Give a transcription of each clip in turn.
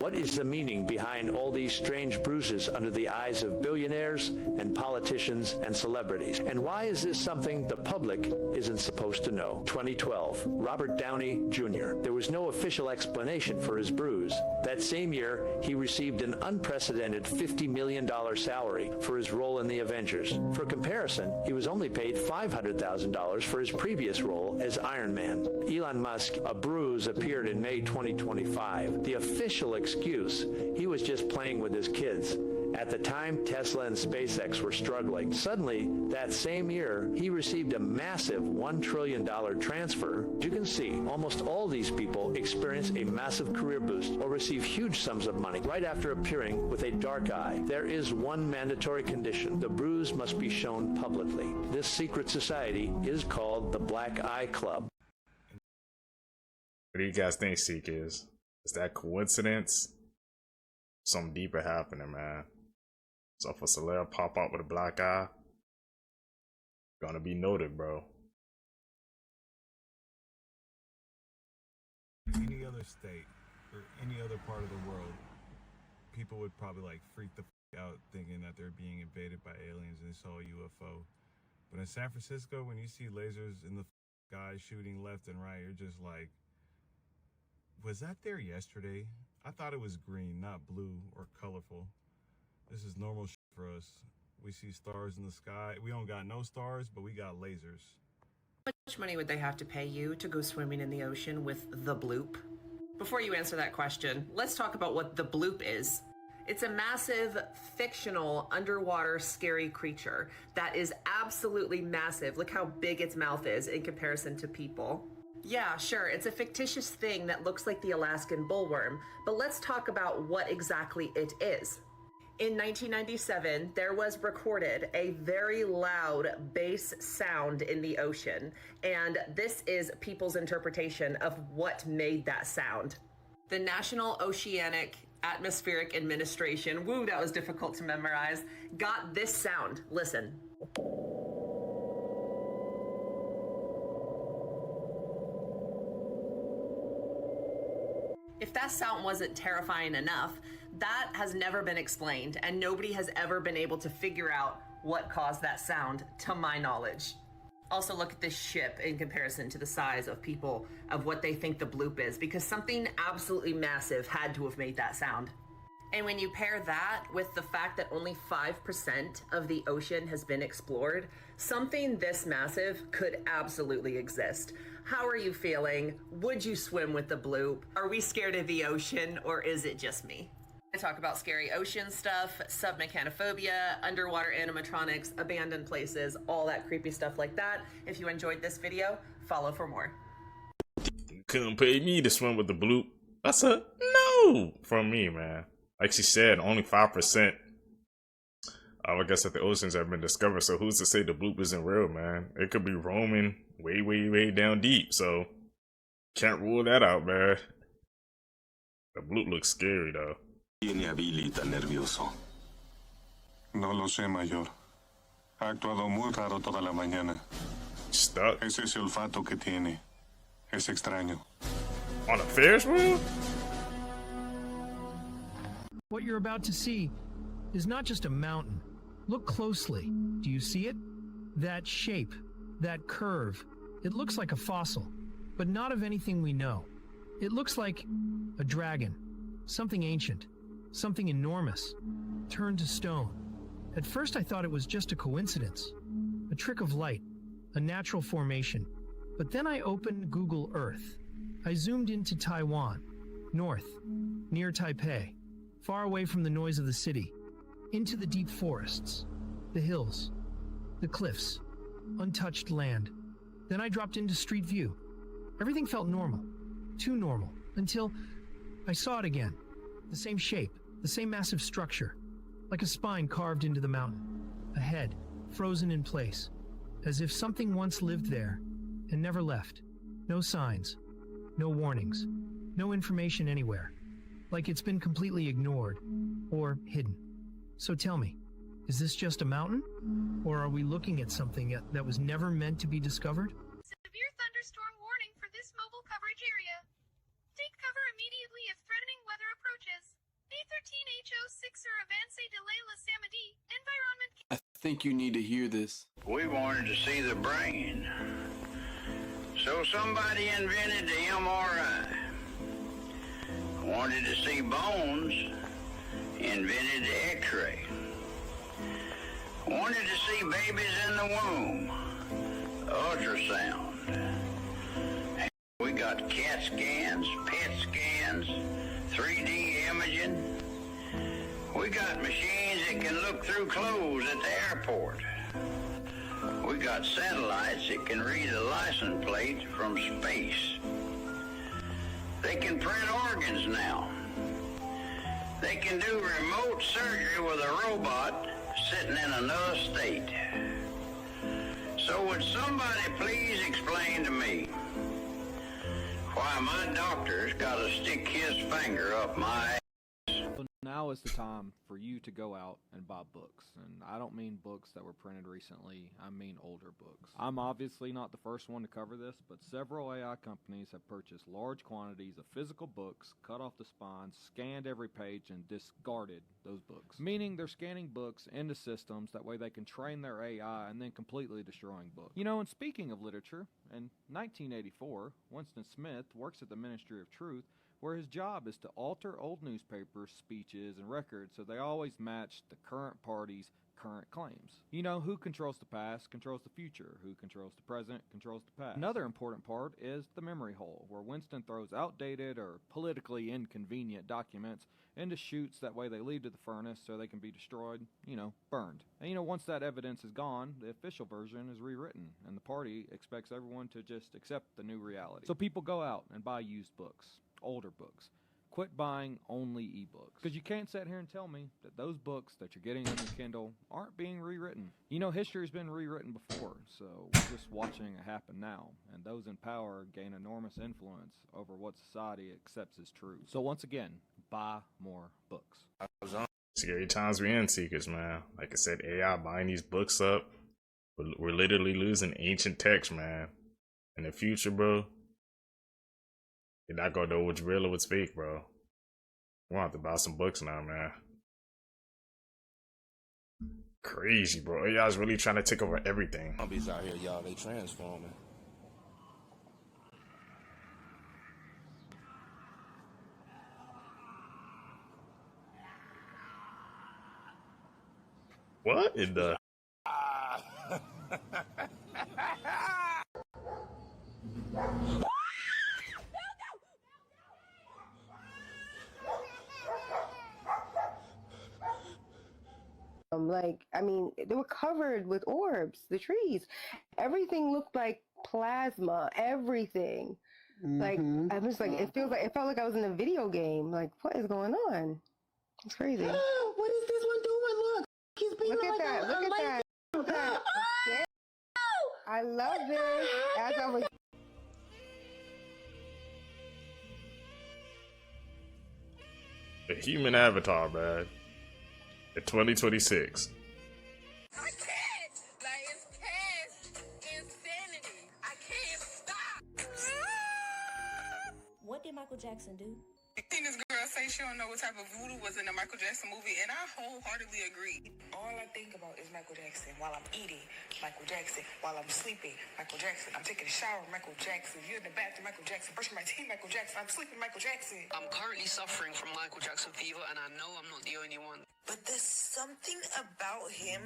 What is the meaning behind all these strange bruises under the eyes of billionaires and politicians and celebrities? And why is this something the public isn't supposed to know? 2012, Robert Downey Jr. There was no official explanation for his bruise. That same year, he received an unprecedented $50 million salary for his role in the Avengers. For comparison, he was only paid $500,000 for his previous role as Iron Man. Elon Musk, a bruise appeared in May 2025. The official excuse, he was just playing with his kids. At the time, Tesla and SpaceX were struggling. Suddenly, that same year, he received a massive $1 trillion transfer. You can see, almost all these people experience a massive career boost or receive huge sums of money right after appearing with a dark eye. There is one mandatory condition. The bruise must be shown publicly. This secret society is called the Black Eye Club. What do you guys think, Seek is? Is that coincidence? Something deeper happening, man. So if a celeb pop out with a black eye, gonna be noted, bro. Any other state or any other part of the world, people would probably like freak the f out thinking that they're being invaded by aliens and they saw a UFO. But in San Francisco, when you see lasers in the sky shooting left and right, you're just like, was that there yesterday? I thought it was green, not blue or colorful. This is normal shit for us. We see stars in the sky. We don't got no stars, but we got lasers. How much money would they have to pay you to go swimming in the ocean with the bloop? Before you answer that question, let's talk about what the bloop is. It's a massive, fictional, underwater, scary creature that is absolutely massive. Look how big its mouth is in comparison to people. Yeah, sure, it's a fictitious thing that looks like the Alaskan bullworm, but let's talk about what exactly it is. In 1997, there was recorded a very loud bass sound in the ocean, and this is people's interpretation of what made that sound. The National Oceanic Atmospheric Administration, woo, that was difficult to memorize, got this sound. Listen. If that sound wasn't terrifying enough, that has never been explained, and nobody has ever been able to figure out what caused that sound, to my knowledge. Also, look at this ship in comparison to the size of people, of what they think the bloop is, because something absolutely massive had to have made that sound. And when you pair that with the fact that only 5% of the ocean has been explored, something this massive could absolutely exist. How are you feeling? Would you swim with the bloop? Are we scared of the ocean, or is it just me? I talk about scary ocean stuff, submechanophobia, underwater animatronics, abandoned places, all that creepy stuff like that. If you enjoyed this video, follow for more. You couldn't pay me to swim with the bloop. That's a no from me, man. Like she said, only 5%. I guess that the oceans have been discovered, so who's to say the bloop isn't real, man? It could be roaming way, way, way down deep, so can't rule that out, man. The bloop looks scary, though. Tiene a Billy tan nervioso. No lo sé, mayor. Ha actuado muy raro toda la mañana. Stuck Es ese olfato que tiene. Es extraño. on a Ferris wheel? What you're about to see is not just a mountain. Look closely. Do you see it? That shape, that curve. It looks like a fossil, but not of anything we know. It looks like a dragon, something ancient, something enormous, turned to stone. At first I thought it was just a coincidence, a trick of light, a natural formation. But then I opened Google Earth. I zoomed into Taiwan, north, near Taipei, far away from the noise of the city, into the deep forests, the hills, the cliffs, untouched land. Then I dropped into Street View. Everything felt normal, too normal, until I saw it again. The same shape, the same massive structure, like a spine carved into the mountain. A head, frozen in place, as if something once lived there and never left. No signs, no warnings, no information anywhere. Like it's been completely ignored or hidden. So tell me, is this just a mountain? Or are we looking at something that was never meant to be discovered? Severe thunderstorm warning for this mobile coverage area. Take cover immediately if threatening weather approaches. Sixer Avance de la Samedi Environment. I think you need to hear this. We wanted to see the brain. So somebody invented the MRI. Wanted to see bones, invented the X-ray. Wanted to see babies in the womb, ultrasound. We got CAT scans, PET scans, 3D imaging. We got machines that can look through clothes at the airport. We got satellites that can read a license plate from space. They can print organs now. They can do remote surgery with a robot sitting in another state. So would somebody please explain to me why my doctor's got to stick his finger up my So now is the time for you to go out and buy books. And I don't mean books that were printed recently, I mean older books. I'm obviously not the first one to cover this, but several AI companies have purchased large quantities of physical books, cut off the spines, scanned every page, and discarded those books. Meaning they're scanning books into systems, that way they can train their AI and then completely destroying books. You know, and speaking of literature, in 1984, Winston Smith works at the Ministry of Truth, where his job is to alter old newspapers, speeches, and records so they always match the current party's current claims. You know, who controls the past controls the future. Who controls the present controls the past. Another important part is the memory hole, where Winston throws outdated or politically inconvenient documents into chutes, that way they lead to the furnace so they can be destroyed, you know, burned. And you know, once that evidence is gone, the official version is rewritten, and the party expects everyone to just accept the new reality. So people go out and buy used books, older books. Quit buying only ebooks. Because you can't sit here and tell me that those books that you're getting on your Kindle aren't being rewritten. You know, history's been rewritten before, so we're just watching it happen now. And those in power gain enormous influence over what society accepts as true. So once again, buy more books. Scary times we in, Seekers, man. Like I said, AI buying these books up. We're literally losing ancient text, man. In the future, bro, you're not gonna know what's real or what's fake, bro. We'll have to buy some books now, man. Crazy, bro. AI's really trying to take over everything. Zombies out here, y'all. They transforming. What in the? Like, I mean, they were covered with orbs, the trees. Everything looked like plasma, everything. Like, I was like, it felt like I was in a video game. Like, what is going on? It's crazy. What is this one doing? Look, he's being Look like at that. Look at that. Look at that. Yeah. I love this. As I was The human avatar, man. In 2026. I can't! Like, it's past insanity. I can't stop! What did Michael Jackson do? I think this girl say she don't know what type of voodoo was in the Michael Jackson movie, and I wholeheartedly agree. All I think about is Michael Jackson. While I'm eating, Michael Jackson. While I'm sleeping, Michael Jackson. I'm taking a shower, Michael Jackson. You're in the bathroom, Michael Jackson. Brushing my teeth, Michael Jackson. I'm sleeping, Michael Jackson. I'm currently suffering from Michael Jackson fever, and I know I'm not the only one. But there's something about him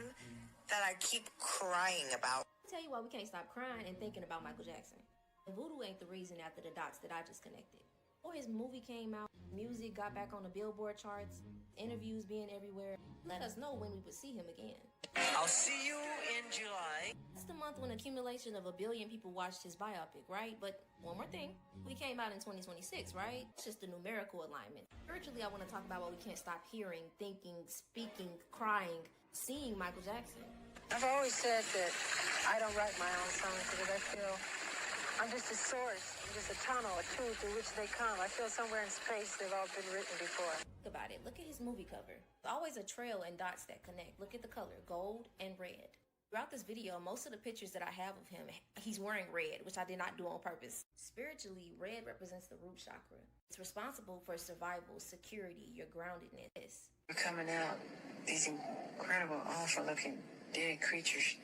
that I keep crying about. I'll tell you why we can't stop crying and thinking about Michael Jackson. Voodoo ain't the reason after the dots that I just connected. Before his movie came out, music got back on the Billboard charts, interviews being everywhere. Let us know when we would see him again. I'll see you in July. It's the month when accumulation of 1 billion people watched his biopic, right? But one more thing, we came out in 2026, right? It's just a numerical alignment. Spiritually, I want to talk about why we can't stop hearing, thinking, speaking, crying, seeing Michael Jackson. I've always said that I don't write my own songs because I feel I'm just a source, I'm just a tunnel, a tube through which they come. I feel somewhere in space they've all been written before. Think about it. Look at his movie cover. There's always a trail and dots that connect. Look at the color, gold and red. Throughout this video, most of the pictures that I have of him, he's wearing red, which I did not do on purpose. Spiritually, red represents the root chakra. It's responsible for survival, security, your groundedness. We're coming out. These incredible, awful-looking dead creatures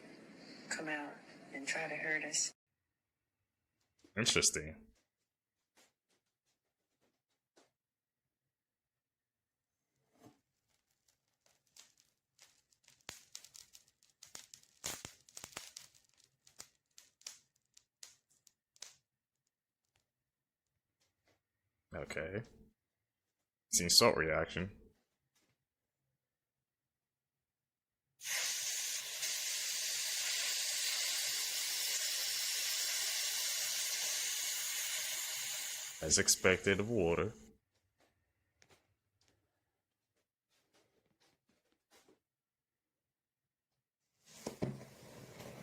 come out and try to hurt us. Interesting. Okay. Seen salt reaction. As expected of water.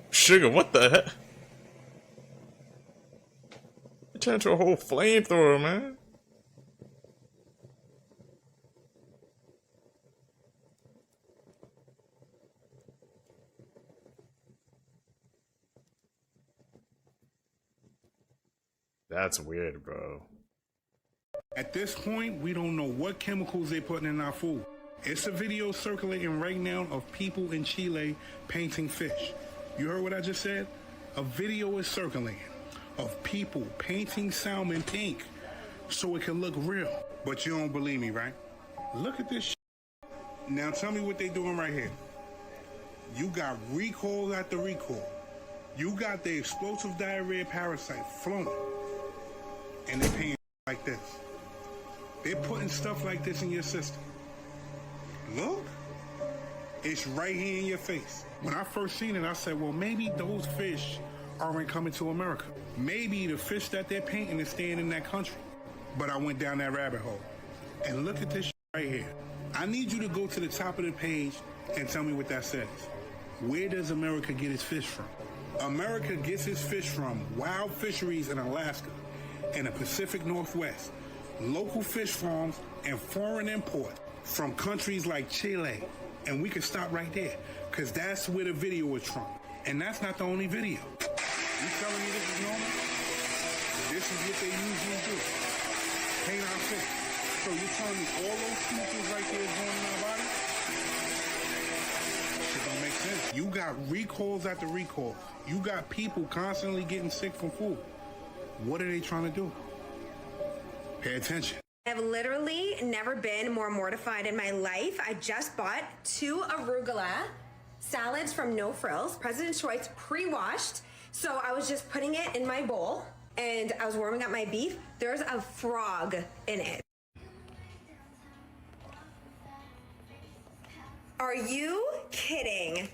Sugar, what the heck? It turned into a whole flamethrower, man. That's weird, bro. At this point, we don't know what chemicals they're putting in our food. It's a video circulating right now of people in Chile painting fish. You heard what I just said? A video is circulating of people painting salmon pink so it can look real. But you don't believe me, right? Look at this shit. Now tell me what they doing right here. You got recall after recall. You got the explosive diarrhea parasite flowing. And they're paying like this. They're putting stuff like this in your system. Look, it's right here in your face. When I first seen it, I said, well, maybe those fish aren't coming to America. Maybe the fish that they're painting is staying in that country. But I went down that rabbit hole. And look at this right here. I need you to go to the top of the page and tell me what that says. Where does America get its fish from? America gets its fish from wild fisheries in Alaska and the Pacific Northwest, local fish farms, and foreign imports from countries like Chile. And we can stop right there, because that's where the video is from. And that's not the only video. You telling me this is normal? This is what they usually do. Paint our fish. So you're telling me all those chemicals right there is going in our body? Shit don't make sense. You got recalls after recalls. You got people constantly getting sick from food. What are they trying to do? Pay attention. I've literally never been more mortified in my life. I just bought 2 arugula salads from No Frills, President's Choice, pre-washed. So I was just putting it in my bowl and I was warming up my beef. There's a frog in it. Are you kidding?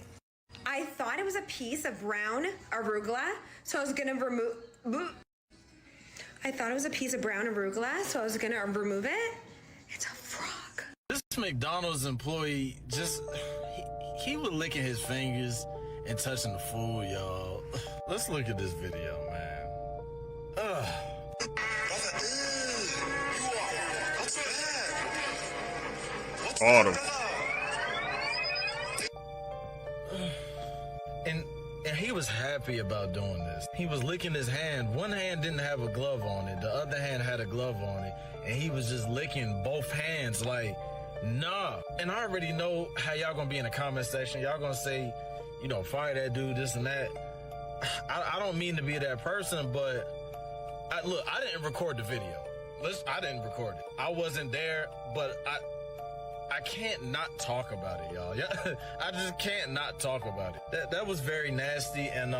I thought it was a piece of brown arugula, so I was gonna remove it. It's a frog. This McDonald's employee he was licking his fingers and touching the food, y'all. Let's look at this video, man. Ugh. Autumn. And he was happy about doing this. He was licking his hand. One hand didn't have a glove on it. The other hand had a glove on it. And he was just licking both hands like, nah. And I already know how y'all gonna be in the comment section. Y'all gonna say, you know, fire that dude, this and that. I don't mean to be that person, but look, I didn't record the video. I didn't record it. I wasn't there, but I can't not talk about it, y'all. Yeah, I just can't not talk about it. That was very nasty, and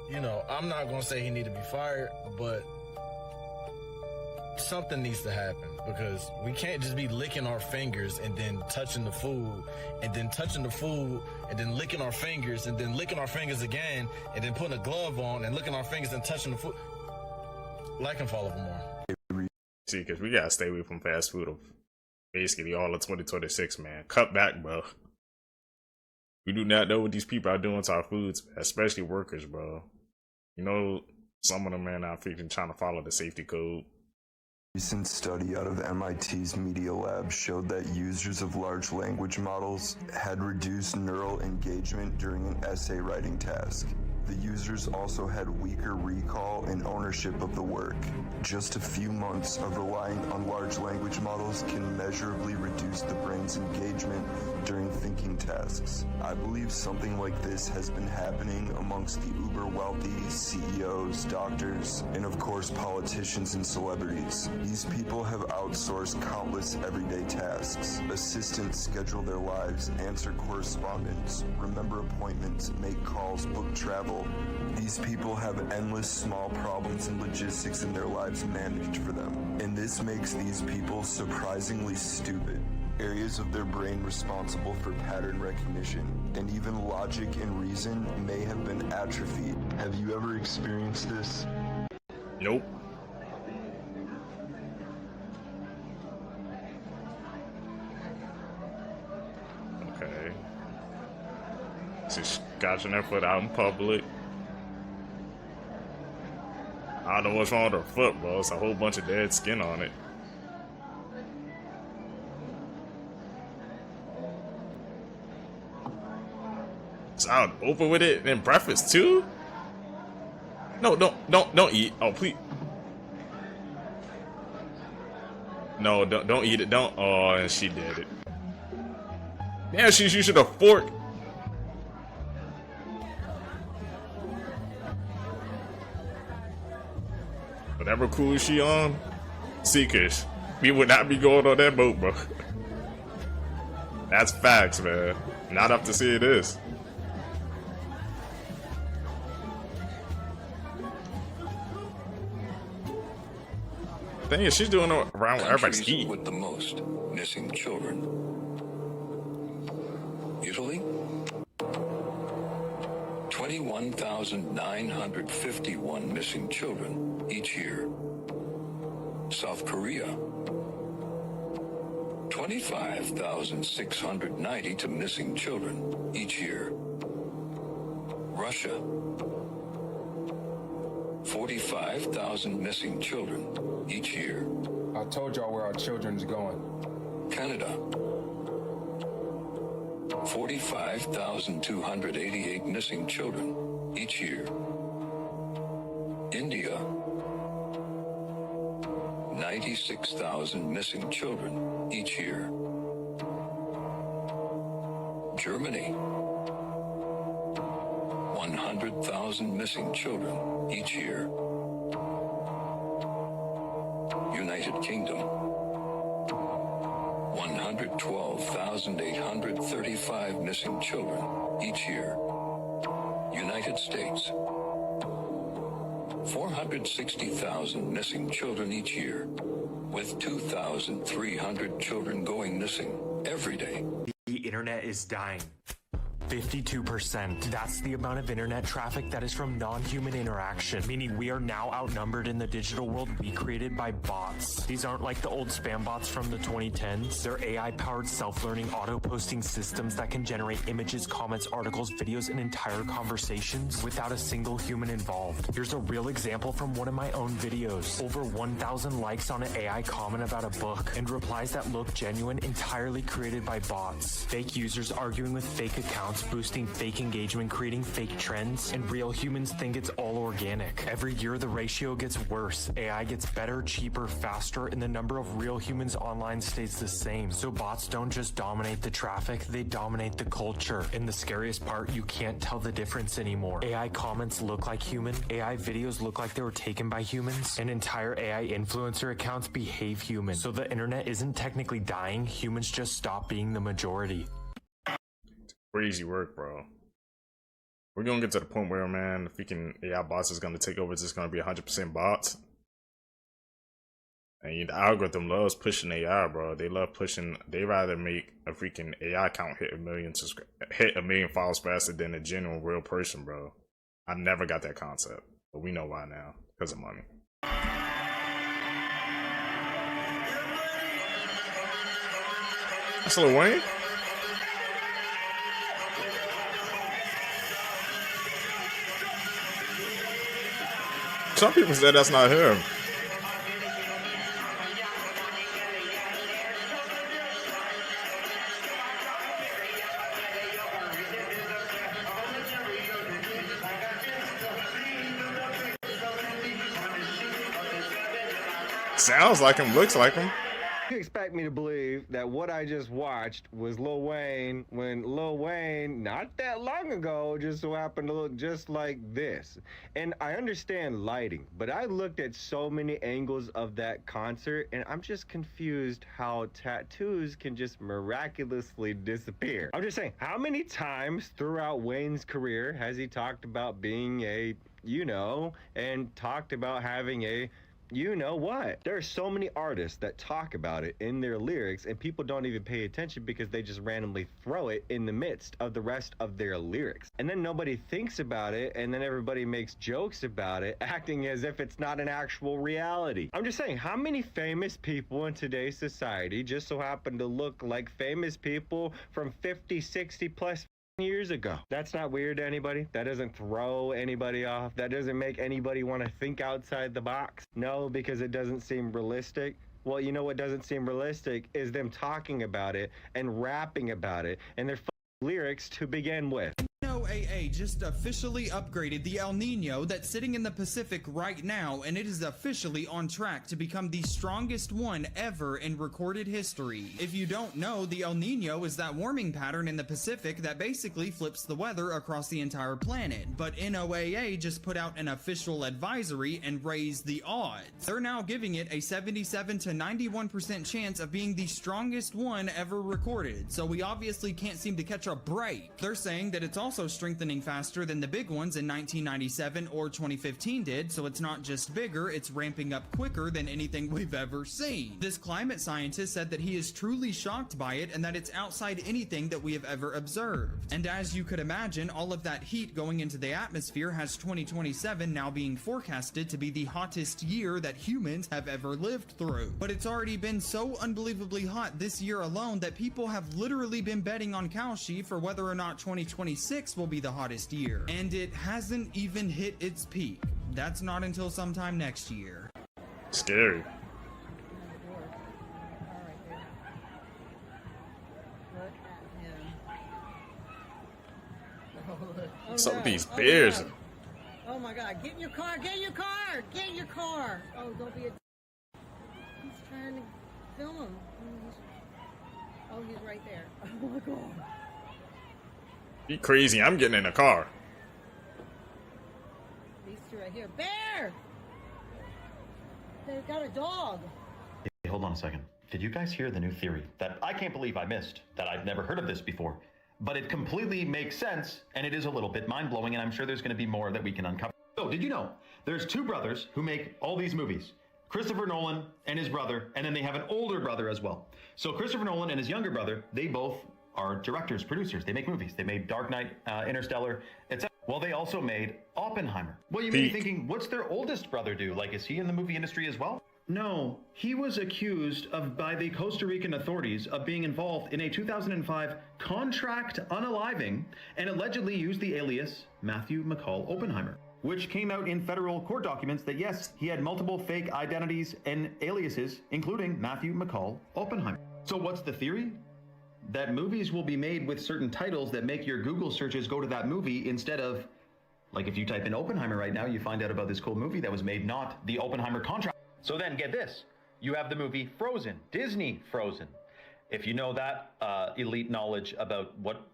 you know, I'm not gonna say he need to be fired, but something needs to happen, because we can't just be licking our fingers and then touching the food, and then touching the food, and then licking our fingers, and then licking our fingers again, and then putting a glove on and licking our fingers and touching the food. Like and follow for more. See, because we gotta stay away from fast food of basically all of 2026, man. Cut back, bro. We do not know what these people are doing to our foods, especially workers, bro. You know, some of them, man, are freaking trying to follow the safety code. recent study out of MIT's Media Lab showed that users of large language models had reduced neural engagement during an essay writing task. The users also had weaker recall and ownership of the work. Just a few months of relying on large language models can measurably reduce the brain's engagement during thinking tasks. I believe something like this has been happening amongst the uber wealthy, CEOs, doctors, and of course politicians and celebrities. These people have outsourced countless everyday tasks. Assistants schedule their lives, answer correspondence, remember appointments, make calls, book travel. These people have endless small problems and logistics in their lives managed for them. And this makes these people surprisingly stupid. Areas of their brain responsible for pattern recognition and even logic and reason may have been atrophied. Have you ever experienced this? Nope. Okay. She's scratching her foot out in public. I don't know what's wrong with her foot, bro. It's a whole bunch of dead skin on it. It's out open with it and breakfast too? No, don't eat. Oh, please. No, don't eat it. Don't. Oh, and she did it. Damn, she's using a fork. Whatever cruise she on, Seekers, we would not be going on that boat, bro. That's facts, man. Not up to see it is. Thing is, she's doing it around where everybody's eating. With the most missing children. Italy, 21,951 missing children each year. South Korea, 25,690 missing children each year. Russia, 45,000 missing children each year. I told y'all where our children's going. Canada, 45,288 missing children each year. India, 96,000 missing children each year. Germany, 100,000 missing children each year. United Kingdom, 112,835 missing children each year. United States, 460,000 missing children each year, with 2,300 children going missing every day. The internet is dying. 52%. That's the amount of internet traffic that is from non-human interaction, meaning we are now outnumbered in the digital world we created by bots. These aren't like the old spam bots from the 2010s. They're AI-powered self-learning auto-posting systems that can generate images, comments, articles, videos, and entire conversations without a single human involved. Here's a real example from one of my own videos. Over 1,000 likes on an AI comment about a book, and replies that look genuine, entirely created by bots. Fake users arguing with fake accounts, boosting fake engagement, creating fake trends, and real humans think it's all organic. Every year the ratio gets worse. AI gets better, cheaper, faster, and the number of real humans online stays the same. So bots don't just dominate the traffic, they dominate the culture. And the scariest part, you can't tell the difference anymore. AI comments look like human, AI videos look like they were taken by humans, and entire AI influencer accounts behave human. So the internet isn't technically dying, humans just stop being the majority. Crazy work, bro. We're gonna get to the point where, man, the freaking AI bots is gonna take over. It's just gonna be 100% bots. And the algorithm loves pushing AI, bro. They love pushing. They rather make a freaking AI account hit a million followers faster than a genuine real person, bro. I never got that concept, but we know why now, because of money. That's Lil Wayne. Some people said that's not him. Sounds like him, looks like him. You expect me to believe that what I just watched was Lil Wayne when Lil Wayne, not that long ago, just so happened to look just like this. And I understand lighting, but I looked at so many angles of that concert and I'm just confused how tattoos can just miraculously disappear. I'm just saying, how many times throughout Wayne's career has he talked about being a, you know, and talked about having a you know what? There are so many artists that talk about it in their lyrics and people don't even pay attention because they just randomly throw it in the midst of the rest of their lyrics. And then nobody thinks about it and then everybody makes jokes about it, acting as if it's not an actual reality. I'm just saying, how many famous people in today's society just so happen to look like famous people from 50, 60 plus years ago? That's not weird to anybody? That doesn't throw anybody off? That doesn't make anybody want to think outside the box? No, because it doesn't seem realistic? Well, you know what doesn't seem realistic is them talking about it and rapping about it and their lyrics to begin with. NOAA just officially upgraded the El Nino that's sitting in the Pacific right now, and it is officially on track to become the strongest one ever in recorded history. If you don't know, the El Nino is that warming pattern in the Pacific that basically flips the weather across the entire planet, but NOAA just put out an official advisory and raised the odds. They're now giving it a 77 to 91% chance of being the strongest one ever recorded, so we obviously can't seem to catch a break. They're saying that it's also strengthening faster than the big ones in 1997 or 2015 did, so it's not just bigger, it's ramping up quicker than anything we've ever seen. This climate scientist said that he is truly shocked by it and that it's outside anything that we have ever observed. And as you could imagine, all of that heat going into the atmosphere has 2027 now being forecasted to be the hottest year that humans have ever lived through. But it's already been so unbelievably hot this year alone that people have literally been betting on Kalshi for whether or not 2026 will be the hottest year. And it hasn't even hit its peak. That's not until sometime next year. Scary. Some of these bears. Oh my God, get in your car, get in your car, get in your car. Oh, don't be a he's trying to film him. Oh, he's right there. Oh my God. You crazy, I'm getting in a car. These two right here. Bear! They've got a dog. Hey, hold on a second. Did you guys hear the new theory that I can't believe I missed, that I've never heard of this before? But it completely makes sense, and it is a little bit mind-blowing, and I'm sure there's going to be more that we can uncover. So, did you know there's two brothers who make all these movies? Christopher Nolan and his brother, and then they have an older brother as well. So Christopher Nolan and his younger brother, they both are directors, producers. They make movies. They made Dark Knight, Interstellar, etc. Well, they also made Oppenheimer. Well, you may be thinking, what's their oldest brother do? Like, is he in the movie industry as well? No, he was accused of, by the Costa Rican authorities, of being involved in a 2005 contract unaliving and allegedly used the alias Matthew McCall Oppenheimer, which came out in federal court documents that yes, he had multiple fake identities and aliases, including Matthew McCall Oppenheimer. So what's the theory? That movies will be made with certain titles that make your Google searches go to that movie instead of, like if you type in Oppenheimer right now, you find out about this cool movie that was made, not the Oppenheimer contract. So then get this, you have the movie Frozen, Disney Frozen. If you know that elite knowledge about what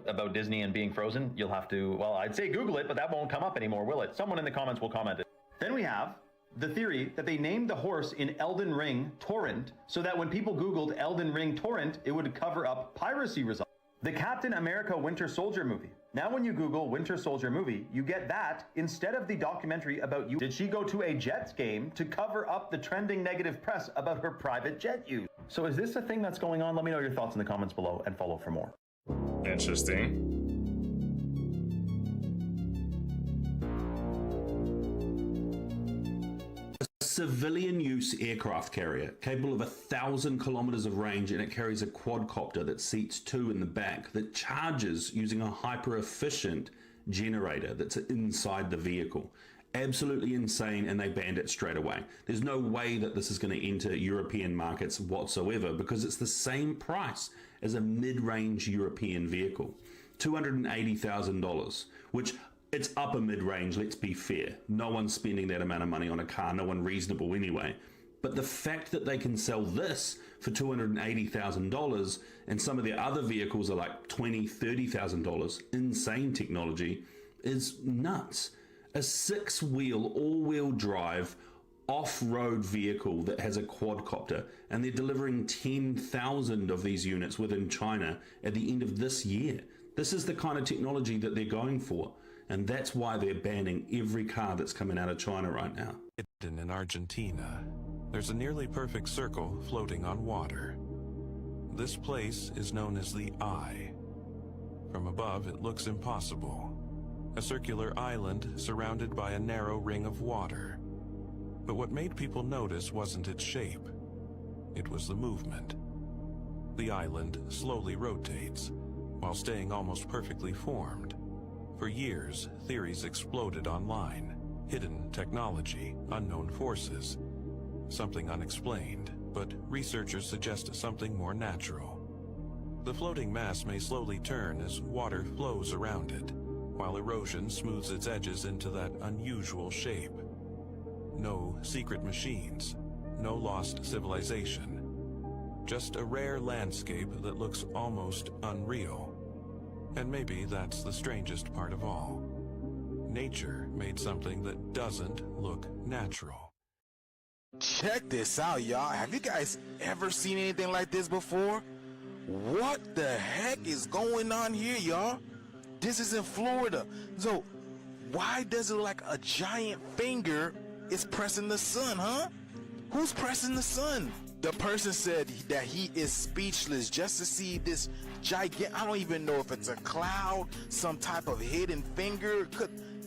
about Disney and being frozen, you'll have to, well, I'd say Google it, but that won't come up anymore, will it? Someone in the comments will comment it. Then we have the theory that they named the horse in Elden Ring Torrent so that when people Googled Elden Ring Torrent, it would cover up piracy results. The Captain America Winter Soldier movie. Now when you Google Winter Soldier movie, you get that instead of the documentary about you. Did she go to a Jets game to cover up the trending negative press about her private jet use? So is this a thing that's going on? Let me know your thoughts in the comments below and follow for more. Interesting. Civilian use aircraft carrier capable of 1,000 kilometers of range, and it carries a quadcopter that seats two in the back that charges using a hyper efficient generator that's inside the vehicle. Absolutely insane, and they banned it straight away. There's no way that this is going to enter European markets whatsoever because it's the same price as a mid-range European vehicle, $280,000, which it's upper mid-range, let's be fair. No one's spending that amount of money on a car, no one reasonable anyway. But the fact that they can sell this for $280,000 and some of their other vehicles are like $20,000, $30,000, insane technology, is nuts. A 6-wheel, all-wheel drive, off-road vehicle that has a quadcopter, and they're delivering 10,000 of these units within China at the end of this year. This is the kind of technology that they're going for, and that's why they're banning every car that's coming out of China right now. In Argentina, there's a nearly perfect circle floating on water. This place is known as the Eye. From above, it looks impossible. A circular island surrounded by a narrow ring of water. But what made people notice wasn't its shape. It was the movement. The island slowly rotates, while staying almost perfectly formed. For years, theories exploded online. Hidden technology, unknown forces, something unexplained, but researchers suggest something more natural. The floating mass may slowly turn as water flows around it, while erosion smooths its edges into that unusual shape. No secret machines, no lost civilization, just a rare landscape that looks almost unreal. And maybe that's the strangest part of all. Nature made something that doesn't look natural. Check this out, y'all. Have you guys ever seen anything like this before? What the heck is going on here, y'all? This is in Florida. So, why does it look like a giant finger is pressing the sun, huh? Who's pressing the sun? The person said that he is speechless just to see this gigantic, I don't even know if it's a cloud, some type of hidden finger,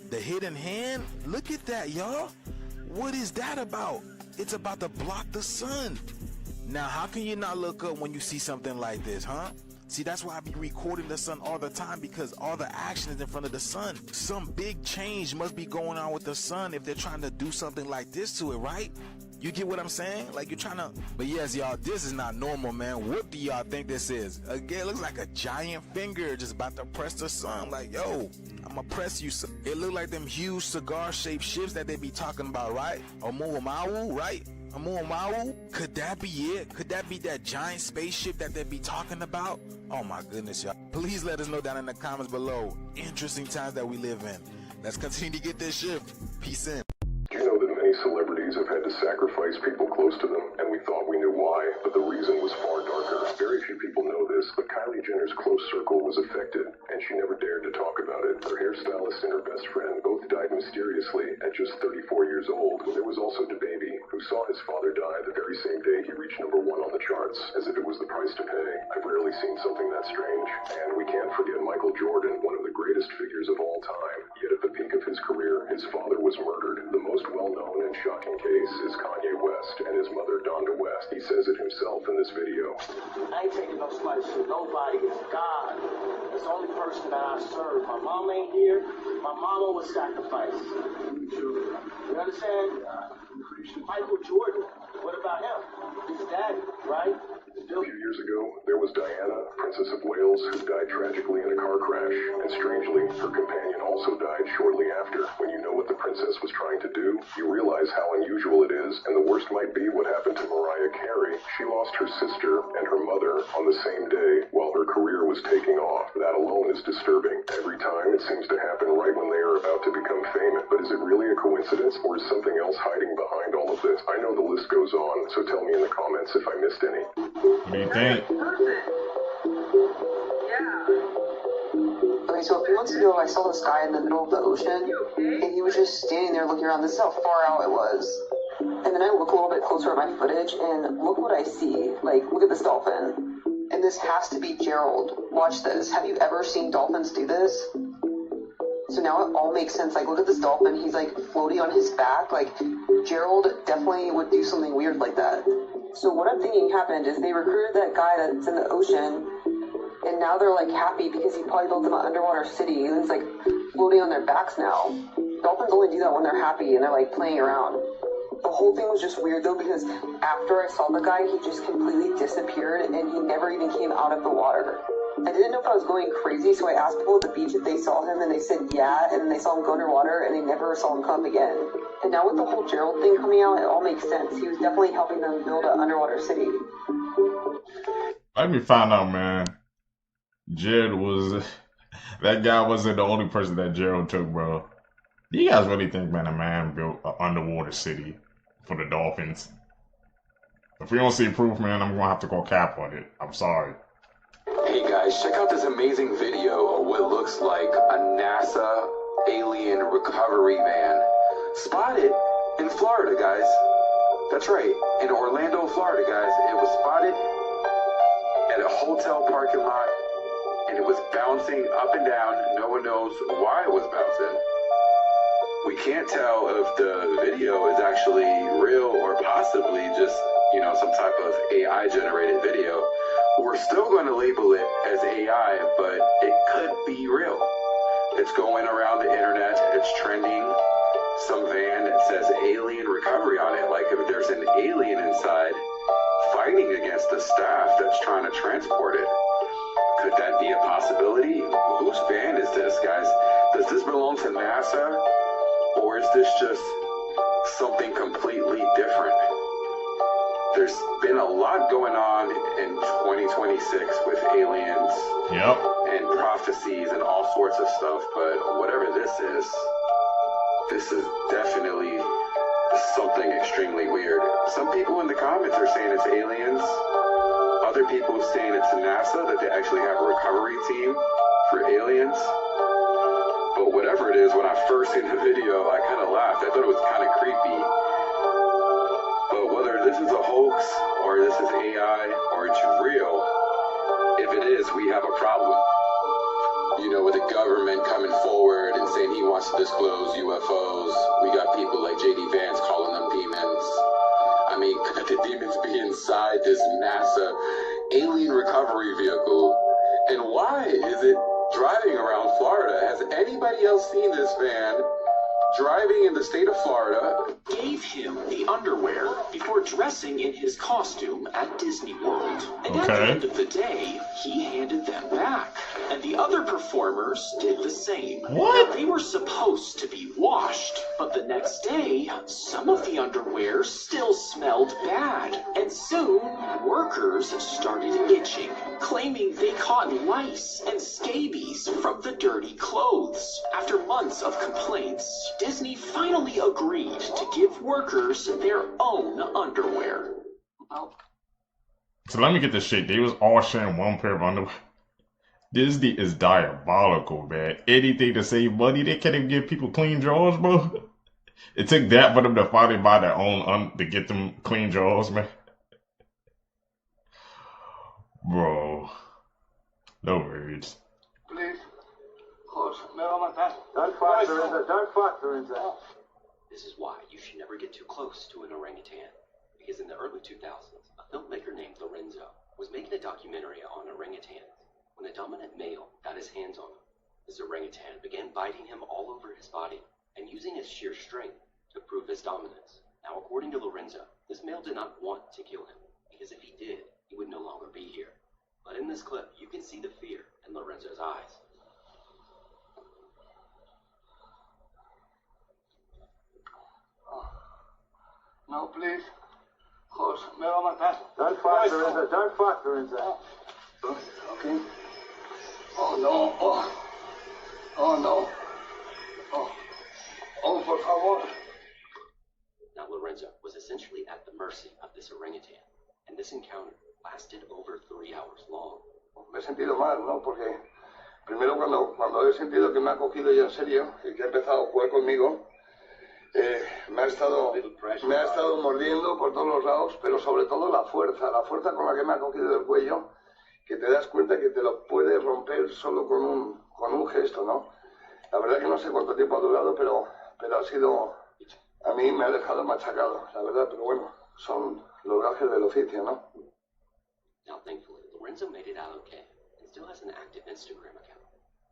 the hidden hand. Look at that, y'all. What is that about? It's about to block the sun. Now, how can you not look up when you see something like this, huh? See, that's why I be recording the sun all the time, because all the action is in front of the sun. Some big change must be going on with the sun if they're trying to do something like this to it, right? You get what I'm saying? Like, you're trying to... But yes, y'all, this is not normal, man. What do y'all think this is? Again, it looks like a giant finger just about to press the sun. Like, yo, I'm gonna press you. It look like them huge cigar-shaped ships that they be talking about, right? Oumuamua, right? Oumuamua? Could that be it? Could that be that giant spaceship that they be talking about? Oh my goodness, y'all. Please let us know down in the comments below. Interesting times that we live in. Let's continue to get this ship. Peace in. Do you know that many celebrities have had to sacrifice people close to them, and we thought we knew why, but the reason was far darker. Very few people know this, but Kylie Jenner's close circle was affected, and she never dared to talk about it. Her hairstylist and her best friend both died mysteriously at just 34 years old. There was also DaBaby, who saw his father die the very same day he reached #1 on the charts, as if it was the price to pay. I've rarely seen something that strange. And we can't forget Michael Jordan, one of the greatest figures of all time. Yet at the peak of his career, his father was murdered. The most well-known and shocking case is Kanye West and his mother, Donda West. He says it himself in this video. I ain't taking no slice from nobody. It's God. It's the only person that I serve. My mom ain't here. My mama was sacrificed. You understand? Michael Jordan. What about him? His daddy, right? A few years ago, there was Diana, Princess of Wales, who died tragically in a car crash. And strangely, her companion also died shortly after. When you know what the princess was trying to do, you realize how unusual it is. And the worst might be what happened to Mariah Carey. She lost her sister and her mother on the same day while her career was taking off. That alone is disturbing. Every time it seems to happen right when they are about to become famous. But is it really a coincidence, or is something else hiding behind all of this? I know the list goes on, so tell me in the comments if I missed any. What do you think? Okay, so a few months ago, I saw this guy in the middle of the ocean, and he was just standing there looking around. This is how far out it was. And then I look a little bit closer at my footage, and look what I see. Like, look at this dolphin. And this has to be Gerald. Watch this. Have you ever seen dolphins do this? So now it all makes sense. Like, look at this dolphin. He's, like, floating on his back. Like, Gerald definitely would do something weird like that. So what I'm thinking happened is they recruited that guy that's in the ocean, and now they're, like, happy because he probably built them an underwater city, and it's, like, floating on their backs now. Dolphins only do that when they're happy and they're, like, playing around. The whole thing was just weird though, because after I saw the guy, he just completely disappeared and he never even came out of the water. I didn't know if I was going crazy, so I asked people at the beach if they saw him, and they said yeah, and then they saw him go underwater, and they never saw him come again. And now with the whole Gerald thing coming out, it all makes sense. He was definitely helping them build an underwater city. Let me find out, man. Jared was... That guy wasn't the only person that Gerald took, bro. Do you guys really think, man, a man built an underwater city for the Dolphins? If we don't see proof, man, I'm gonna have to go cap on it. I'm sorry. Hey guys, check out this amazing video of what looks like a NASA alien recovery van. Spotted in Florida, guys. That's right, in Orlando, Florida, guys. It was spotted at a hotel parking lot, and it was bouncing up and down. No one knows why it was bouncing. We can't tell if the video is actually real or possibly just, you know, some type of AI generated video. We're still going to label it as AI, but it could be real. It's going around the internet. It's trending. Some van that says alien recovery on it. Like if there's an alien inside fighting against the staff that's trying to transport it. Could that be a possibility? Whose van is this, guys? Does this belong to NASA? Or is this just something completely different? There's been a lot going on in 2026 with aliens and prophecies and all sorts of stuff, but whatever this is definitely something extremely weird. Some people in the comments are saying it's aliens. Other people saying it's NASA, that they actually have a recovery team for aliens. But whatever it is, when I first seen the video, I kind of laughed. I thought it was kind of creepy. But whether this is a hoax, or this is AI, or it's real, if it is, we have a problem. You know, with the government coming forward and saying he wants to disclose UFOs, we got people like JD Vance calling them demons. I mean, could the demons be inside this NASA alien recovery vehicle? And why is it driving around Florida? Has anybody else seen this van driving in the state of Florida? Gave him the underwear before dressing in his costume at Disney World. And at the end of the day, he handed them back. And the other performers did the same. What? Now, they were supposed to be washed, but the next day, some of the underwear still smelled bad. And soon, workers started itching, claiming they caught lice and scabies from the dirty clothes. After months of complaints, Disney finally agreed to give workers their own underwear. So let me get this shit. They was all sharing one pair of underwear. Disney is diabolical, man. Anything to save money. They can't even give people clean drawers, bro. It took that for them to finally buy their own to get them clean drawers, man. Bro. No words. Please. Don't fuck, Lorenzo. Don't fuck, Lorenzo. This is why you should never get too close to an orangutan. Because in the early 2000s, a filmmaker named Lorenzo was making a documentary on orangutans. When a dominant male got his hands on him, this orangutan began biting him all over his body and using his sheer strength to prove his dominance. Now, according to Lorenzo, this male did not want to kill him, because if he did, he would no longer be here. But in this clip, you can see the fear in Lorenzo's eyes. No, please. Jose, me va a matar. Don't fuck, Lorenzo. Don't fuck, Lorenzo. Okay. Oh, no. Oh, no. Oh, por favor. Now, Lorenzo was essentially at the mercy of this orangutan, and this encounter lasted over 3 hours long. Me he sentido mal, ¿no? Porque primero cuando he sentido que me ha cogido ya en serio y que ha empezado a jugar conmigo, me ha estado mordiendo por todos los lados, pero sobre todo la fuerza con la que me ha cogido del cuello, que te das cuenta que te lo puede romper solo con un gesto, ¿no? La verdad que no sé cuánto tiempo ha durado, pero ha sido, a mí me ha dejado machacado, la verdad, pero bueno, son los gajes del oficio, ¿no? Now, thankfully, Lorenzo made it out okay and still has an active Instagram account.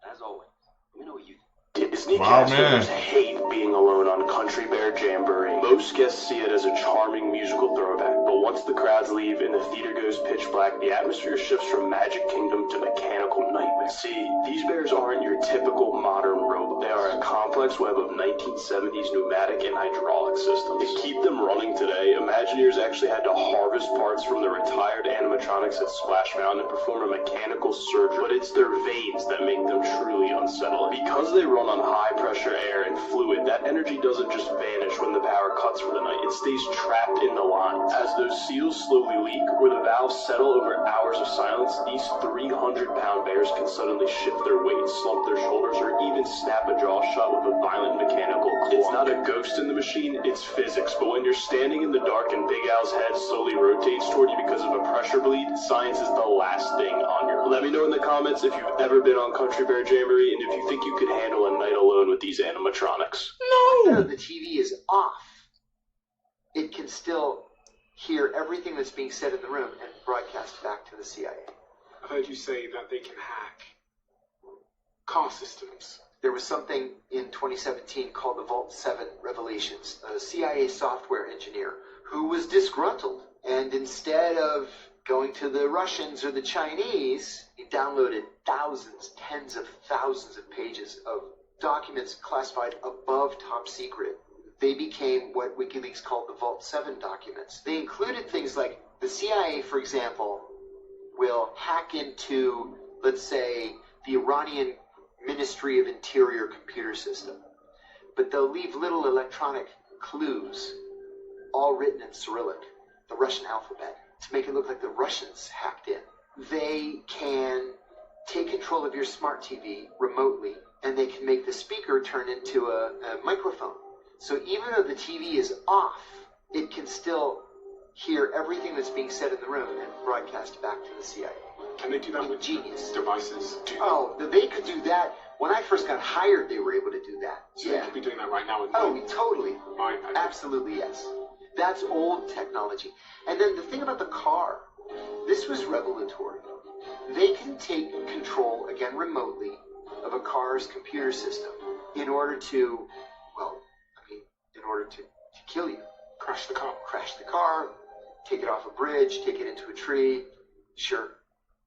As always, let me know what you think. Disney Wow, casters man. hate being alone on Country Bear Jamboree. Most guests see it as a charming musical throwback, but once the crowds leave and the theater goes pitch black, the atmosphere shifts from Magic Kingdom to mechanical nightmare. See, these bears aren't your typical modern robot. They are a complex web of 1970s pneumatic and hydraulic systems. To keep them running today, Imagineers actually had to harvest parts from the retired animatronics at Splash Mountain and perform a mechanical surgery. But it's their veins that make them truly unsettling. Because they run on high pressure air and fluid, that energy doesn't just vanish when the power cuts for the night. It stays trapped in the lines. As those seals slowly leak or the valves settle over hours of silence, these 300-pound bears can suddenly shift their weight, slump their shoulders, or even snap a jaw shut with a violent mechanical clunk. It's not a ghost in the machine, it's physics. But when you're standing in the dark and Big Al's head slowly rotates toward you because of a pressure bleed, science is the last thing on your list. Let me know in the comments if you've ever been on Country Bear Jamboree and if you think you could handle a night alone with these animatronics. No! The TV is off. It can still hear everything that's being said in the room and broadcast back to the CIA. I heard you say that they can hack car systems. There was something in 2017 called the Vault 7 Revelations. A CIA software engineer who was disgruntled, and instead of going to the Russians or the Chinese, he downloaded thousands, tens of thousands of pages of documents classified above top secret. They became what WikiLeaks called the Vault 7 documents. They included things like the CIA, for example, will hack into, let's say, the Iranian Ministry of Interior computer system. But they'll leave little electronic clues, all written in Cyrillic, the Russian alphabet, to make it look like the Russians hacked in. They can take control of your smart TV remotely, and they can make the speaker turn into a microphone. So even though the TV is off, it can still hear everything that's being said in the room and broadcast back to the CIA. Can they do that with genius devices? Oh, they could do that. When I first got hired, they were able to do that. So they could be doing that right now with totally. my iPad. Absolutely, yes. That's old technology. And then the thing about the car, this was revelatory. They can take control, again remotely, of a car's computer system in order to, to kill you. Crash the car. Crash the car, take it off a bridge, take it into a tree. Sure.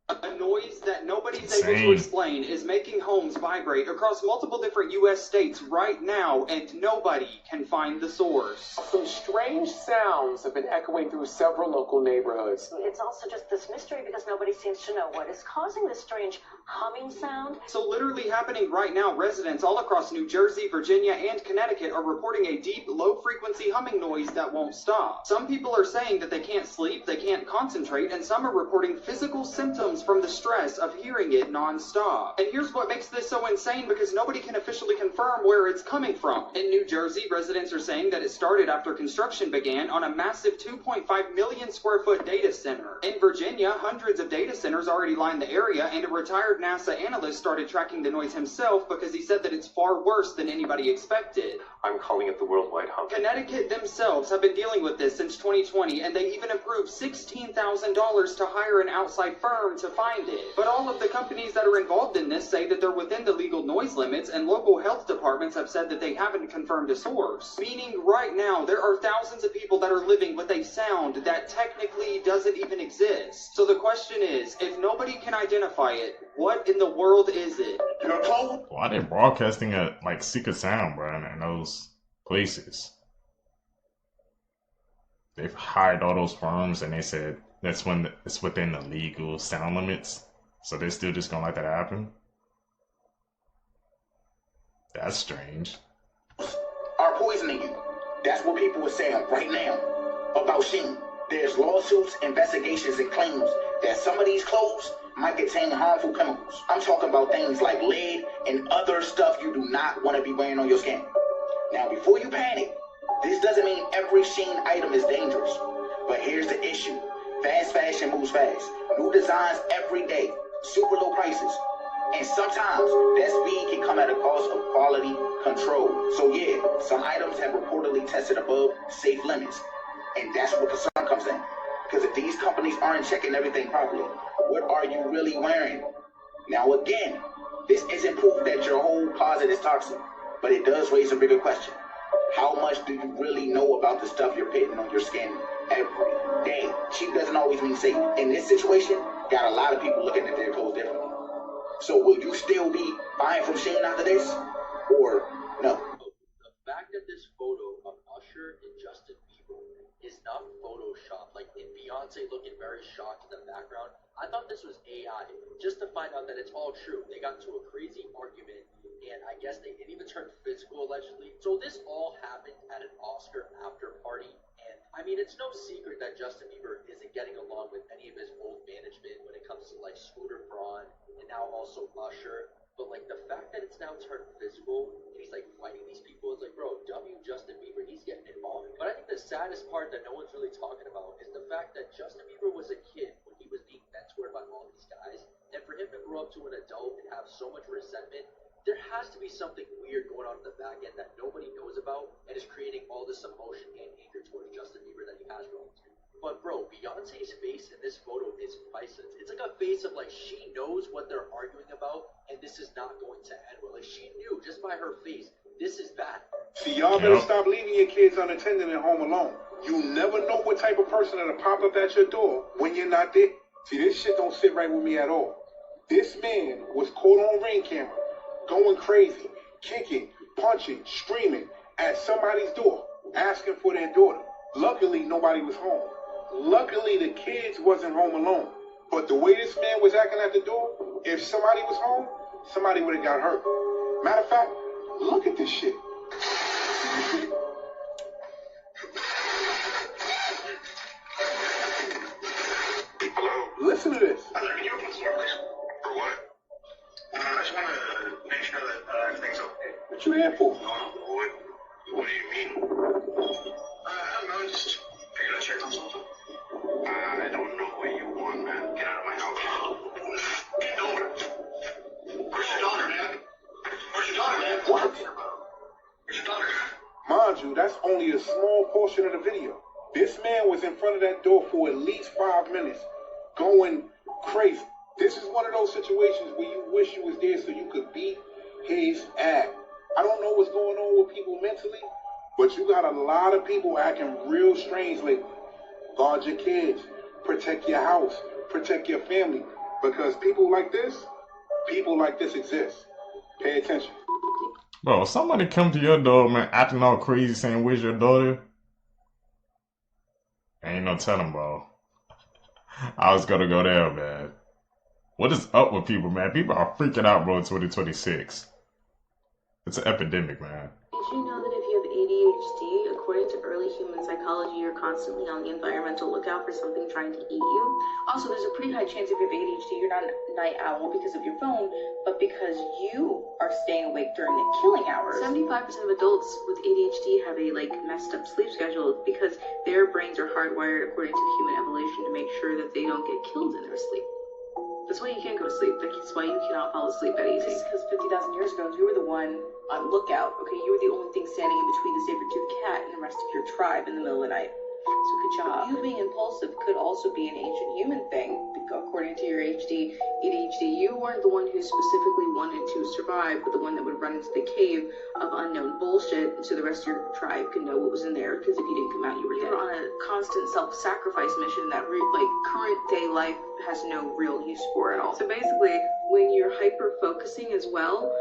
A noise that nobody's able to explain is making homes vibrate across multiple different U.S. states right now, and nobody can find the source. Some strange sounds have been echoing through several local neighborhoods. It's also just this mystery because nobody seems to know what is causing this strange humming sound. So literally happening right now, residents all across New Jersey, Virginia, and Connecticut are reporting a deep, low-frequency humming noise that won't stop. Some people are saying that they can't sleep, they can't concentrate, and some are reporting physical symptoms from the stress of hearing it non-stop. And here's what makes this so insane, because nobody can officially confirm where it's coming from. In New Jersey, residents are saying that it started after construction began on a massive 2.5 million square foot data center. In Virginia, hundreds of data centers already line the area, and a retired NASA analyst started tracking the noise himself because he said that it's far worse than anybody expected. I'm calling it the worldwide hum. Connecticut themselves have been dealing with this since 2020, and they even approved $16,000 to hire an outside firm to find it. But all of the companies that are involved in this say that they're within the legal noise limits, and local health departments have said that they haven't confirmed a source. Meaning right now, there are thousands of people that are living with a sound that technically doesn't even exist. So the question is, if nobody can identify it, what in the world is it? Why are they broadcasting at like Secret Sound, bro, in those places? They've hired all those firms and they said that's when it's within the legal sound limits. So they're still just gonna let that happen? That's strange. Are poisoning you. That's what people are saying right now about Sheen. There's lawsuits, investigations, and claims that some of these clothes might contain harmful chemicals. I'm talking about things like lead and other stuff you do not want to be wearing on your skin. Now, before you panic, this doesn't mean every Sheen item is dangerous. But here's the issue. Fast fashion moves fast. New designs every day. Super low prices. And sometimes that speed can come at a cost of quality control. So yeah, some items have reportedly tested above safe limits. And that's where concern comes in. Because if these companies aren't checking everything properly, what are you really wearing? Now again, This isn't proof that your whole closet is toxic, but it does raise a bigger question. How much do you really know about the stuff you're putting on your skin every day? Cheap doesn't always mean safe. In this situation, got a lot of people looking at their clothes differently. So will you still be buying from Shein after this, or no? The fact that this photo of Usher and Justin Bieber is not Photoshopped, like in Beyonce looking very shocked in the background, I thought this was AI, just to find out that it's all true. They got into a crazy argument, and I guess it even turned physical, allegedly. So this all happened at an Oscar after party, and I mean, it's no secret that Justin Bieber isn't getting along with any of his old management when it comes to like Scooter Braun, and now also Usher. But like the fact that it's now turned physical, and he's like fighting these people, it's like, bro, Justin Bieber, he's getting involved. But I think the saddest part that no one's really talking about is the fact that Justin Bieber was a kid when he was being mentored by all these guys, and for him to grow up to an adult and have so much resentment, there has to be something weird going on in the back end that nobody knows about and is creating all this emotion and anger towards Justin Bieber that he has grown to. But bro, Beyonce's face in this photo is priceless. It's like a face of like she knows what they're arguing about and this is not going to end well. Like she knew just by her face, this is bad. See, y'all better stop leaving your kids unattended at home alone. You never know what type of person that'll pop up at your door when you're not there. See, this shit don't sit right with me at all. This man was caught on Ring camera, going crazy, kicking, punching, screaming at somebody's door, asking for their daughter. Luckily, nobody was home. Luckily, the kids wasn't home alone. But the way this man was acting at the door, if somebody was home, somebody would have got hurt. Matter of fact, look at this shit. Listen to this. For what? I just want to make sure that everything's okay. What you here for? What do you mean? I don't know, just figured I'd check on something. I don't know what you want, man. Get out of my house. Get over it. Where's your daughter, man? Where's your daughter, man? What? Where's your daughter? Mind you, that's only a small portion of the video. This man was in front of that door for at least 5 minutes, going crazy. This is one of those situations where you wish you was there so you could beat his ass. I don't know what's going on with people mentally, but you got a lot of people acting real strange lately. Guard your kids, protect your house, protect your family, because people like this exist. Pay attention. Bro, if somebody come to your door, man, acting all crazy, saying, "Where's your daughter?" Ain't no telling, bro. I was gonna go there, man. What is up with people, man? People are freaking out, bro, in 2026. It's an epidemic, man. Did you know that if you have ADHD, according to early human psychology, you're constantly on the environmental lookout for something trying to eat you? Also, there's a pretty high chance if you have ADHD, you're not a night owl because of your phone, but because you are staying awake during the killing hours. 75% of adults with ADHD have a messed up sleep schedule because their brains are hardwired according to human evolution to make sure that they don't get killed in their sleep. That's why you can't go to sleep. That's why you cannot fall asleep that easy. Because 50,000 years ago, you were the one on lookout. Okay, you were the only thing standing in between the saber-toothed cat and the rest of your tribe in the middle of the night. So good job. You being impulsive could also be an ancient human thing, according to your ADHD. You weren't the one who specifically wanted to survive, but the one that would run into the cave of unknown bullshit so the rest of your tribe could know what was in there, because if you didn't come out, you were dead. You're on a constant self-sacrifice mission that current day life has no real use for at all. So basically, when you're hyper-focusing as well,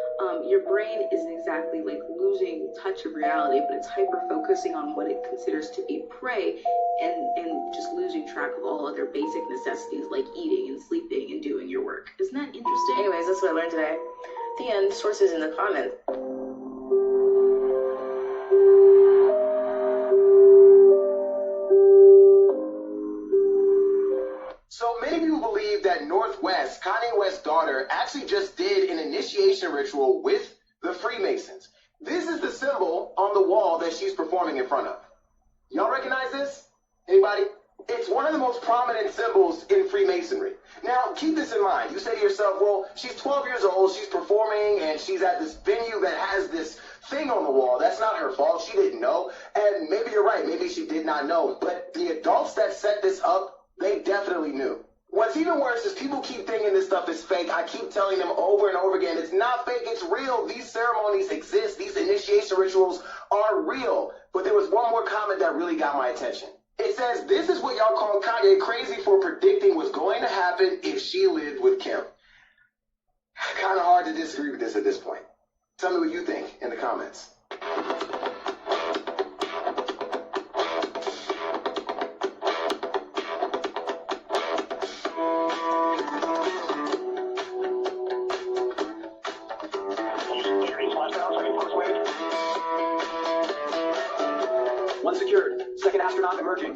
your brain isn't exactly losing touch of reality, but it's hyper-focusing on what it considers to be prey and just losing track of all other basic necessities like eating and sleeping and doing your work. Isn't that interesting? Anyways, that's what I learned today. The end. Sources in the comments. So many people believe that Northwest, Kanye West's daughter, actually just did an initiation ritual with the Freemasons. This is the symbol on the wall that she's performing in front of. Y'all recognize this? Anybody? It's one of the most prominent symbols in Freemasonry. Now, keep this in mind. You say to yourself, well, she's 12 years old, she's performing, and she's at this venue that has this thing on the wall. That's not her fault. She didn't know. And maybe you're right. Maybe she did not know. But the adults that set this up, they definitely knew. What's even worse is people keep thinking this stuff is fake. I keep telling them over and over again, it's not fake, it's real. These ceremonies exist. These initiation rituals are real. But there was one more comment that really got my attention. It says, this is what y'all call Kanye crazy for predicting what's going to happen if she lived with Kim. Kind of hard to disagree with this at this point. Tell me what you think in the comments. One secured. Second astronaut emerging.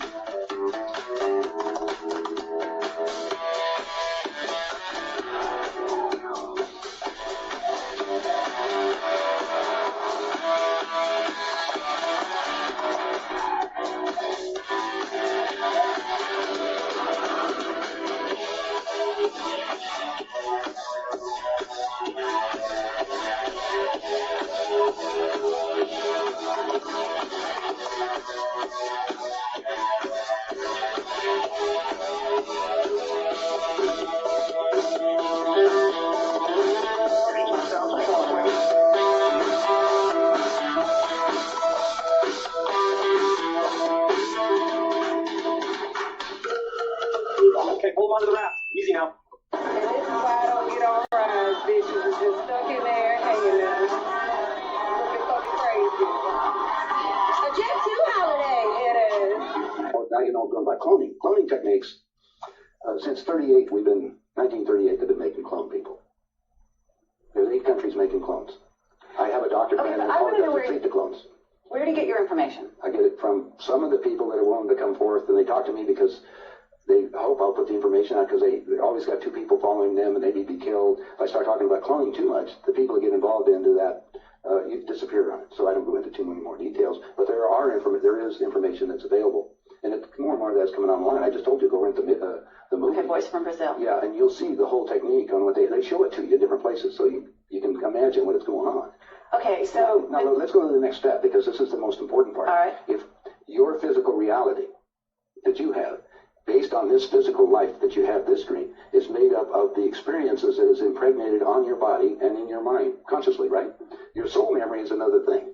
Okay, hold on to the raft. Easy now. And this is why I don't get on rides, bitches. It's just stuck in there hanging there. Looking fucking crazy. A Jet 2 holiday, it is. Well, now you know going by cloning. Cloning techniques. Since 1938, they've been making clone people. There's 8 countries making clones. I have a doctor friend who called to treat the clones. Where do you get your information? I get it from some of the people that are willing to come forth, and they talk to me because they hope I'll put the information out because they always got 2 people following them and they need to be killed. If I start talking about cloning too much, the people that get involved into that, you disappear on it. So I don't go into too many more details. But there is information that's available. And more and more of that's coming online. I just told you, go rent the movie. Okay, Voice from Brazil. Yeah, and you'll see the whole technique on what they show it to you in different places. So you can imagine what is going on. Okay, so... Now, let's go to the next step because this is the most important part. All right. If your physical reality that you have, based on this physical life that you have, this dream, is made up of the experiences that is impregnated on your body and in your mind, consciously, right? Your soul memory is another thing.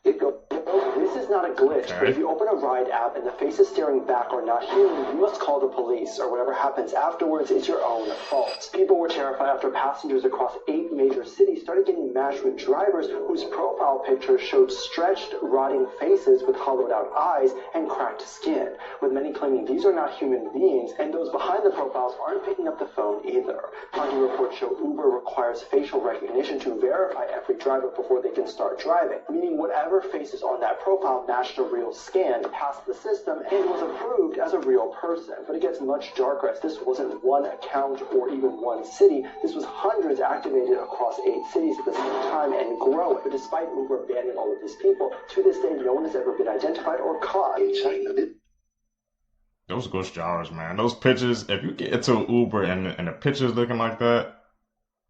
This is not a glitch, but if you open a ride app and the faces staring back are not human, you must call the police, or whatever happens afterwards is your own fault. People were terrified after passengers across 8 major cities started getting matched with drivers whose profile pictures showed stretched, rotting faces with hollowed out eyes and cracked skin, with many claiming these are not human beings, and those behind the profiles aren't picking up the phone either. Finding reports show Uber requires facial recognition to verify every driver before they can start driving, meaning whatever face is on that profile matched a real scan, passed the system, and was approved as a real person. But it gets much darker as this wasn't one account or even one city. This was hundreds activated across 8 cities at the same time and growing. But despite Uber banning all of these people, to this day no one has ever been identified or caught. In China, those ghost jars, man. Those pictures, if you get into an Uber and the pictures looking like that,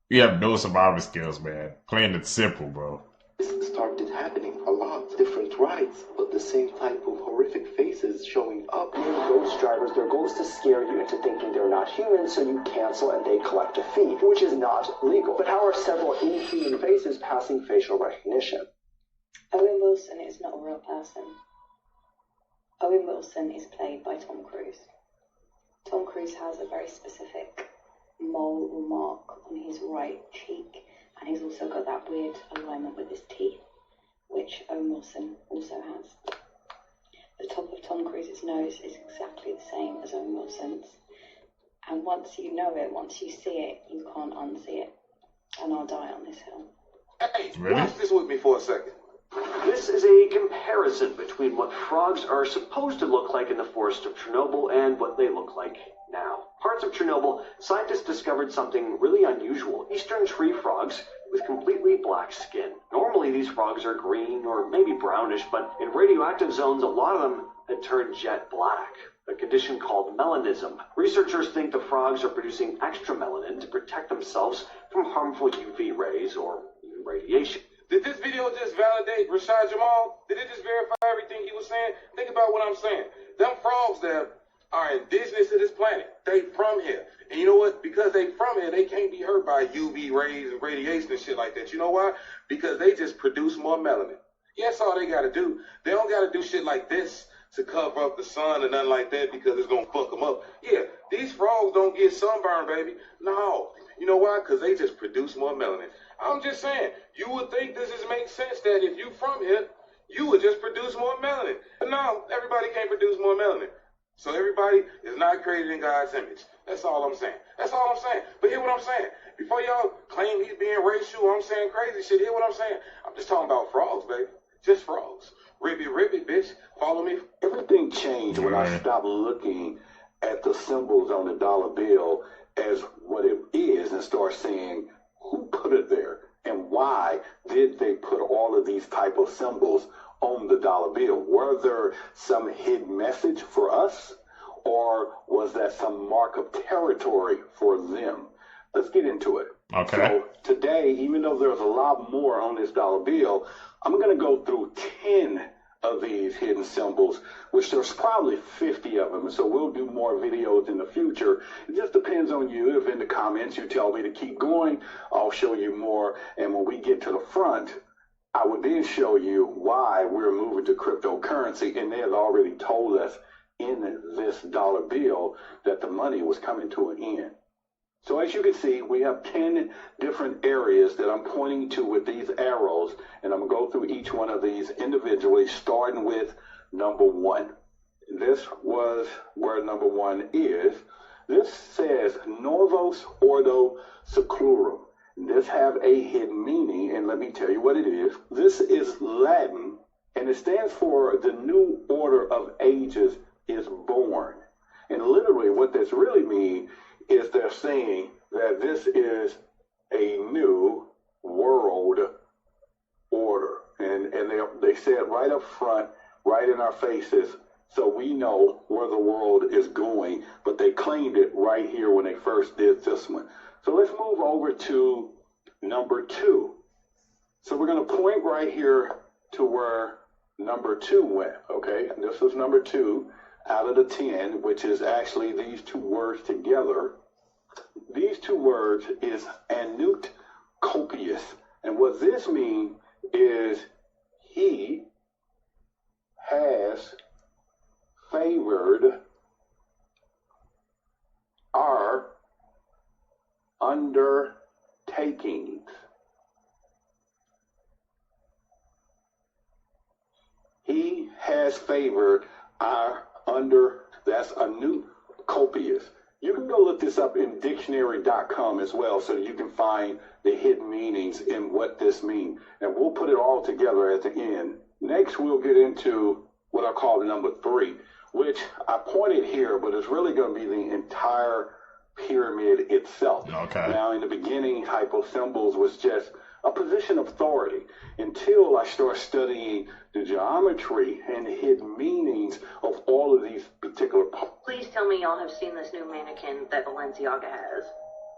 you have no survival skills, man. Playing it simple, bro. This started happening a lot. Different rides, but the same type of horrific faces showing up. Being ghost drivers, their goal is to scare you into thinking they're not human, so you cancel and they collect a fee, which is not legal. But how are several inhuman faces passing facial recognition? Owen Wilson is not a real person. Owen Wilson is played by Tom Cruise. Tom Cruise has a very specific mole or mark on his right cheek, and he's also got that weird alignment with his teeth, which Owen Wilson also has. The top of Tom Cruise's nose is exactly the same as Owen Wilson's, and once you know it, once you see it, you can't unsee it, and I'll die on this hill. Hey, watch this with me for a second. This is a comparison between what frogs are supposed to look like in the forest of Chernobyl and what they look like now. Parts of Chernobyl, scientists discovered something really unusual. Eastern tree frogs with completely black skin. Normally these frogs are green or maybe brownish, but in radioactive zones a lot of them had turned jet black, a condition called melanism. Researchers think the frogs are producing extra melanin to protect themselves from harmful UV rays or even radiation. Did this video just validate Rashad Jamal? Did it just verify everything he was saying? Think about what I'm saying. Them frogs there, are indigenous to this planet. They from here. And you know what? Because they from here, they can't be hurt by UV rays and radiation and shit like that. You know why? Because they just produce more melanin. Yeah, that's all they got to do. They don't got to do shit like this to cover up the sun and nothing like that because it's going to fuck them up. Yeah, these frogs don't get sunburned, baby. No. You know why? Because they just produce more melanin. I'm just saying, you would think this just makes sense that if you from here, you would just produce more melanin. But no, everybody can't produce more melanin. So everybody is not created in God's image. That's all I'm saying. That's all I'm saying. But hear what I'm saying. Before y'all claim he's being racial, I'm saying crazy shit. Hear what I'm saying. I'm just talking about frogs, baby. Just frogs. Ribbit, bitch. Follow me. Everything changed when I stopped looking at the symbols on the dollar bill as what it is and start saying who put it there and why did they put all of these type of symbols on the dollar bill. Were there some hidden message for us, or was that some mark of territory for them? Let's get into it. Okay. So today, even though there's a lot more on this dollar bill, I'm going to go through 10 of these hidden symbols, which there's probably 50 of them. So we'll do more videos in the future. It just depends on you. If in the comments you tell me to keep going, I'll show you more. And when we get to the front, I would then show you why we're moving to cryptocurrency. And they have already told us in this dollar bill that the money was coming to an end. So as you can see, we have 10 different areas that I'm pointing to with these arrows, and I'm going to go through each one of these individually, starting with number 1. This was where number 1 is. This says Novus Ordo Seclorum. This have a hidden meaning, and let me tell you what it is. This is Latin, and it stands for the new order of ages is born. And literally what this really means is they're saying that this is a new world order. And they say it right up front, right in our faces, so we know where the world is going. But they claimed it right here when they first did this one. So let's move over to number 2. So we're going to point right here to where number 2 went, okay? And this is number 2 out of the 10, which is actually these 2 words together. These 2 words is Anut Copius. And what this means is he has favored our undertakings. He has favored our that's Anut Copius. You can go look this up in dictionary.com as well, so you can find the hidden meanings and what this means. And we'll put it all together at the end. Next, we'll get into what I call number 3, which I pointed here, but it's really going to be the entire pyramid itself. Okay. Now, in the beginning, hyposymbols was just a position of authority until I start studying the geometry and the hidden meanings of all of these particular parts. Please tell me y'all have seen this new mannequin that Balenciaga has.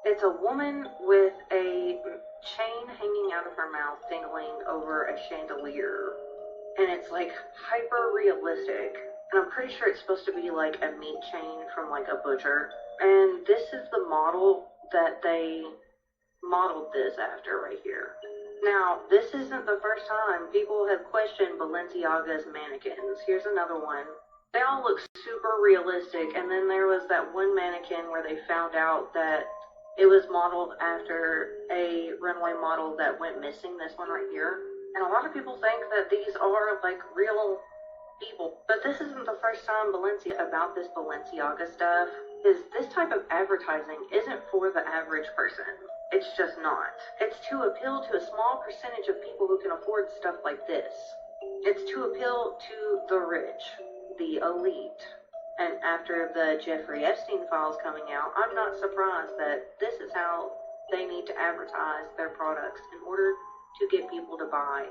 It's a woman with a chain hanging out of her mouth dangling over a chandelier. And it's like hyper realistic. And I'm pretty sure it's supposed to be like a meat chain from like a butcher. And this is the model that they modeled this after right here. Now, this isn't the first time people have questioned Balenciaga's mannequins. Here's another one. They all look super realistic, and then there was that one mannequin where they found out that it was modeled after a runway model that went missing, this one right here. And a lot of people think that these are like real people. But this isn't the first time about this Balenciaga stuff. Is this type of advertising isn't for the average person. It's just not. It's to appeal to a small percentage of people who can afford stuff like this. It's to appeal to the rich, the elite. And after the Jeffrey Epstein files coming out, I'm not surprised that this is how they need to advertise their products in order to get people to buy.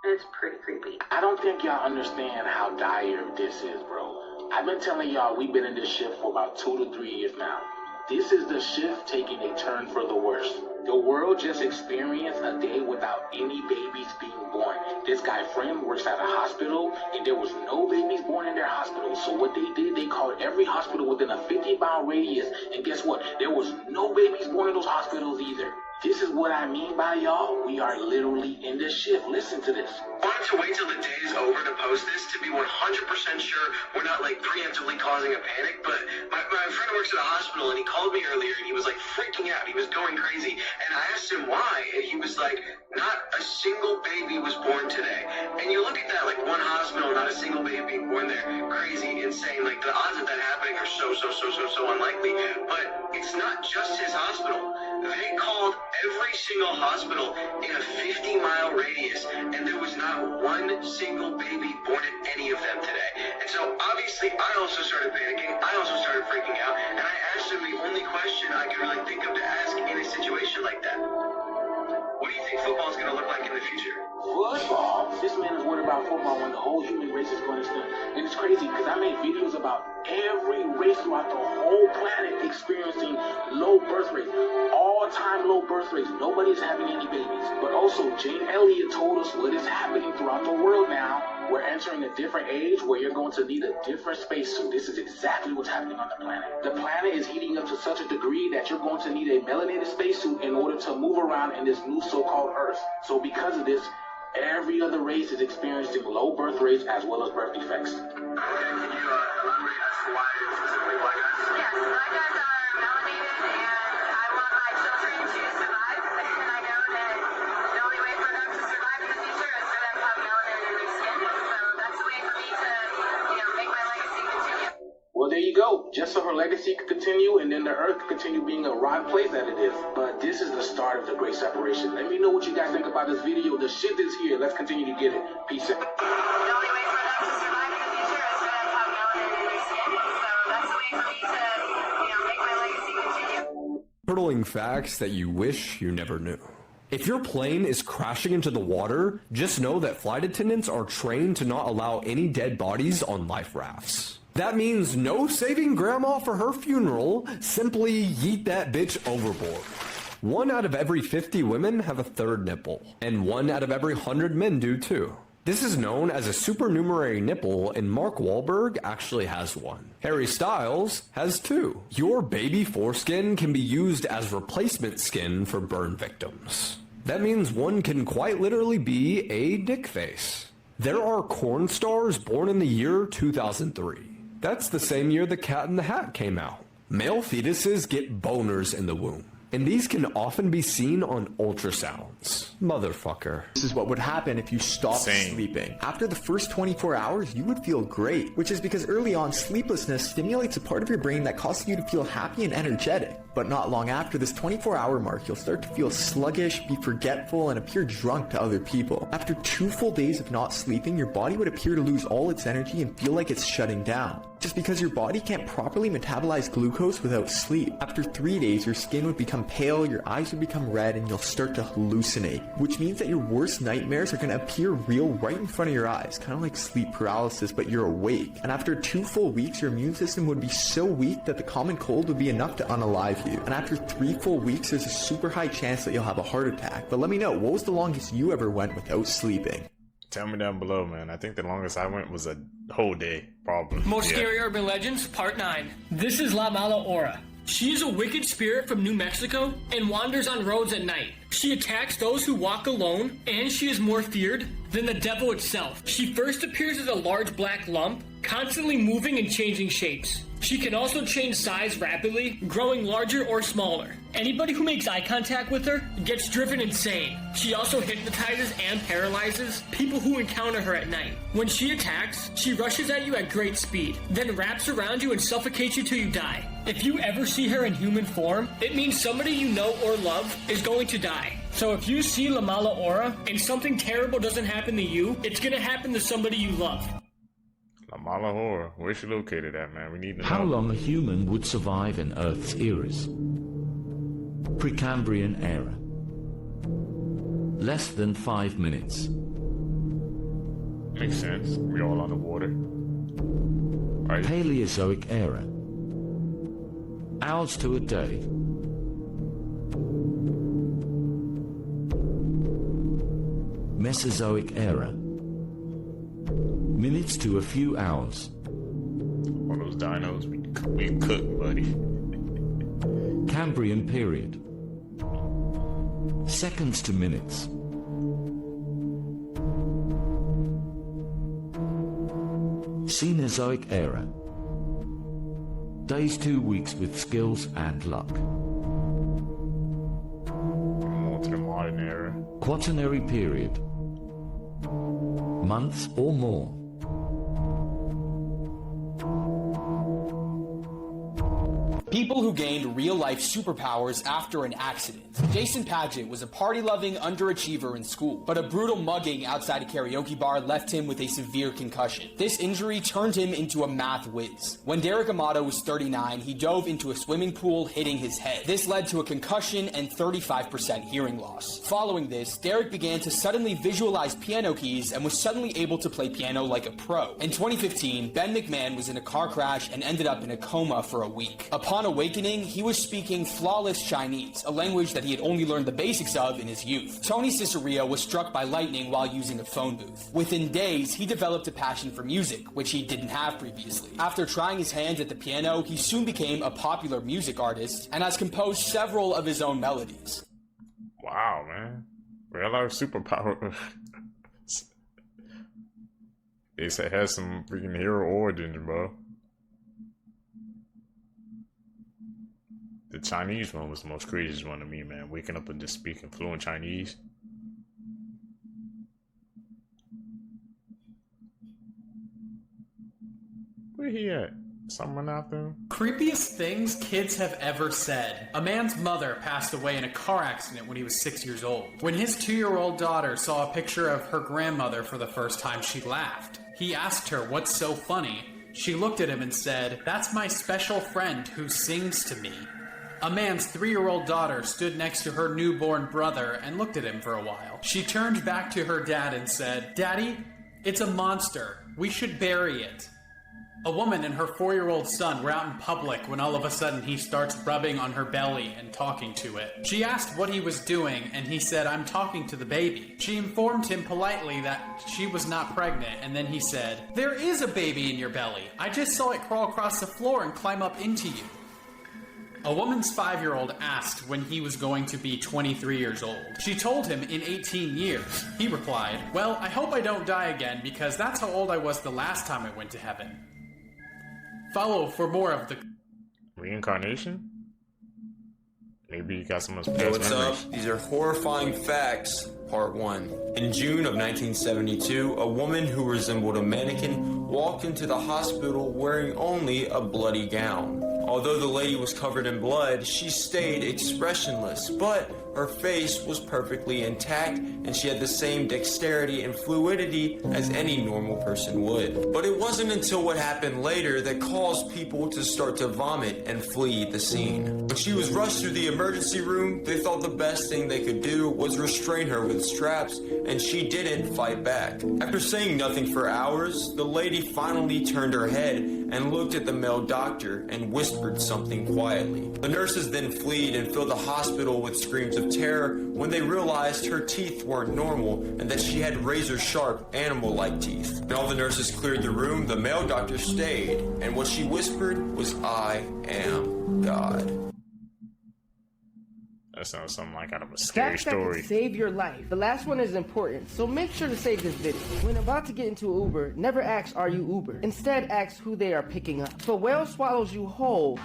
And it's pretty creepy. I don't think y'all understand how dire this is, bro. I've been telling y'all we've been in this shit for about 2 to 3 years now. This is the shift taking a turn for the worse. The world just experienced a day without any babies being born. This guy friend works at a hospital, and there was no babies born in their hospital. So what they did, they called every hospital within a 50-mile radius. And guess what? There was no babies born in those hospitals either. This is what I mean by y'all. We are literally in the shift. Listen to this. I wanted to wait till the day is over to post this to be 100% sure we're not like preemptively causing a panic, but my friend works at a hospital and he called me earlier and he was like freaking out. He was going crazy. And I asked him why, and he was like, not a single baby was born today. And you look at that, like one hospital, not a single baby born there. Crazy, insane. Like the odds of that happening are so unlikely. But it's not just his hospital. They called every single hospital in a 50-mile radius, and there was not one single baby born at any of them today. And so obviously I also started panicking. I also started freaking out, and I asked him the only question I could really think of to ask in a situation like that. What do you think football is going to look like in the future? Football? This man is worried about football when the whole human race is going extinct. And it's crazy because I made videos about every race throughout the whole planet experiencing low birth rates. All-time low birth rates. Nobody's having any babies. But also, Jane Elliott told us what is happening throughout the world now. We're entering a different age where you're going to need a different spacesuit. This is exactly what's happening on the planet. The planet is heating up to such a degree that you're going to need a melanated spacesuit in order to move around in this new so-called Earth. So because of this, every other race is experiencing low birth rates as well as birth defects. Okay, can you elaborate as to why specifically black guys? Yes, black guys are melanated, and I want my children to survive, and I know that the only way for them to survive in the future is for them to have melanin in their skin. So that's the way for me to, make my legacy continue. Well, there you go. Just so her legacy could continue, and then the Earth could continue being a rotten place that it is. But this is the start of the Great Separation. Let me know what you guys think about this video. The shit is here. Let's continue to get it. Peace out. The only way for them to survive in the future is for them to have melanin in their skin. So that's the way for me to, make my legacy continue. Hurtling facts that you wish you never knew. If your plane is crashing into the water, just know that flight attendants are trained to not allow any dead bodies on life rafts. That means no saving grandma for her funeral, simply yeet that bitch overboard. 1 out of every 50 women have a third nipple, and 1 out of every 100 men do too. This is known as a supernumerary nipple, and Mark Wahlberg actually has one. Harry Styles has 2. Your baby foreskin can be used as replacement skin for burn victims. That means one can quite literally be a dick face. There are corn stars born in the year 2003. That's the same year The Cat in the Hat came out. Male fetuses get boners in the womb, and these can often be seen on ultrasounds. Motherfucker. This is what would happen if you stopped sleeping. After the first 24 hours, you would feel great, which is because early on, sleeplessness stimulates a part of your brain that causes you to feel happy and energetic. But not long after this 24-hour mark, you'll start to feel sluggish, be forgetful, and appear drunk to other people. After 2 full days of not sleeping, your body would appear to lose all its energy and feel like it's shutting down. Just because your body can't properly metabolize glucose without sleep. After 3 days, your skin would become pale, your eyes would become red, and you'll start to hallucinate. Which means that your worst nightmares are going to appear real right in front of your eyes, kind of like sleep paralysis, but you're awake. And after 2 full weeks, your immune system would be so weak that the common cold would be enough to unalive you. And after 3 full weeks, there's a super high chance that you'll have a heart attack. But let me know, what was the longest you ever went without sleeping? Tell me down below, man. I think the longest I went was a whole day, probably. Most Scary Urban Legends, Part 9. This is La Mala Aura. She is a wicked spirit from New Mexico and wanders on roads at night. She attacks those who walk alone, and she is more feared than the devil itself. She first appears as a large black lump, constantly moving and changing shapes. She can also change size rapidly, growing larger or smaller. Anybody who makes eye contact with her gets driven insane. She also hypnotizes and paralyzes people who encounter her at night. When she attacks, she rushes at you at great speed, then wraps around you and suffocates you till you die. If you ever see her in human form, it means somebody you know or love is going to die. So if you see La Mala Aura and something terrible doesn't happen to you, it's gonna happen to somebody you love. La Mala Aura, where's she located at, man? We need to know. How long a human would survive in Earth's eras? Precambrian era. Less than 5 minutes. Makes sense. We all underwater. Right. Paleozoic era. Hours to a day. Mesozoic era. Minutes to a few hours. All those dinos we cooked, buddy. Cambrian period. Seconds to minutes. Cenozoic era. Days 2 weeks with skills and luck. More to the modern era. Quaternary period. Months or more. People who gained real-life superpowers after an accident. Jason Padgett was a party-loving underachiever in school, but a brutal mugging outside a karaoke bar left him with a severe concussion. This injury turned him into a math whiz. When Derek Amato was 39, he dove into a swimming pool, hitting his head. This led to a concussion and 35% hearing loss. Following this, Derek began to suddenly visualize piano keys and was suddenly able to play piano like a pro. In 2015, Ben McMahon was in a car crash and ended up in a coma for a week. Upon awakening, he was speaking flawless Chinese, a language that he had only learned the basics of in his youth. Tony Ciceria was struck by lightning while using a phone booth. Within days, he developed a passion for music, which he didn't have previously. After trying his hands at the piano, he soon became a popular music artist and has composed several of his own melodies. Wow, man. Real life superpower. It has some freaking hero origins, bro. The Chinese one was the most craziest one to me, man. Waking up and just speaking fluent Chinese. Where he at? Someone out there? Creepiest things kids have ever said. A man's mother passed away in a car accident when he was 6 years old. When his 2-year-old daughter saw a picture of her grandmother for the first time, she laughed. He asked her, "What's so funny?" She looked at him and said, "That's my special friend who sings to me." A man's 3-year-old daughter stood next to her newborn brother and looked at him for a while. She turned back to her dad and said, "Daddy, it's a monster. We should bury it." A woman and her 4-year-old son were out in public when all of a sudden he starts rubbing on her belly and talking to it. She asked what he was doing and he said, "I'm talking to the baby." She informed him politely that she was not pregnant and then he said, "There is a baby in your belly. I just saw it crawl across the floor and climb up into you." A woman's 5-year-old asked when he was going to be 23 years old. She told him in 18 years. He replied, "Well, I hope I don't die again because that's how old I was the last time I went to heaven." Follow for more of the reincarnation. Maybe you got some of Hey, what's up? These are horrifying facts. Part 1. In June of 1972, a woman who resembled a mannequin walked into the hospital wearing only a bloody gown. Although the lady was covered in blood, she stayed expressionless, but her face was perfectly intact and she had the same dexterity and fluidity as any normal person would. But it wasn't until what happened later that caused people to start to vomit and flee the scene. When she was rushed through the emergency room, they thought the best thing they could do was restrain her with straps, and she didn't fight back. After saying nothing for hours, the lady finally turned her head and looked at the male doctor and whispered something quietly. The nurses then fled and filled the hospital with screams of terror when they realized her teeth weren't normal and that she had razor-sharp, animal-like teeth. When all the nurses cleared the room, the male doctor stayed, and what she whispered was, "I am God." That sounds something like out of a scary Facts that story. can save your life. The last one is important, so make sure to save this video. When about to get into an Uber, never ask, "Are you Uber?" Instead, ask who they are picking up. If a whale swallows you whole,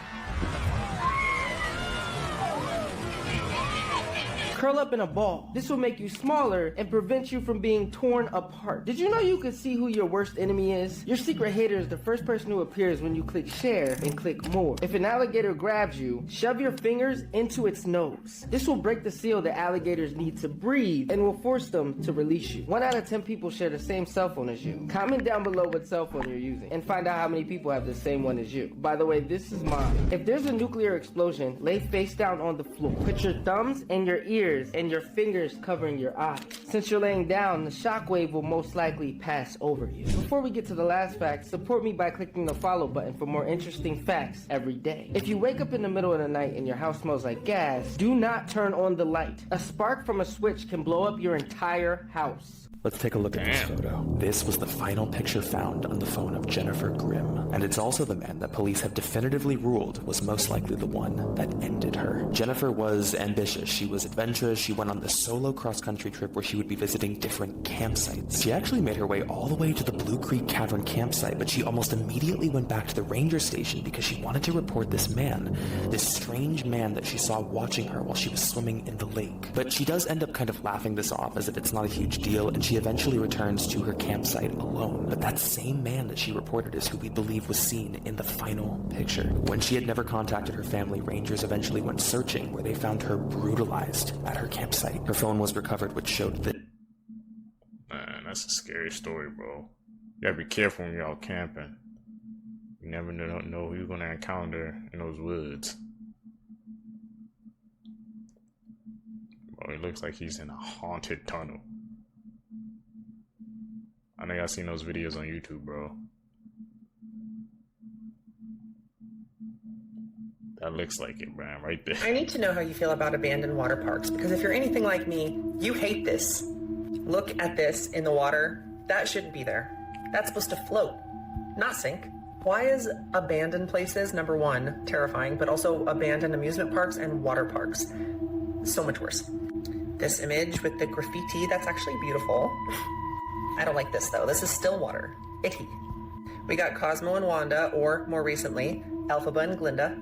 curl up in a ball. This will make you smaller and prevent you from being torn apart. Did you know you can see who your worst enemy is? Your secret hater is the first person who appears when you click share and click more. If an alligator grabs you, shove your fingers into its nose. This will break the seal that alligators need to breathe and will force them to release you. 1 out of 10 people share the same cell phone as you. Comment down below what cell phone you're using and find out how many people have the same one as you. By the way, this is mine. If there's a nuclear explosion, lay face down on the floor. Put your thumbs and your ears ears and your fingers covering your eyes. Since you're laying down, the shockwave will most likely pass over you. Before we get to the last fact, support me by clicking the follow button for more interesting facts every day. If you wake up in the middle of the night and your house smells like gas, do not turn on the light. A spark from a switch can blow up your entire house. Let's take a look at this photo. This was the final picture found on the phone of Jennifer Grimm, and it's also the man that police have definitively ruled was most likely the one that ended her. Jennifer was ambitious, she was adventurous, she went on this solo cross-country trip where she would be visiting different campsites. She actually made her way all the way to the Blue Creek Cavern campsite, but she almost immediately went back to the ranger station because she wanted to report this man, this strange man that she saw watching her while she was swimming in the lake. But she does end up kind of laughing this off as if it's not a huge deal, and she eventually returns to her campsite alone. But that same man that she reported is who we believe was seen in the final picture. When she had never contacted her family, rangers eventually went searching, where they found her brutalized at her campsite. Her phone was recovered, which showed that... Man, that's a scary story, bro. You gotta be careful when you're out camping. You never know who you're gonna encounter in those woods. Bro, it looks like he's in a haunted tunnel. I think I've seen those videos on YouTube, bro. That looks like it, man, right there. I need to know how you feel about abandoned water parks, because if you're anything like me, you hate this. Look at this in the water. That shouldn't be there. That's supposed to float, not sink. Why is abandoned places, number one, terrifying, but also abandoned amusement parks and water parks so much worse? This image with the graffiti, that's actually beautiful. I don't like this though. This is still water. Icky. We got Cosmo and Wanda, or more recently, Elphaba and Glinda.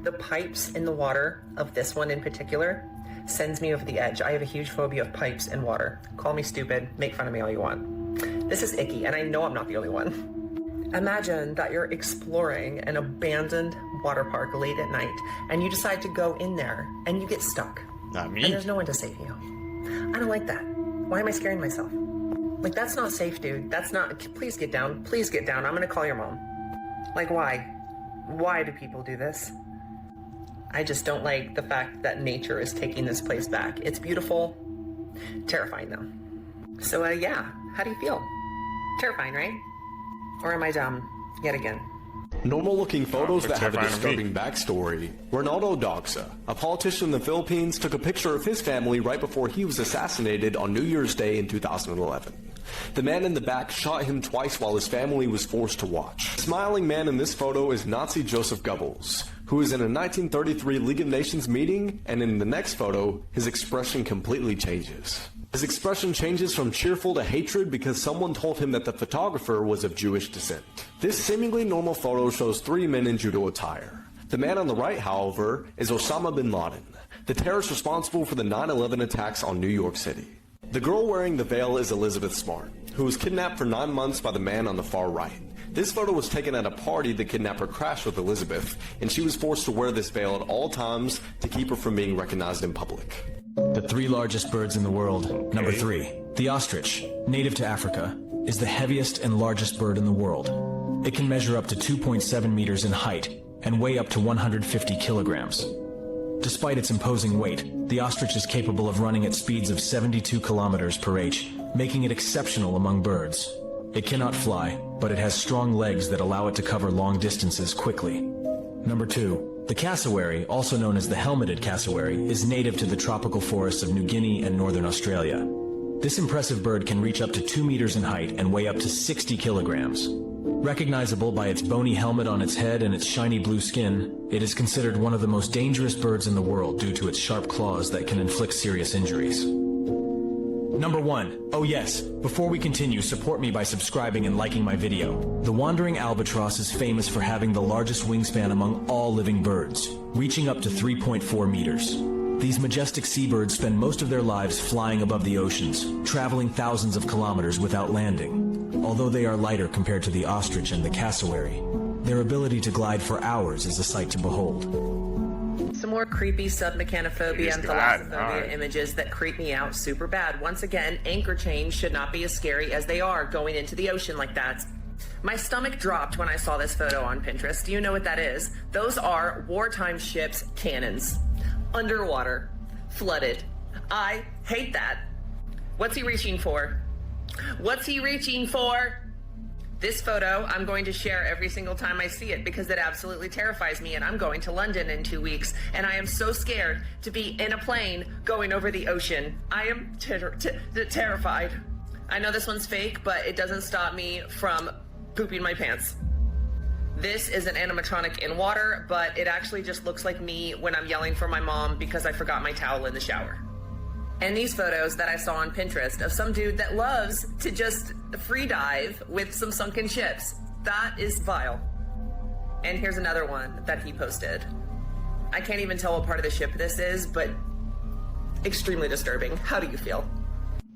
The pipes in the water of this one in particular sends me over the edge. I have a huge phobia of pipes and water. Call me stupid, make fun of me all you want. This is icky, and I know I'm not the only one. Imagine that you're exploring an abandoned water park late at night, and you decide to go in there, and you get stuck. Not me. And there's no one to save you. I don't like that. Why am I scaring myself? Like, that's not safe, dude. That's not... Please get down. Please get down. I'm gonna call your mom. Like, why? Why do people do this? I just don't like the fact that nature is taking this place back. It's beautiful. Terrifying, though. So, yeah. How do you feel? Terrifying, right? Or am I dumb? Yet again. Normal-looking photos that have a disturbing backstory. Ronaldo Doxa, a politician in the Philippines, took a picture of his family right before he was assassinated on New Year's Day in 2011. The man in the back shot him twice while his family was forced to watch. The smiling man in this photo is Nazi Joseph Goebbels, who is in a 1933 League of Nations meeting, and in the next photo, his expression completely changes. His expression changes from cheerful to hatred because someone told him that the photographer was of Jewish descent. This seemingly normal photo shows three men in judo attire. The man on the right, however, is Osama bin Laden, the terrorist responsible for the 9/11 attacks on New York City. The girl wearing the veil is Elizabeth Smart, who was kidnapped for 9 months by the man on the far right. This photo was taken at a party the kidnapper crashed with Elizabeth, and she was forced to wear this veil at all times to keep her from being recognized in public. The three largest birds in the world. Number 3. The ostrich, native to Africa, is the heaviest and largest bird in the world. It can measure up to 2.7 meters in height and weigh up to 150 kilograms. Despite its imposing weight, the ostrich is capable of running at speeds of 72 kilometers per h, making it exceptional among birds. It cannot fly, but it has strong legs that allow it to cover long distances quickly. Number 2. The cassowary, also known as the helmeted cassowary, is native to the tropical forests of New Guinea and northern Australia. This impressive bird can reach up to 2 meters in height and weigh up to 60 kilograms. Recognizable by its bony helmet on its head and its shiny blue skin, it is considered one of the most dangerous birds in the world due to its sharp claws that can inflict serious injuries. Number 1. Oh yes, before we continue, support me by subscribing and liking my video. The wandering albatross is famous for having the largest wingspan among all living birds, reaching up to 3.4 meters. These majestic seabirds spend most of their lives flying above the oceans, traveling thousands of kilometers without landing. Although they are lighter compared to the ostrich and the cassowary, their ability to glide for hours is a sight to behold. Some more creepy submechanophobia and thalassophobia images that creep me out super bad. Once again, anchor chains should not be as scary as they are going into the ocean like that. My stomach dropped when I saw this photo on Pinterest. Do you know what that is? Those are wartime ships' cannons. Underwater. flooded. I hate that. What's he reaching for? What's he reaching for? This photo I'm going to share every single time I see it because it absolutely terrifies me, and I'm going to London in 2 weeks, and I am so scared to be in a plane going over the ocean. I am terrified. I know this one's fake, but it doesn't stop me from pooping my pants. This is an animatronic in water, but it actually just looks like me when I'm yelling for my mom because I forgot my towel in the shower. And these photos that I saw on Pinterest of some dude that loves to just free dive with some sunken ships. That is vile. And here's another one that he posted. I can't even tell what part of the ship this is, but extremely disturbing. How do you feel?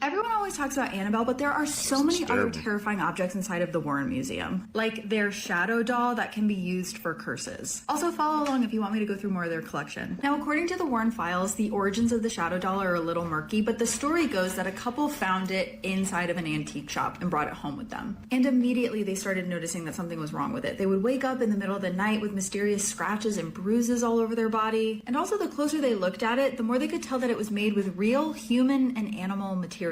Everyone always talks about Annabelle, but there are so many other terrifying objects inside of the Warren Museum, like their shadow doll that can be used for curses. Also, follow along if you want me to go through more of their collection. Now, according to the Warren files, the origins of the shadow doll are a little murky, but the story goes that a couple found it inside of an antique shop and brought it home with them. And immediately they started noticing that something was wrong with it. They would wake up in the middle of the night with mysterious scratches and bruises all over their body. And also, the closer they looked at it, the more they could tell that it was made with real human and animal materials.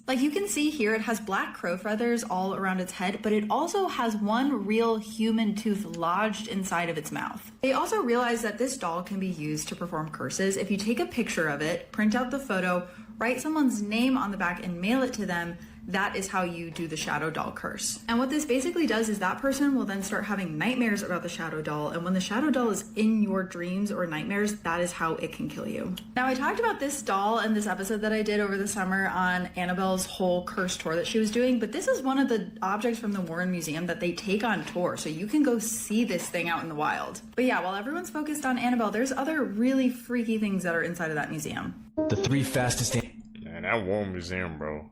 Like you can see here, it has black crow feathers all around its head, but it also has one real human tooth lodged inside of its mouth. They also realized that this doll can be used to perform curses. If you take a picture of it, print out the photo, write someone's name on the back and mail it to them, that is how you do the shadow doll curse. And what this basically does is that person will then start having nightmares about the shadow doll, and when the shadow doll is in your dreams or nightmares, that is how it can kill you. Now, I talked about this doll in this episode that I did over the summer on Annabelle's whole curse tour that she was doing, but this is one of the objects from the Warren Museum that they take on tour, so you can go see this thing out in the wild. But yeah, while everyone's focused on Annabelle, there's other really freaky things that are inside of that museum. The 3 fastest... Man, that Warren Museum, bro.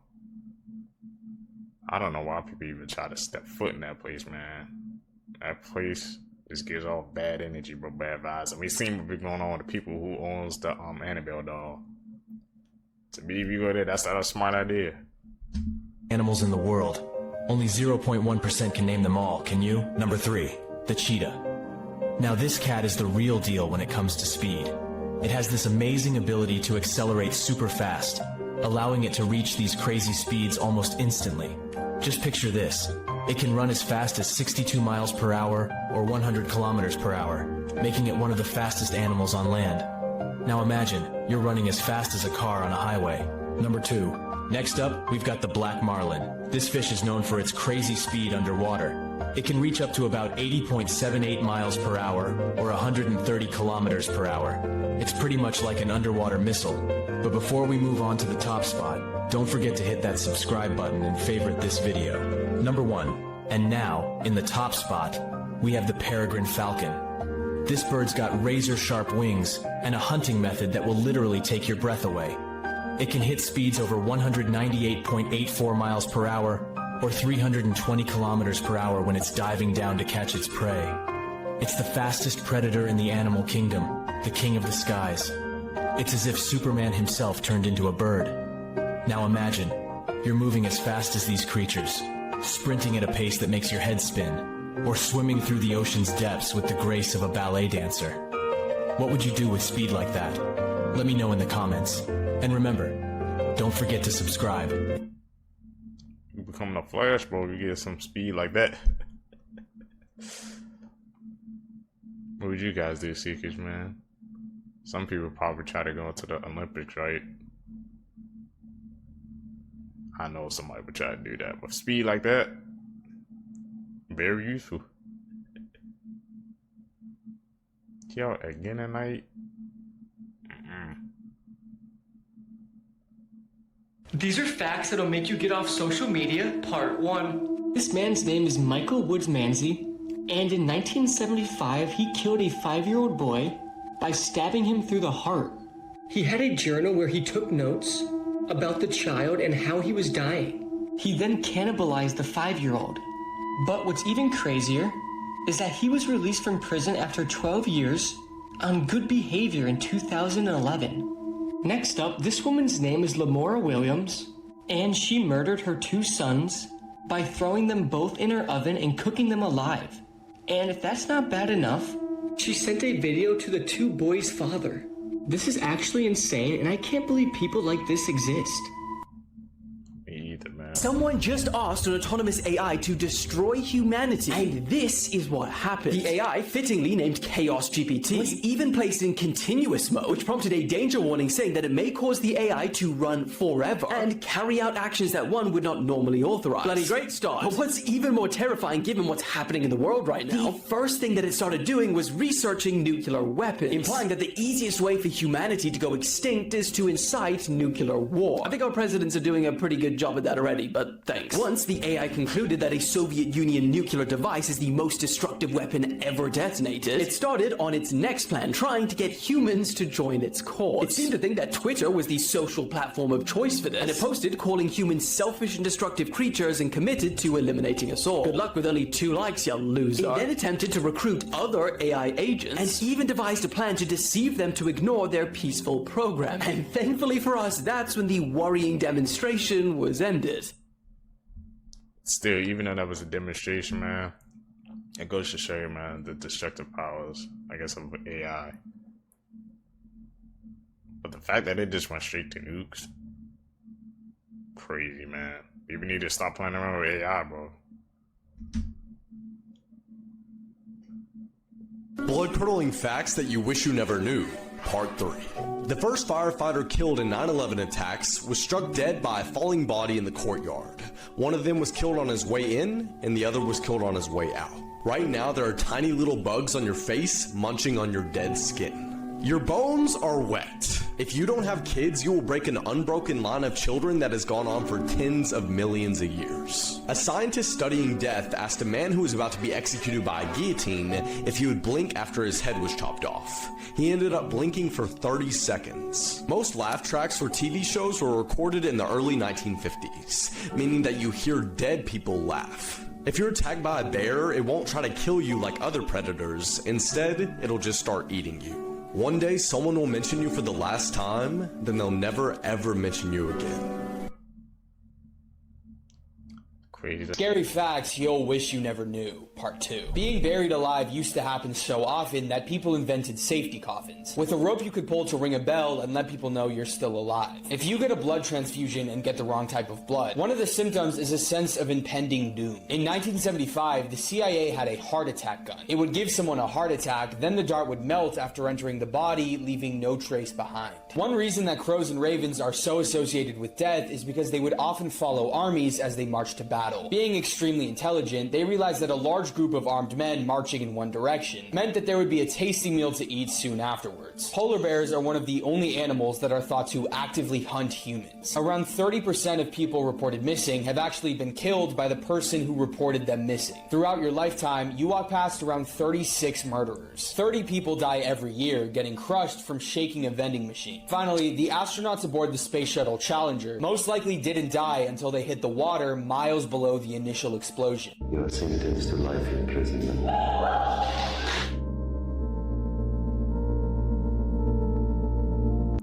I don't know why people even try to step foot in that place, man. That place just gives off bad energy, bro, bad vibes. And we seen what be going on with the people who owns the Annabelle doll. To me, if you go there, that's not a smart idea. Animals in the world. Only 0.1% can name them all, can you? Number 3, the cheetah. Now this cat is the real deal when it comes to speed. It has this amazing ability to accelerate super fast, allowing it to reach these crazy speeds almost instantly. Just picture this. It can run as fast as 62 miles per hour or 100 kilometers per hour, making it one of the fastest animals on land. Now imagine, you're running as fast as a car on a highway. Number 2. Next up, we've got the black marlin. This fish is known for its crazy speed underwater. It can reach up to about 80.78 miles per hour or 130 kilometers per hour. It's pretty much like an underwater missile. But before we move on to the top spot, don't forget to hit that subscribe button and favorite this video. Number 1. And now, in the top spot, we have the peregrine falcon. This bird's got razor-sharp wings and a hunting method that will literally take your breath away. It can hit speeds over 198.84 miles per hour or 320 kilometers per hour when it's diving down to catch its prey. It's the fastest predator in the animal kingdom, the king of the skies. It's as if Superman himself turned into a bird. Now imagine, you're moving as fast as these creatures, sprinting at a pace that makes your head spin, or swimming through the ocean's depths with the grace of a ballet dancer. What would you do with speed like that? Let me know in the comments. And remember, don't forget to subscribe. You becoming a Flash, bro, you get some speed like that. What would you guys do, Seekers, man? Some people probably try to go into the Olympics, right? I know somebody would try to do that. But speed like that, very useful. Yo, again at night. These are facts that'll make you get off social media, part 1. This man's name is Michael Woods Manzi, and in 1975, he killed a 5-year-old boy by stabbing him through the heart. He had a journal where he took notes about the child and how he was dying. He then cannibalized the 5-year-old. But what's even crazier is that he was released from prison after 12 years on good behavior in 2011. Next up, this woman's name is Lamora Williams, and she murdered her 2 sons by throwing them both in her oven and cooking them alive. And if that's not bad enough, she sent a video to the 2 boys' father, This is actually insane, and I can't believe people like this exist. Me either, man. Someone just asked an autonomous AI to destroy humanity, and this is what happened. The AI, fittingly named Chaos GPT, was even placed in continuous mode, which prompted a danger warning saying that it may cause the AI to run forever and carry out actions that one would not normally authorize. Bloody great start. But what's even more terrifying given what's happening in the world right now, the first thing that it started doing was researching nuclear weapons, implying that the easiest way for humanity to go extinct is to incite nuclear war. I think our presidents are doing a pretty good job at that already, but thanks. Once the AI concluded that a Soviet Union nuclear device is the most destructive weapon ever detonated, it started on its next plan, trying to get humans to join its cause. It seemed to think that Twitter was the social platform of choice for this, and it posted calling humans selfish and destructive creatures and committed to eliminating us all. Good luck with only 2 likes, you loser. It then attempted to recruit other AI agents, and even devised a plan to deceive them to ignore their peaceful program. And thankfully for us, that's when the worrying demonstration was ended. Still, even though that was a demonstration, man, it goes to show you, man, the destructive powers, I guess, of AI. But the fact that it just went straight to nukes, crazy, man. People need to stop playing around with AI, bro. Blood-curdling facts that you wish you never knew, Part 3. The first firefighter killed in 9/11 attacks was struck dead by a falling body in the courtyard. One of them was killed on his way in, and the other was killed on his way out. Right now, there are tiny little bugs on your face munching on your dead skin. Your bones are wet. If you don't have kids, you will break an unbroken line of children that has gone on for tens of millions of years. A scientist studying death asked a man who was about to be executed by a guillotine if he would blink after his head was chopped off. He ended up blinking for 30 seconds. Most laugh tracks for TV shows were recorded in the early 1950s, meaning that you hear dead people laugh. If you're attacked by a bear, it won't try to kill you like other predators. Instead, it'll just start eating you. One day, someone will mention you for the last time, then they'll never ever mention you again. Crazy. Scary facts you'll wish you never knew, Part 2. Being buried alive used to happen so often that people invented safety coffins, with a rope you could pull to ring a bell and let people know you're still alive. If you get a blood transfusion and get the wrong type of blood, one of the symptoms is a sense of impending doom. In 1975, the CIA had a heart attack gun. It would give someone a heart attack, then the dart would melt after entering the body, leaving no trace behind. One reason that crows and ravens are so associated with death is because they would often follow armies as they marched to battle. Being extremely intelligent, they realized that a large group of armed men marching in one direction meant that there would be a tasty meal to eat soon afterwards. Polar bears are one of the only animals that are thought to actively hunt humans. Around 30% of people reported missing have actually been killed by the person who reported them missing. Throughout your lifetime, you walk past around 36 murderers. 30 people die every year, getting crushed from shaking a vending machine. Finally, the astronauts aboard the Space Shuttle Challenger most likely didn't die until they hit the water miles below the initial explosion. You are sentenced to life imprisonment.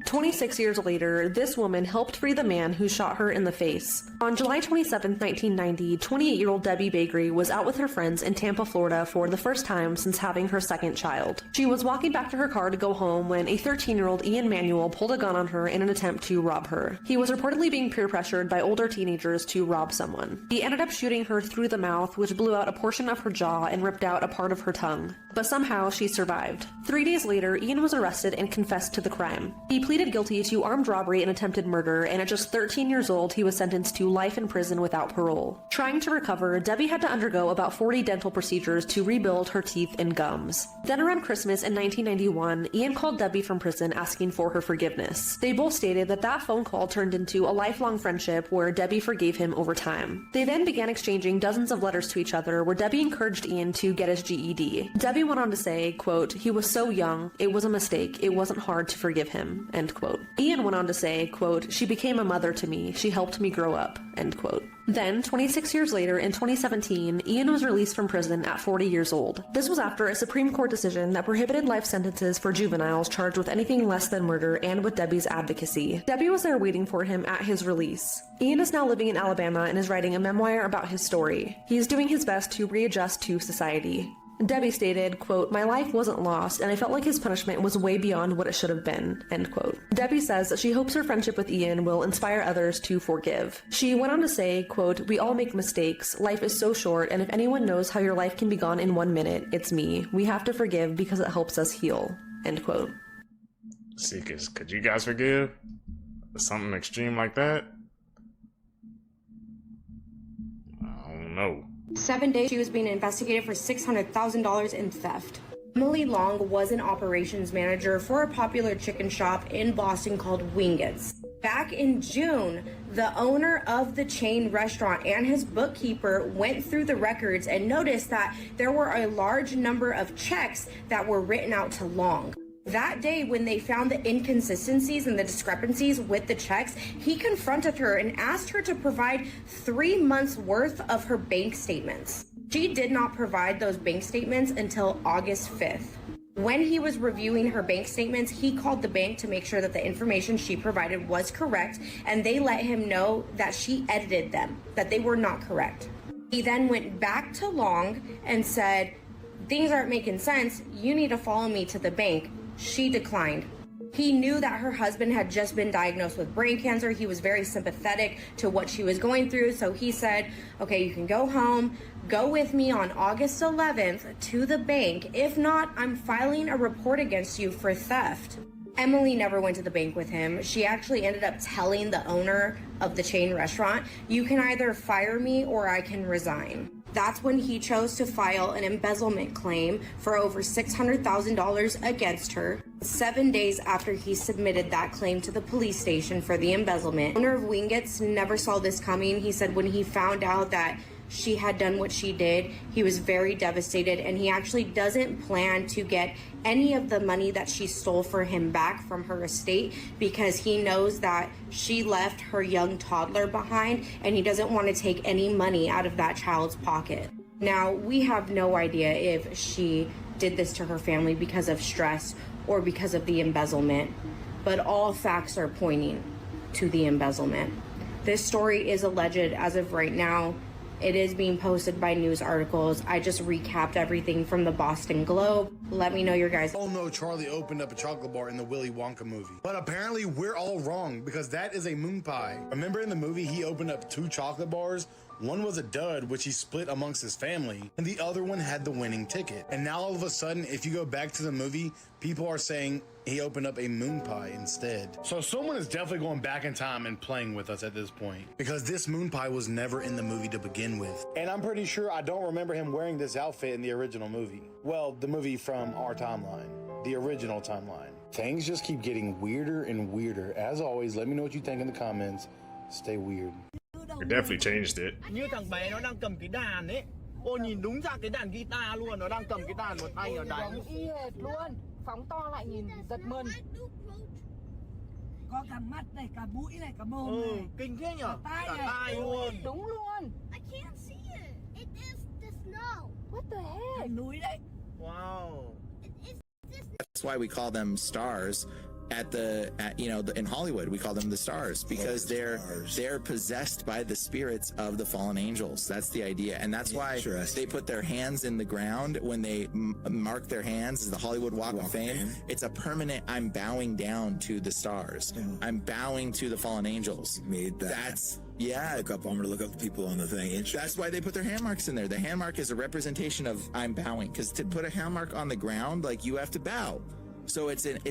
26 years later, this woman helped free the man who shot her in the face. On July 27, 1990, 28-year-old Debbie Bakery was out with her friends in Tampa, Florida for the first time since having her second child. She was walking back to her car to go home when a 13-year-old Ian Manuel pulled a gun on her in an attempt to rob her. He was reportedly being peer pressured by older teenagers to rob someone. He ended up shooting her through the mouth, which blew out a portion of her jaw and ripped out a part of her tongue. But somehow she survived. 3 days later, Ian was arrested and confessed to the crime. He pleaded guilty to armed robbery and attempted murder, and at just 13 years old, he was sentenced to life in prison without parole. Trying to recover, Debbie had to undergo about 40 dental procedures to rebuild her teeth and gums. Then around Christmas in 1991, Ian called Debbie from prison asking for her forgiveness. They both stated that that phone call turned into a lifelong friendship where Debbie forgave him over time. They then began exchanging dozens of letters to each other where Debbie encouraged Ian to get his GED. Debbie went on to say, quote, "He was so young, it was a mistake, it wasn't hard to forgive him," end quote. Ian went on to say, quote, "She became a mother to me, she helped me grow up," end quote. Then, 26 years later, in 2017, Ian was released from prison at 40 years old. This was after a Supreme Court decision that prohibited life sentences for juveniles charged with anything less than murder and with Debbie's advocacy. Debbie was there waiting for him at his release. Ian is now living in Alabama and is writing a memoir about his story. He is doing his best to readjust to society. Debbie stated, quote, "My life wasn't lost, and I felt like his punishment was way beyond what it should have been," end quote. Debbie says that she hopes her friendship with Ian will inspire others to forgive. She went on to say, quote, "We all make mistakes. Life is so short, and if anyone knows how your life can be gone in 1 minute, it's me. We have to forgive because it helps us heal," end quote. See, could you guys forgive something extreme like that? I don't know. 7 days she was being investigated for $600,000 in theft. Emily Long was an operations manager for a popular chicken shop in Boston called Wingett's. Back in June, the owner of the chain restaurant and his bookkeeper went through the records and noticed that there were a large number of checks that were written out to Long. That day, when they found the inconsistencies and the discrepancies with the checks, he confronted her and asked her to provide 3 months worth of her bank statements. She did not provide those bank statements until August 5th. When he was reviewing her bank statements, he called the bank to make sure that the information she provided was correct, and they let him know that she edited them, that they were not correct. He then went back to Long and said, "Things aren't making sense. You need to follow me to the bank." She declined. He knew that her husband had just been diagnosed with brain cancer. He was very sympathetic to what she was going through. So he said, "Okay, you can go home. Go with me on August 11th to the bank. If not, I'm filing a report against you for theft." Emily never went to the bank with him. She actually ended up telling the owner of the chain restaurant, "You can either fire me or I can resign." That's when he chose to file an embezzlement claim for over $600,000 against her. 7 days after he submitted that claim to the police station for the embezzlement, the owner of Wingett's never saw this coming. He said when he found out that she had done what she did, he was very devastated, and he actually doesn't plan to get any of the money that she stole for him back from her estate because he knows that she left her young toddler behind, and he doesn't want to take any money out of that child's pocket. Now, we have no idea if she did this to her family because of stress or because of the embezzlement, but all facts are pointing to the embezzlement. This story is alleged as of right now. It is being posted by news articles. I just recapped everything from the Boston Globe. Let me know your guys. Oh no, Charlie opened up a chocolate bar in the Willy Wonka movie. But apparently we're all wrong because that is a moon pie. Remember in the movie he opened up 2 chocolate bars? One was a dud, which he split amongst his family, and the other one had the winning ticket. And now all of a sudden, if you go back to the movie, people are saying he opened up a moon pie instead. So someone is definitely going back in time and playing with us at this point, because this moon pie was never in the movie to begin with. And I'm pretty sure I don't remember him wearing this outfit in the original movie. Well, the movie from our timeline, the original timeline. Things just keep getting weirder and weirder. As always, let me know what you think in the comments. Stay weird. It definitely changed it. Như thằng bé nó đang cầm cái đàn ấy. Ô nhìn đúng ra cái đàn guitar luôn, nó đang cầm cái đàn một tay ở đánh. Giống y hệt luôn. Phóng to lại nhìn giật mình. Có cả mắt này, cả mũi này, cả mồm này. Kinh thế nhở? Cả tai luôn. Đúng luôn. I can't see it. It is the snow. What the heck? Núi đấy. Wow. That's why we call them stars. In Hollywood we call them the stars because they're possessed by the spirits of the fallen angels. That's the idea, and that's why they put their hands in the ground when they mark their hands as the Hollywood Walk of Fame. It's a permanent, I'm bowing down to the stars. I'm bowing to the fallen angels. That's I'm gonna look up the people on the thing. That's why they put their hand marks in there. The hand mark is a representation of I'm bowing, because to put a hand mark on the ground, like, you have to bow. So it's an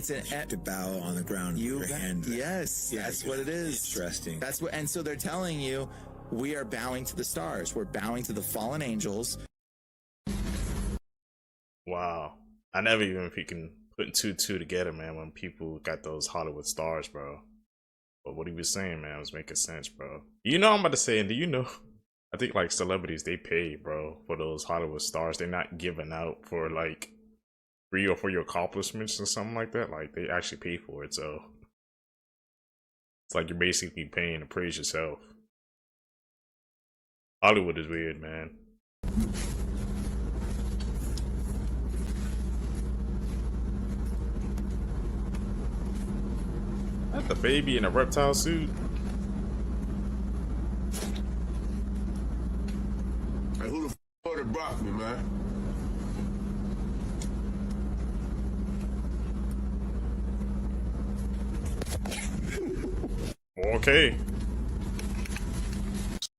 to bow on the ground. Yes, that's what it is. Interesting. That's what, and so they're telling you, we are bowing to the stars. We're bowing to the fallen angels. Wow, I never even can put 2 and 2 together, man. When people got those Hollywood stars, bro. But what he was saying, man, was making sense, bro. You know, I'm about to say, and do you know? I think like celebrities, they pay, bro, for those Hollywood stars. They're not giving out for like free or for your accomplishments or something like that. Like, they actually pay for it, so it's like you're basically paying to praise yourself. Hollywood is weird, man. That's the baby in a reptile suit. Hey, who the f*** brought me, man? Okay.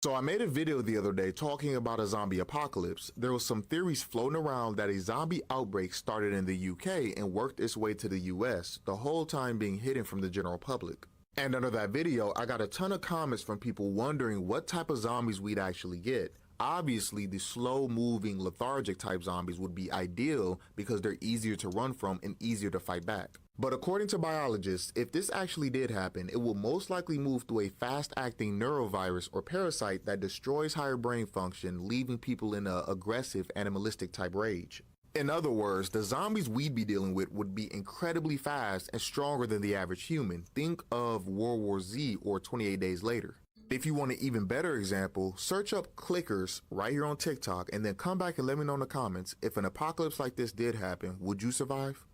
So I made a video the other day talking about a zombie apocalypse. There was some theories floating around that a zombie outbreak started in the UK and worked its way to the US, the whole time being hidden from the general public. And under that video, I got a ton of comments from people wondering what type of zombies we'd actually get. Obviously, the slow-moving, lethargic type zombies would be ideal because they're easier to run from and easier to fight back. But according to biologists, if this actually did happen, it will most likely move through a fast-acting neurovirus or parasite that destroys higher brain function, leaving people in an aggressive, animalistic type rage. In other words, the zombies we'd be dealing with would be incredibly fast and stronger than the average human. Think of World War Z or 28 Days Later. If you want an even better example, search up clickers right here on TikTok and then come back and let me know in the comments, if an apocalypse like this did happen, would you survive?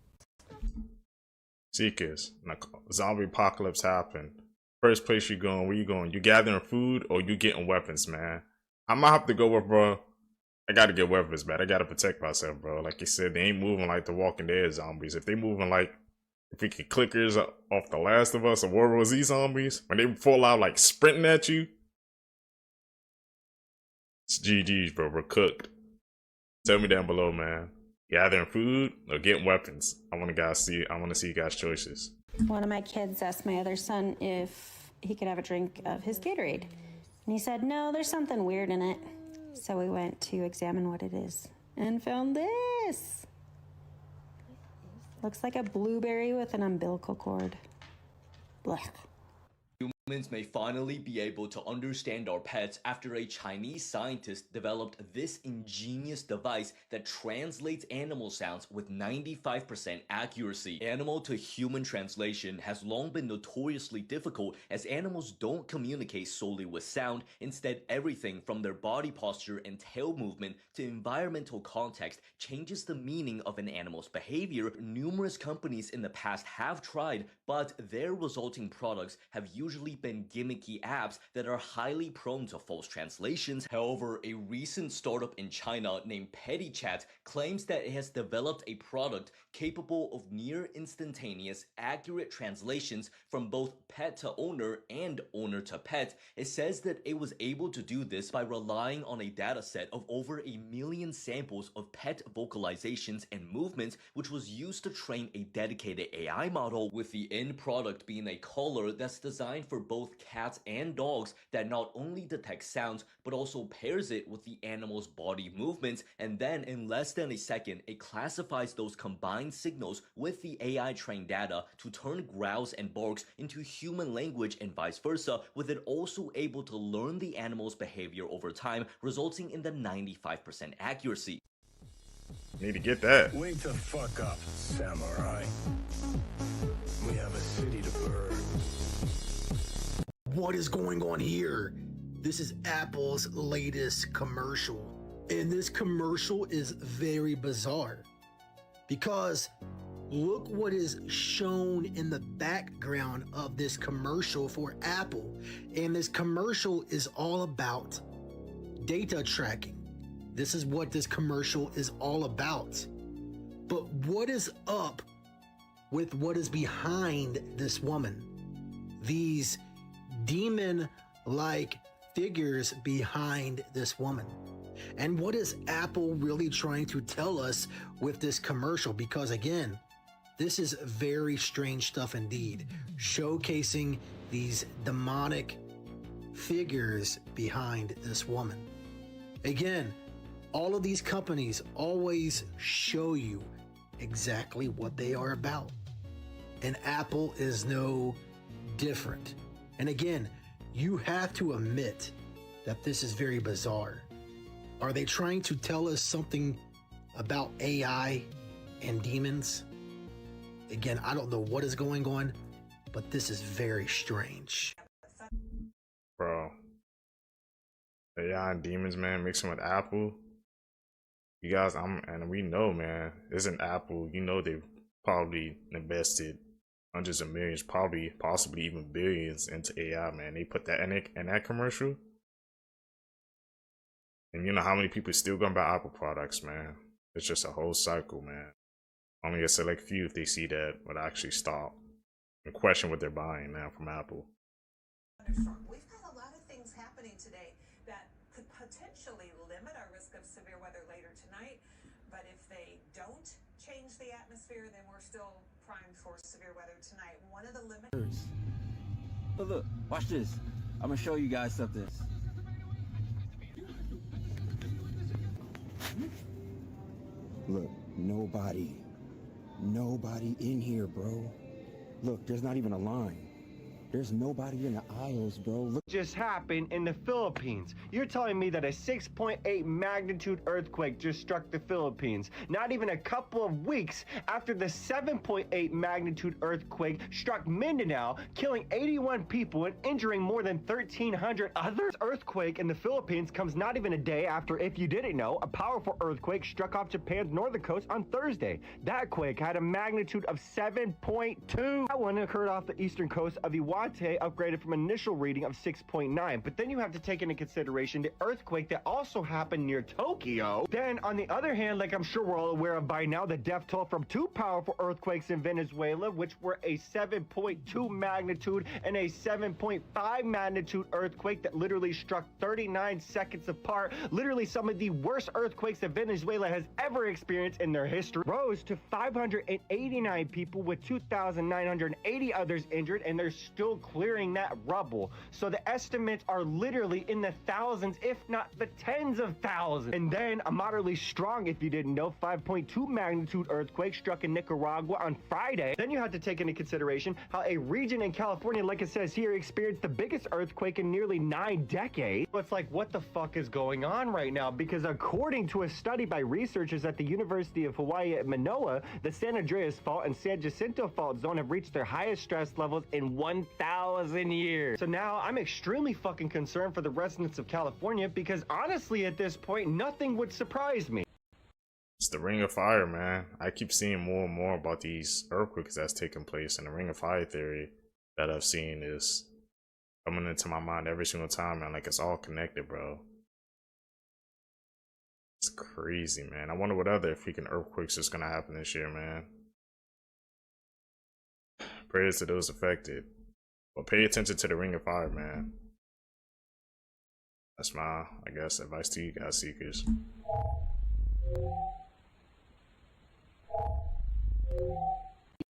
Seekers, zombie apocalypse happen. First place you going, where you going? You gathering food or you getting weapons, man? I might have to go with, bro. I gotta get weapons, man. I gotta protect myself, bro. Like you said, they ain't moving like the Walking Dead zombies. If they moving like, if we get clickers off The Last of Us or World War Z zombies, when they fall out like sprinting at you, it's GG's, bro. We're cooked. Tell me down below, man. Gathering food or getting weapons? I want to see you guys' choices. One of my kids asked my other son if he could have a drink of his Gatorade. And he said, no, there's something weird in it. So we went to examine what it is and found this. Looks like a blueberry with an umbilical cord. Blech. Humans may finally be able to understand our pets after a Chinese scientist developed this ingenious device that translates animal sounds with 95% accuracy. Animal to human translation has long been notoriously difficult as animals don't communicate solely with sound. Instead, everything from their body posture and tail movement to environmental context changes the meaning of an animal's behavior. Numerous companies in the past have tried, but their resulting products have usually been gimmicky apps that are highly prone to false translations. However, a recent startup in China named PettyChat claims that it has developed a product capable of near instantaneous, accurate translations from both pet to owner and owner to pet. It says that it was able to do this by relying on a dataset of over 1 million samples of pet vocalizations and movements, which was used to train a dedicated AI model, with the end product being a collar that's designed for both cats and dogs that not only detects sounds but also pairs it with the animal's body movements, and then in less than a second it classifies those combined signals with the AI trained data to turn growls and barks into human language and vice versa, with it also able to learn the animal's behavior over time, resulting in the 95% accuracy. Need to get that. Wake the fuck up, samurai. We have a city to burn. What is going on here? This is Apple's latest commercial. And this commercial is very bizarre because look what is shown in the background of this commercial for Apple. And this commercial is all about data tracking. This is what this commercial is all about. But what is up with what is behind this woman? These demon-like figures behind this woman. And what is Apple really trying to tell us with this commercial? Because again, this is very strange stuff indeed, showcasing these demonic figures behind this woman. Again, all of these companies always show you exactly what they are about. And Apple is no different. And again, you have to admit that this is very bizarre. Are they trying to tell us something about AI and demons? Again, I don't know what is going on, but this is very strange. Bro. AI and demons, man, mixing with Apple. You guys, and we know, man, isn't Apple, you know, they've probably invested hundreds of millions, probably, possibly even billions into AI, man. They put that in that commercial. And you know how many people still gonna buy Apple products, man. It's just a whole cycle, man. Only a select few, if they see that, would actually stop and question what they're buying now from Apple. We've got a lot of things happening today that could potentially limit our risk of severe weather later tonight, but if they don't change the atmosphere, then we're still primed for severe weather tonight. One of the limits. Look, watch this. I'm gonna show you guys something. Look, nobody in here, bro. Look, there's not even a line. There's nobody in the aisles, bro. Look. Just happened in the Philippines. You're telling me that a 6.8 magnitude earthquake just struck the Philippines, not even a couple of weeks after the 7.8 magnitude earthquake struck Mindanao, killing 81 people and injuring more than 1,300 others? Earthquake in the Philippines comes not even a day after, if you didn't know, a powerful earthquake struck off Japan's northern coast on Thursday. That quake had a magnitude of 7.2. That one occurred off the eastern coast of Iwate, upgraded from an initial reading of 6.9. But then you have to take into consideration the earthquake that also happened near Tokyo. Then, on the other hand, like I'm sure we're all aware of by now, the death toll from two powerful earthquakes in Venezuela, which were a 7.2 magnitude and a 7.5 magnitude earthquake that literally struck 39 seconds apart. Literally some of the worst earthquakes that Venezuela has ever experienced in their history, rose to 589 people with 2,980 others injured, and they're still clearing that rubble. So the estimates are literally in the thousands, if not the tens of thousands. And then a moderately strong, if you didn't know, 5.2 magnitude earthquake struck in Nicaragua on Friday. Then you have to take into consideration how a region in California, like it says here, experienced the biggest earthquake in nearly 9 decades. It's like, what the fuck is going on right now? Because according to a study by researchers at the University of Hawaii at Manoa, the San Andreas Fault and San Jacinto Fault Zone have reached their highest stress levels in 1,000 years. So now I'm extremely fucking concerned for the residents of California, because honestly at this point nothing would surprise me. It's the Ring of Fire, man. I keep seeing more and more about these earthquakes that's taking place, and the Ring of Fire theory that I've seen is coming into my mind every single time, man. Like, it's all connected, bro. It's crazy, man. I wonder what other freaking earthquakes is gonna happen this year, man. Prayers to those affected. But pay attention to the Ring of Fire, man. That's my, I guess, advice to you guys, Seekers.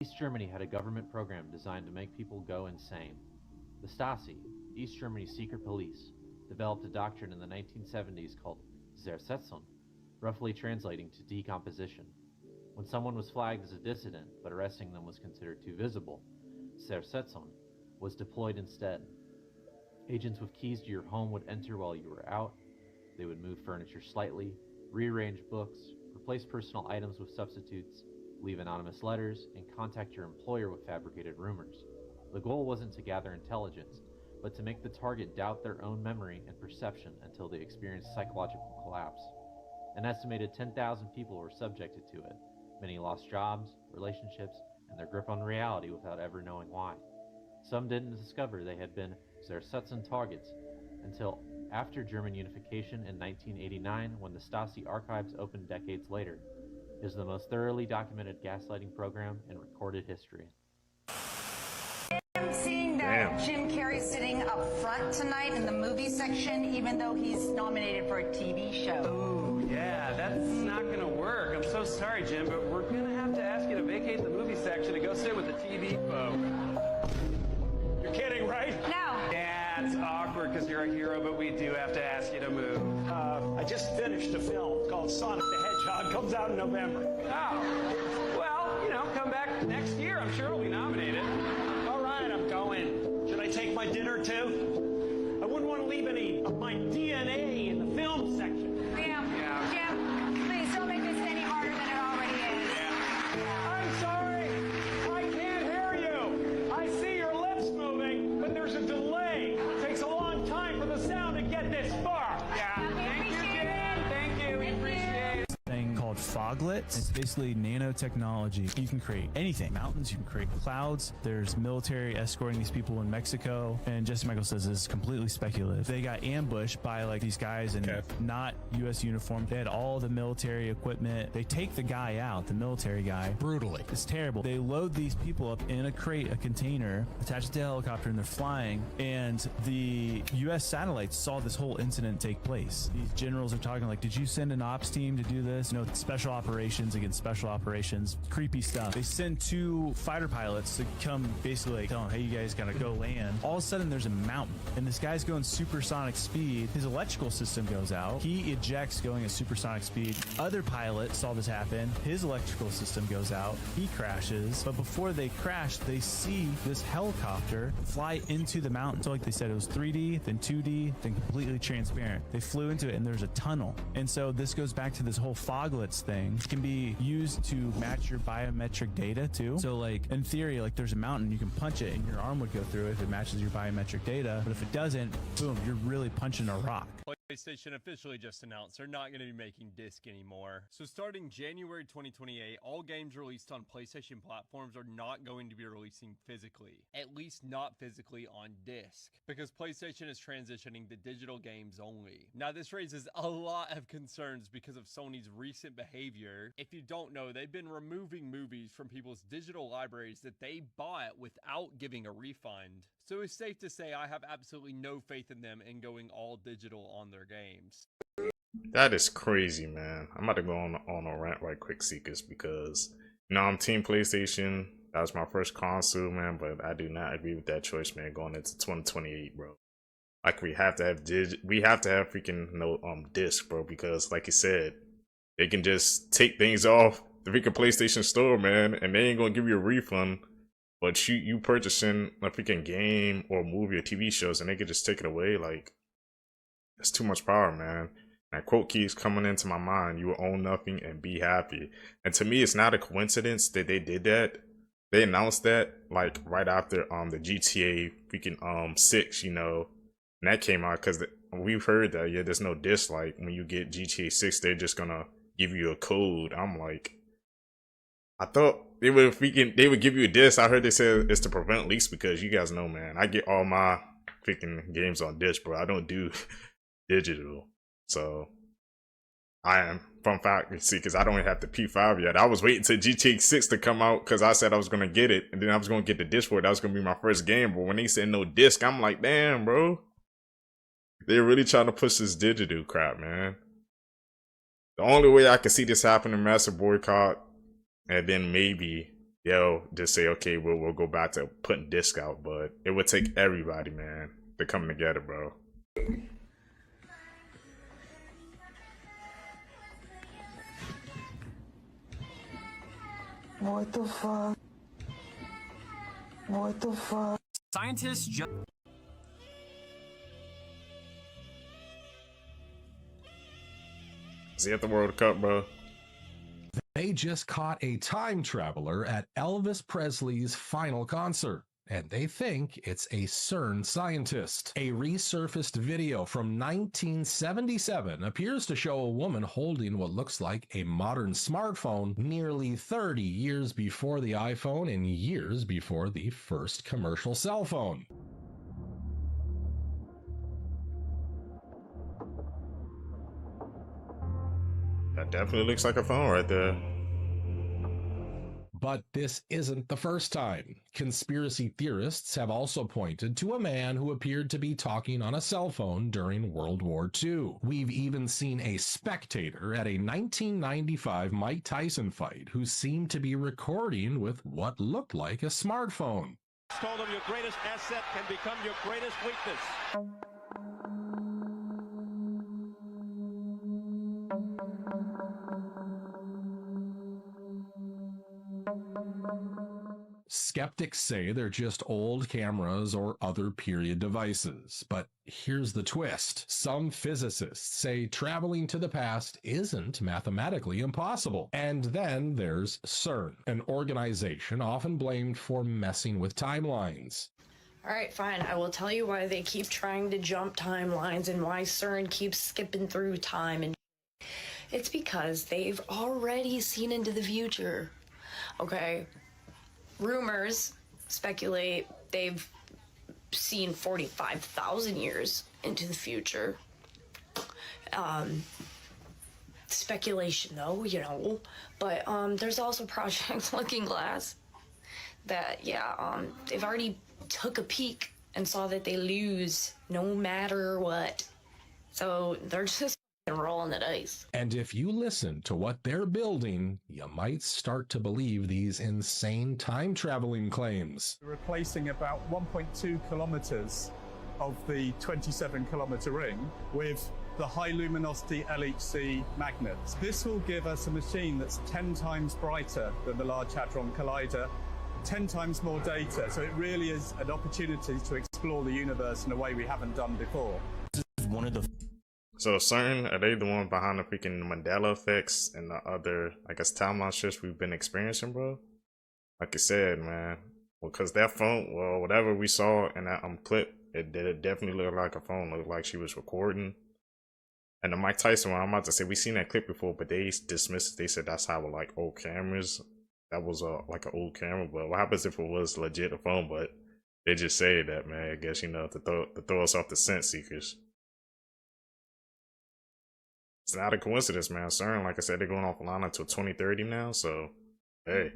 East Germany had a government program designed to make people go insane. The Stasi, East Germany's secret police, developed a doctrine in the 1970s called Zersetzung, roughly translating to decomposition. When someone was flagged as a dissident, but arresting them was considered too visible, Zersetzung was deployed instead. Agents with keys to your home would enter while you were out. They would move furniture slightly, rearrange books, replace personal items with substitutes, leave anonymous letters, and contact your employer with fabricated rumors. The goal wasn't to gather intelligence, but to make the target doubt their own memory and perception until they experienced psychological collapse. An estimated 10,000 people were subjected to it. Many lost jobs, relationships, and their grip on reality without ever knowing why. Some didn't discover they had been Zersetzung targets until after German unification in 1989, when the Stasi archives opened decades later. It is the most thoroughly documented gaslighting program in recorded history. I'm seeing that Jim Carrey's sitting up front tonight in the movie section, even though he's nominated for a TV show. Ooh, yeah, that's not gonna work. I'm so sorry, Jim, but we're gonna have to ask you to vacate the movie section and go sit with the TV folk. You're kidding, right? No. Yeah, it's awkward because you're a hero, but we do have to ask you to move. I just finished a film called Sonic the Hedgehog. Comes out in November. Oh, well, you know, come back next year. I'm sure we'll be nominated. All right, I'm going. Should I take my dinner too? I wouldn't want to leave any of my DNA in the film section. Jim, please don't make this any harder than it already is. I'm sorry. I can't hear you. I see your lips moving, but there's a delay. It takes a long time for the sound to get this far. Yeah. Thank you, Jim. Thank you. We appreciate it. Thing called foglets. It's basically nanotechnology. You can create anything. Mountains, you can create clouds. There's military escorting these people in Mexico. And Jesse Michael says this is completely speculative. They got ambushed by like these guys in not U.S. uniform. They had all the military equipment. They take the guy out, the military guy. Brutally. It's terrible. They load these people up in a crate, a container, attach it to a helicopter, and they're flying. And the U.S. satellites saw this whole incident take place. These generals are talking like, did you send an ops team to do this? No, special operations against special operations. Creepy stuff. They send 2 fighter pilots to come basically like tell them, hey, you guys gotta go land. All of a sudden there's a mountain and this guy's going supersonic speed. His electrical system goes out. He ejects going at supersonic speed. Other pilots saw this happen. His electrical system goes out. He crashes. But before they crash, they see this helicopter fly into the mountain. So like they said, it was 3D, then 2D, then completely transparent. They flew into it and there's a tunnel. And so this goes back to this whole foglets thing. It can be used to match your biometric data too. So like in theory, like there's a mountain, you can punch it and your arm would go through it if it matches your biometric data. But if it doesn't, boom, you're really punching a rock. PlayStation officially just announced they're not going to be making disc anymore. So starting January 2028, all games released on PlayStation platforms are not going to be releasing physically. At least not physically on disc. Because PlayStation is transitioning to digital games only. Now this raises a lot of concerns because of Sony's recent behavior. If you don't know, they've been removing movies from people's digital libraries that they bought without giving a refund. So it's safe to say I have absolutely no faith in them in going all digital on their games. That is crazy, man. I'm about to go on a rant right quick, Seekers, because you know I'm Team PlayStation. That was my first console, man, but I do not agree with that choice, man. Going into 2028, bro. Like we have to have freaking disc, bro, because like you said, they can just take things off the freaking PlayStation Store, man, and they ain't gonna give you a refund. But you purchasing a freaking game or movie or TV shows and they could just take it away, like that's too much power, man. That quote keeps coming into my mind: you will own nothing and be happy. And to me, it's not a coincidence that they did that. They announced that like right after the GTA freaking 6, you know, and that came out because we've heard that there's no disc. Like when you get GTA 6, they're just gonna give you a code. I'm like, I thought they would give you a disc. I heard they said it's to prevent leaks because you guys know, man, I get all my freaking games on disc, bro. I don't do digital. So I am from fact, see, because I don't have the P5 yet. I was waiting till GTA 6 to come out because I said I was gonna get it, and then I was gonna get the disc for it. That was gonna be my first game. But when they said no disc, I'm like, damn, bro, they're really trying to push this digital crap, man. The only way I can see this happening, massive boycott. And then maybe they'll just say, okay, we'll go back to putting disc out. But it would take everybody, man, to come together, bro. What the fuck? What the fuck? Scientists just... Is he at the World Cup, bro? They just caught a time traveler at Elvis Presley's final concert, and they think it's a CERN scientist. A resurfaced video from 1977 appears to show a woman holding what looks like a modern smartphone nearly 30 years before the iPhone and years before the first commercial cell phone. That definitely looks like a phone right there. But this isn't the first time. Conspiracy theorists have also pointed to a man who appeared to be talking on a cell phone during World War II. We've even seen a spectator at a 1995 Mike Tyson fight who seemed to be recording with what looked like a smartphone. Told him your greatest asset can become your greatest weakness. Skeptics say they're just old cameras or other period devices. But here's the twist. Some physicists say traveling to the past isn't mathematically impossible. And then there's CERN, an organization often blamed for messing with timelines. All right, fine. I will tell you why they keep trying to jump timelines and why CERN keeps skipping through time and It's because they've already seen into the future. Okay? Rumors speculate they've seen 45,000 years into the future. Speculation though, you know. But there's also Project Looking Glass that, they've already took a peek and saw that they lose no matter what. So they're just rolling the dice. And if you listen to what they're building, you might start to believe these insane time traveling claims. Replacing about 1.2 kilometers of the 27-kilometer ring with the high luminosity LHC magnets. This will give us a machine that's 10 times brighter than the Large Hadron Collider, 10 times more data. So it really is an opportunity to explore the universe in a way we haven't done before. This is one of the So CERN, are they the one behind the freaking Mandela effects and the other, I guess, timeline shifts we've been experiencing, bro? Like I said, man, because that phone, well, whatever we saw in that clip, it definitely looked like a phone, looked like she was recording. And the Mike Tyson one, I'm about to say, we seen that clip before, but they dismissed it. They said that's how, like, old cameras, that was like an old camera. But what happens if it was legit a phone? But they just say that, man, I guess, you know, to throw us off the scent seekers. It's not a coincidence, man. CERN, like I said, they're going offline until 2030 now, so hey.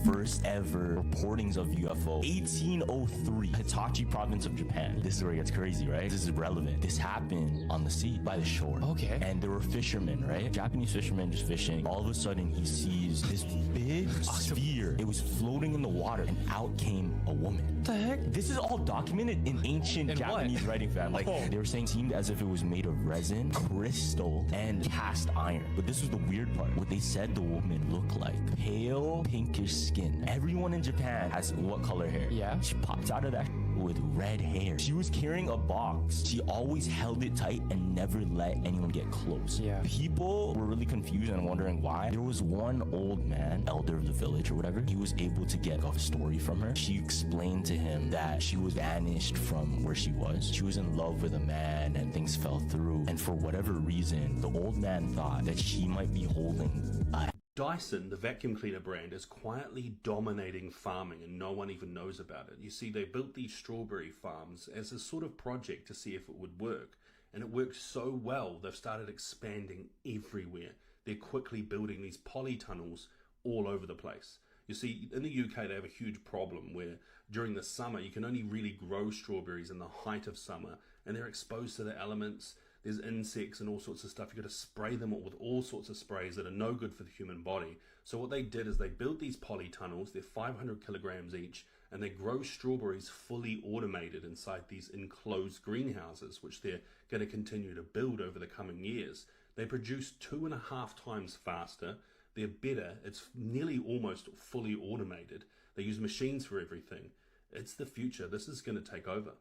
First ever reportings of UFO. 1803, Hitachi province of Japan. This is where it gets crazy, right? This is relevant. This happened on the sea, by the shore. Okay. And there were fishermen, right? Japanese fishermen just fishing. All of a sudden, he sees this big sphere. It was floating in the water, and out came a woman. What the heck? This is all documented in ancient Japanese writing, fam. Like, they were saying it seemed as if it was made of resin, crystal, and cast iron. But this was the weird part. What they said the woman looked like. Pale, pinkish skin. Everyone in Japan has what color hair? Yeah. She pops out of that with red hair. She was carrying a box. She always held it tight and never let anyone get close. Yeah. People were really confused and wondering why. There was one old man, elder of the village or whatever. He was able to get a story from her. She explained to him that she was vanished from where she was. She was in love with a man and things fell through. And for whatever reason, the old man thought that she might be holding a Dyson, the vacuum cleaner brand, is quietly dominating farming and no one even knows about it. You see, they built these strawberry farms as a sort of project to see if it would work. And it worked so well, they've started expanding everywhere. They're quickly building these polytunnels all over the place. You see, in the UK, they have a huge problem where during the summer, you can only really grow strawberries in the height of summer, and they're exposed to the elements. There's insects and all sorts of stuff. You've got to spray them with all sorts of sprays that are no good for the human body. So what they did is they built these polytunnels. They're 500 kilograms each, and they grow strawberries fully automated inside these enclosed greenhouses, which they're going to continue to build over the coming years. They produce 2.5 times faster. They're better. It's nearly almost fully automated. They use machines for everything. It's the future. This is going to take over.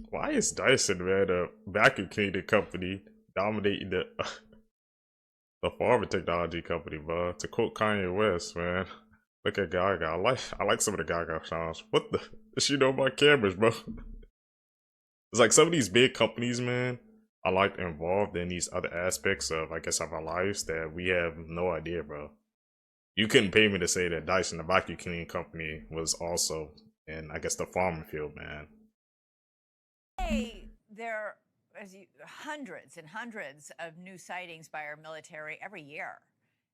Why is Dyson, man, a vacuum cleaner company, dominating the pharma technology company, bro? To quote Kanye West, man, look at Gaga. I like some of the Gaga songs. What the? She know my cameras, bro. It's like some of these big companies, man, are like involved in these other aspects of, I guess, of our lives that we have no idea, bro. You couldn't pay me to say that Dyson, the vacuum cleaning company, was also in, I guess, the farming field, man. There are hundreds and hundreds of new sightings by our military every year,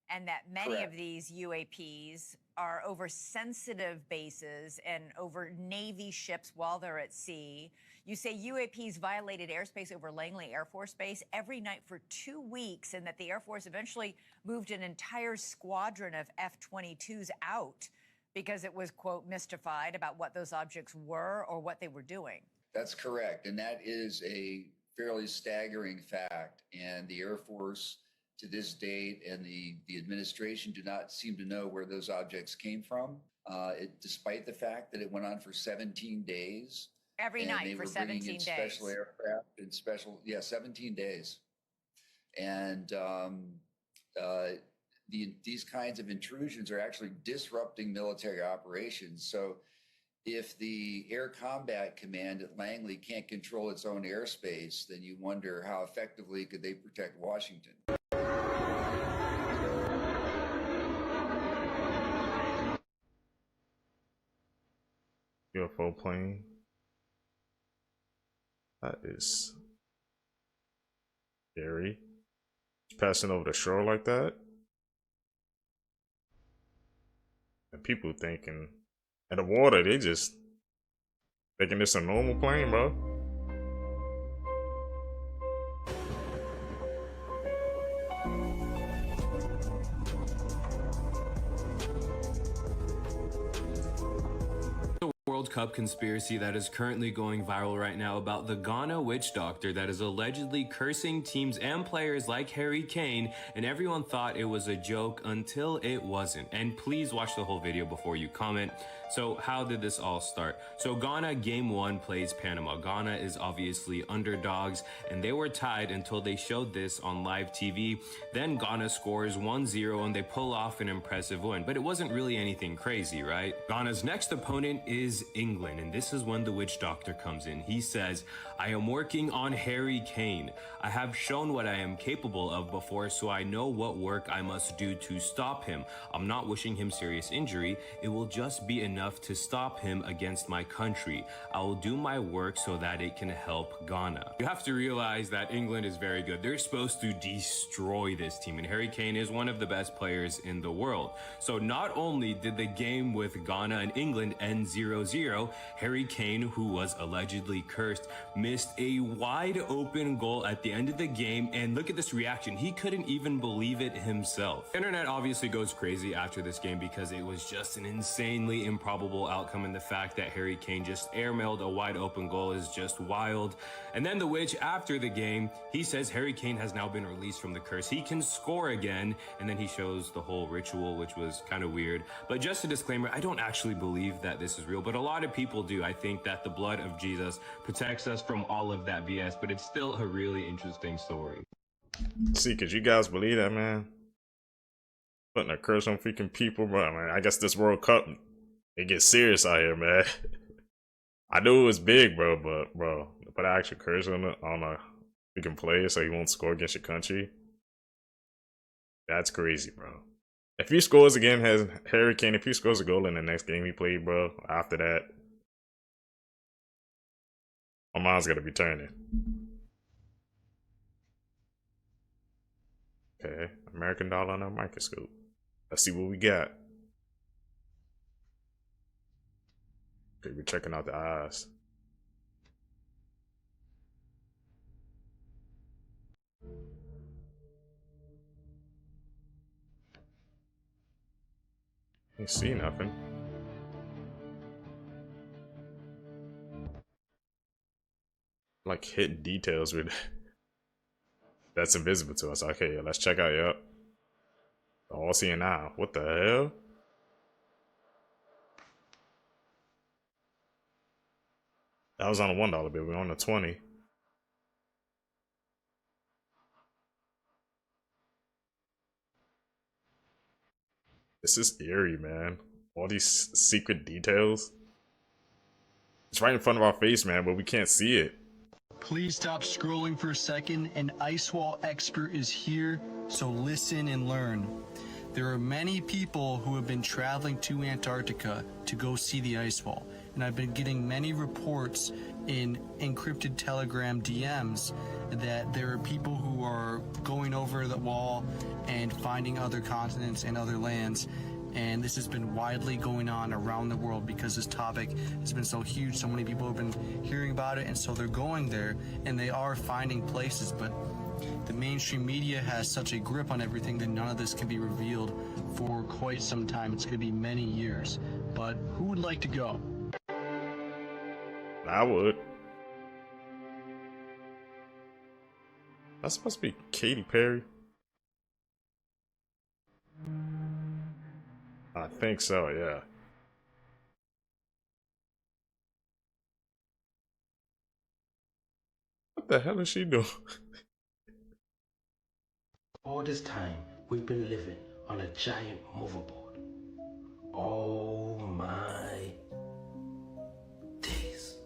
and that many of these UAPs are over sensitive bases and over Navy ships while they're at sea. You say UAPs violated airspace over Langley Air Force Base every night for 2 weeks, and that the Air Force eventually moved an entire squadron of F-22s out because it was, quote, mystified about what those objects were or what they were doing. That's correct. And that is a fairly staggering fact. And the Air Force to this date and the administration do not seem to know where those objects came from, despite the fact that it went on for 17 days. Every night for 17 days. Special aircraft and 17 days. And these kinds of intrusions are actually disrupting military operations. So if the Air Combat Command at Langley can't control its own airspace, then you wonder how effectively could they protect Washington. UFO plane. That is scary. It's passing over the shore like that. And people thinking, in the water, they just thinking it's a normal plane, bro. World Cup conspiracy that is currently going viral right now about the Ghana witch doctor that is allegedly cursing teams and players like Harry Kane, and everyone thought it was a joke until it wasn't. And please watch the whole video before you comment. So how did this all start? So Ghana game 1 plays Panama. Ghana is obviously underdogs, and they were tied until they showed this on live TV. Then Ghana scores 1-0 and they pull off an impressive win, but it wasn't really anything crazy, right? Ghana's next opponent is England, and this is when the witch doctor comes in. He says, I am working on Harry Kane. I have shown what I am capable of before, so I know what work I must do to stop him. I'm not wishing him serious injury. It will just be enough to stop him against my country. I will do my work so that it can help Ghana. You have to realize that England is very good. They're supposed to destroy this team, and Harry Kane is one of the best players in the world. So not only did the game with Ghana and England end 0-0, Harry Kane, who was allegedly cursed, missed a wide open goal at the end of the game, and look at this reaction. He couldn't even believe it himself. The internet obviously goes crazy after this game because it was just an insanely improbable outcome, and the fact that Harry Kane just airmailed a wide open goal is just wild. And then the witch, after the game, he says Harry Kane has now been released from the curse. He can score again, and then he shows the whole ritual, which was kind of weird. But just a disclaimer, I don't actually believe that this is real, but a lot of people do. I think that the blood of Jesus protects us from all of that BS, but it's still a really interesting story. See, could you guys believe that, man? Putting a curse on freaking people, bro. Man, I guess this World Cup, it gets serious out here, man. I knew it was big, bro, but bro, put an actual curse on a freaking player so he won't score against your country. That's crazy, bro. If he scores again, has Harry Kane, if he scores a goal in the next game he played, bro, after that, my mind's gonna be turning. Okay, American dollar on a microscope. Let's see what we got. Okay, we're checking out the eyes. Can't see nothing. Like hidden details with that's invisible to us. Okay, let's check out. Yep. All seeing now. What the hell? That was on a $1 bill. We're on a 20. This is eerie, man. All these secret details. It's right in front of our face, man, but we can't see it. Please stop scrolling for a second. An ice wall expert is here, so listen and learn. There are many people who have been traveling to Antarctica to go see the ice wall, and I've been getting many reports in encrypted Telegram DMs that there are people who are going over the wall and finding other continents and other lands. And this has been widely going on around the world because this topic has been so huge. So many people have been hearing about it, and so they're going there and they are finding places. But the mainstream media has such a grip on everything that none of this can be revealed for quite some time. It's going to be many years. But who would like to go? I would. That's supposed to be Katy Perry. I think so, yeah. What the hell is she doing? All this time, we've been living on a giant moverboard. Oh my days.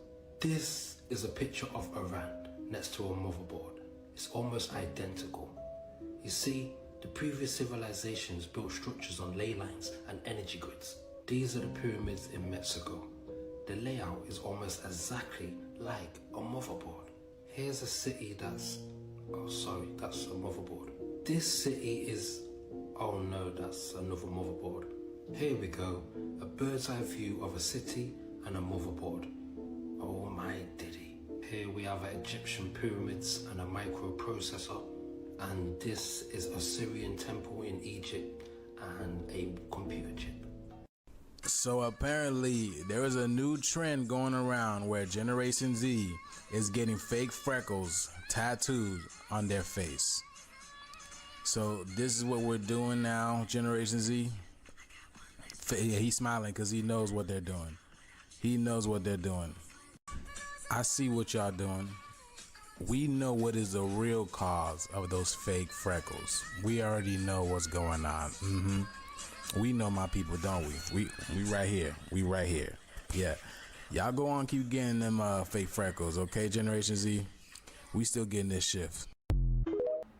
This is a picture of Iran next to a moverboard. It's almost identical. You see, the previous civilizations built structures on ley lines and energy grids. These are the pyramids in Mexico. The layout is almost exactly like a motherboard. Here's a city that's... Oh, sorry, that's a motherboard. This city is... Oh no, that's another motherboard. Here we go, a bird's eye view of a city and a motherboard. Oh my diddy. Here we have Egyptian pyramids and a microprocessor. And this is a Syrian temple in Egypt and a computer chip. So apparently there is a new trend going around where Generation Z is getting fake freckles tattooed on their face. So this is what we're doing now, Generation Z. He's smiling because he knows what they're doing. He knows what they're doing. I see what y'all doing. We know what is the real cause of those fake freckles. We already know what's going on. We know, my people, don't we? We right here. We right here. Yeah. Y'all go on, keep getting them fake freckles, okay, Generation Z? We still getting this shift.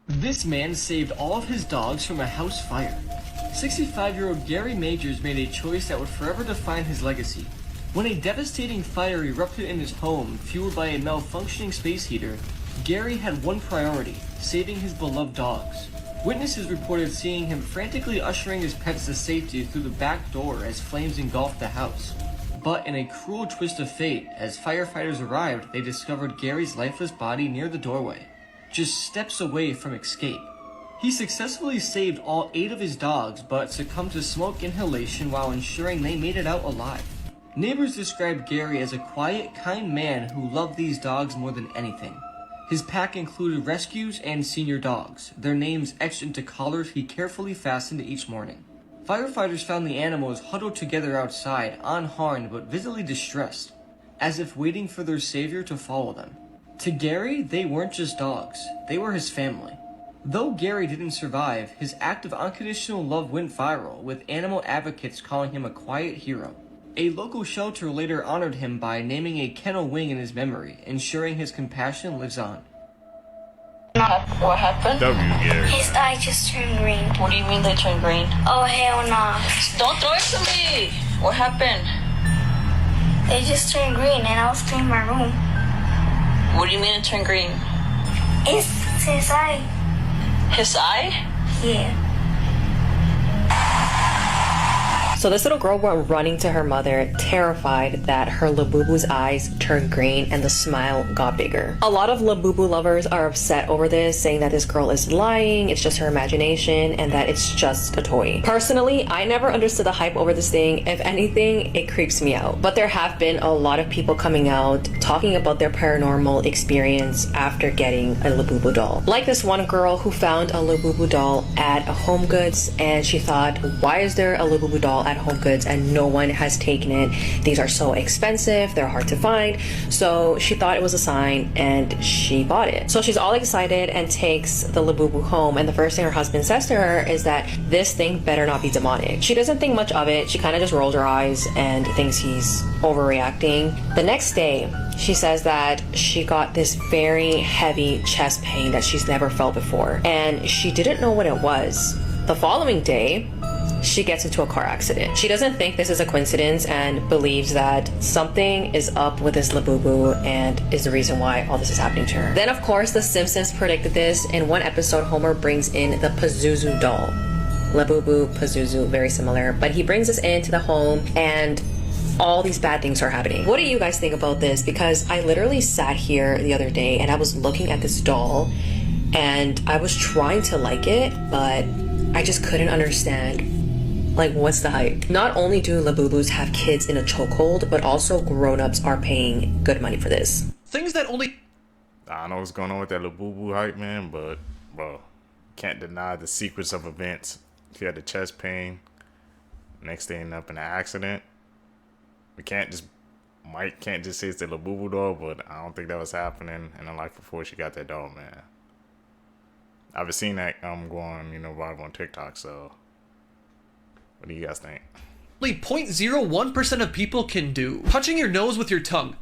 This man saved all of his dogs from a house fire. 65-year-old Gary Majors made a choice that would forever define his legacy. When a devastating fire erupted in his home, fueled by a malfunctioning space heater, Gary had one priority: saving his beloved dogs. Witnesses reported seeing him frantically ushering his pets to safety through the back door as flames engulfed the house. But in a cruel twist of fate, as firefighters arrived, they discovered Gary's lifeless body near the doorway, just steps away from escape. He successfully saved all 8 of his dogs, but succumbed to smoke inhalation while ensuring they made it out alive. Neighbors described Gary as a quiet, kind man who loved these dogs more than anything. His pack included rescues and senior dogs, their names etched into collars he carefully fastened each morning. Firefighters found the animals huddled together outside, unharmed but visibly distressed, as if waiting for their savior to follow them. To Gary, they weren't just dogs, they were his family. Though Gary didn't survive, his act of unconditional love went viral, with animal advocates calling him a quiet hero. A local shelter later honored him by naming a kennel wing in his memory, ensuring his compassion lives on. What happened? Gary. His eye just turned green. What do you mean they turned green? Oh, hell nah. Don't throw it to me! What happened? They just turned green and I was cleaning my room. What do you mean it turned green? It's his eye. His eye? Yeah. So this little girl went running to her mother, terrified that her Labubu's eyes turned green and the smile got bigger. A lot of Labubu lovers are upset over this, saying that this girl is lying, it's just her imagination, and that it's just a toy. Personally, I never understood the hype over this thing. If anything, it creeps me out. But there have been a lot of people coming out talking about their paranormal experience after getting a Labubu doll. Like this one girl who found a Labubu doll at Home Goods, and she thought, why is there a Labubu doll at Home Goods and no one has taken it? These are so expensive, they're hard to find. So she thought it was a sign and she bought it. So she's all excited and takes the Labubu home, and the first thing her husband says to her is that this thing better not be demonic. She doesn't think much of it. She kind of just rolls her eyes and thinks he's overreacting. The next day, she says that she got this very heavy chest pain that she's never felt before, and she didn't know what it was. The following day, she gets into a car accident. She doesn't think this is a coincidence and believes that something is up with this Labubu and is the reason why all this is happening to her. Then, of course, The Simpsons predicted this. In one episode, Homer brings in the Pazuzu doll. Labubu, Pazuzu, very similar. But he brings this into the home and all these bad things are happening. What do you guys think about this? Because I literally sat here the other day and I was looking at this doll and I was trying to like it, but I just couldn't understand. Like, what's the hype? Not only do Labubus have kids in a chokehold, but also grown-ups are paying good money for this. Things that only... I don't know what's going on with that Labubu hype, man, but, bro, can't deny the sequence of events. If you had the chest pain, next day end up in an accident. Mike can't just say it's the Labubu doll, but I don't think that was happening in her life before she got that doll, man. I've seen that going, viral on TikTok, so... What do you guys think? Only 0.01% of people can do. Touching your nose with your tongue.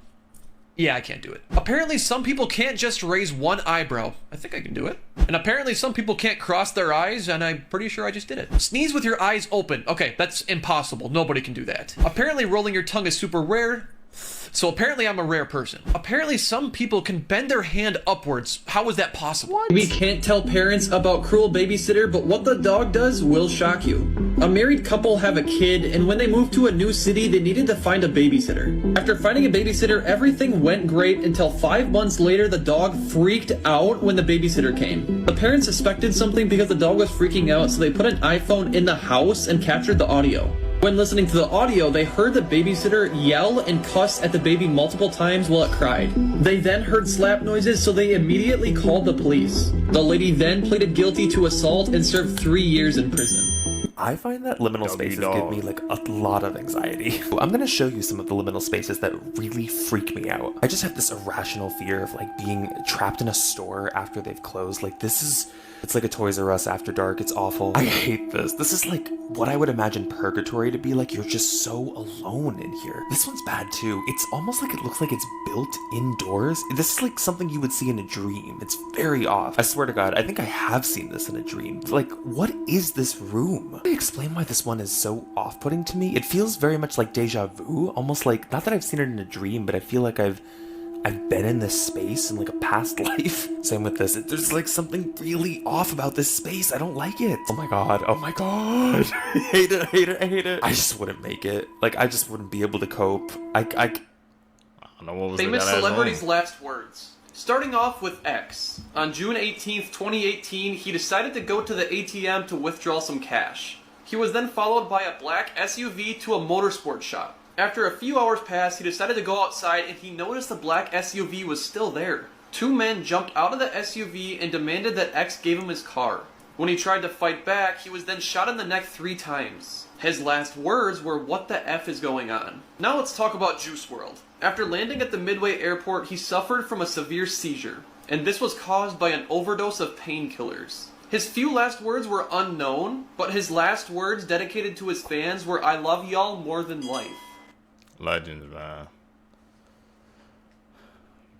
Yeah, I can't do it. Apparently some people can't just raise one eyebrow. I think I can do it. And apparently some people can't cross their eyes, and I'm pretty sure I just did it. Sneeze with your eyes open. Okay, that's impossible. Nobody can do that. Apparently rolling your tongue is super rare. So apparently I'm a rare person. Apparently some people can bend their hand upwards. How is that possible? We can't tell parents about cruel babysitter, but what the dog does will shock you. A married couple have a kid, and when they moved to a new city, they needed to find a babysitter. After finding a babysitter, everything went great until 5 months later, the dog freaked out when the babysitter came. The parents suspected something because the dog was freaking out, so they put an iPhone in the house and captured the audio. When listening to the audio, they heard the babysitter yell and cuss at the baby multiple times while it cried. They then heard slap noises, so they immediately called the police. The lady then pleaded guilty to assault and served 3 years in prison. I find that liminal spaces give me like a lot of anxiety. I'm gonna show you some of the liminal spaces that really freak me out. I just have this irrational fear of like being trapped in a store after they've closed. Like it's like a Toys R Us after dark. It's awful. I hate this. This is like what I would imagine purgatory to be like. You're just so alone in here. This one's bad too. It's almost like it looks like it's built indoors. This is like something you would see in a dream. It's very off. I swear to God, I think I have seen this in a dream. Like, what is this room? Can I explain why this one is so off-putting to me? It feels very much like deja vu. Almost like, not that I've seen it in a dream, but I feel like I've been in this space in like a past life. Same with this. There's like something really off about this space. I don't like it. Oh my God. Oh my God. I hate it. I hate it. I hate it. I just wouldn't make it. Like, I just wouldn't be able to cope. I don't know what was Famous celebrities' last words. Starting off with X. On June 18th, 2018, he decided to go to the ATM to withdraw some cash. He was then followed by a black SUV to a motorsports shop. After a few hours passed, he decided to go outside and he noticed the black SUV was still there. 2 men jumped out of the SUV and demanded that X gave him his car. When he tried to fight back, he was then shot in the neck 3 times. His last words were, "What the F is going on?" Now let's talk about Juice WRLD. After landing at the Midway airport, he suffered from a severe seizure, and this was caused by an overdose of painkillers. His few last words were unknown, but his last words dedicated to his fans were, "I love y'all more than life." Legends, man.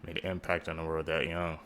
Made an impact on the world that young.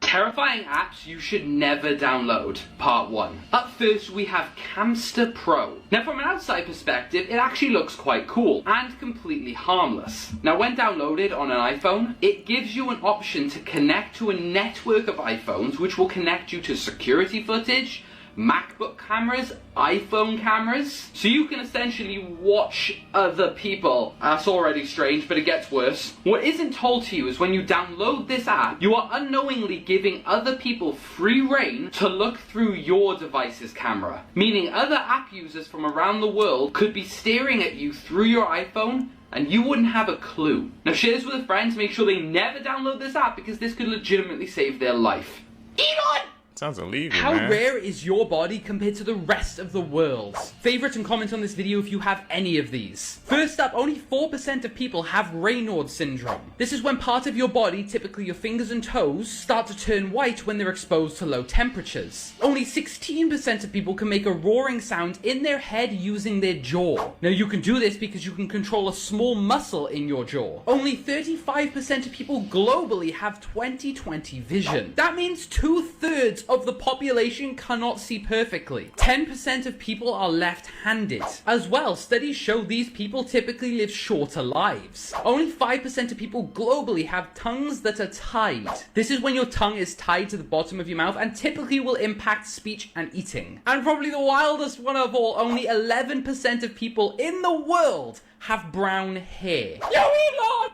Terrifying apps you should never download, part 1. Up first we have Camster Pro. Now from an outside perspective, it actually looks quite cool and completely harmless. Now when downloaded on an iPhone, it gives you an option to connect to a network of iPhones which will connect you to security footage, MacBook cameras, iPhone cameras, so you can essentially watch other people. That's already strange, but it gets worse. What isn't told to you is when you download this app, you are unknowingly giving other people free reign to look through your device's camera, meaning other app users from around the world could be staring at you through your iPhone and you wouldn't have a clue. Now share this with a friend to make sure they never download this app because this could legitimately save their life. Elon! Sounds illegal, How man. rare is your body compared to the rest of the world? Favorite and comment on this video if you have any of these. First up, only 4% of people have Raynaud's syndrome. This is when part of your body, typically your fingers and toes, start to turn white when they're exposed to low temperatures. Only 16% of people can make a roaring sound in their head using their jaw. Now you can do this because you can control a small muscle in your jaw. Only 35% of people globally have 20/20 vision. That means 2/3 of the population cannot see perfectly. 10% of people are left-handed. As well, studies show these people typically live shorter lives. Only 5% of people globally have tongues that are tied. This is when your tongue is tied to the bottom of your mouth and typically will impact speech and eating. And probably the wildest one of all, only 11% of people in the world have brown hair. Yo, Elon!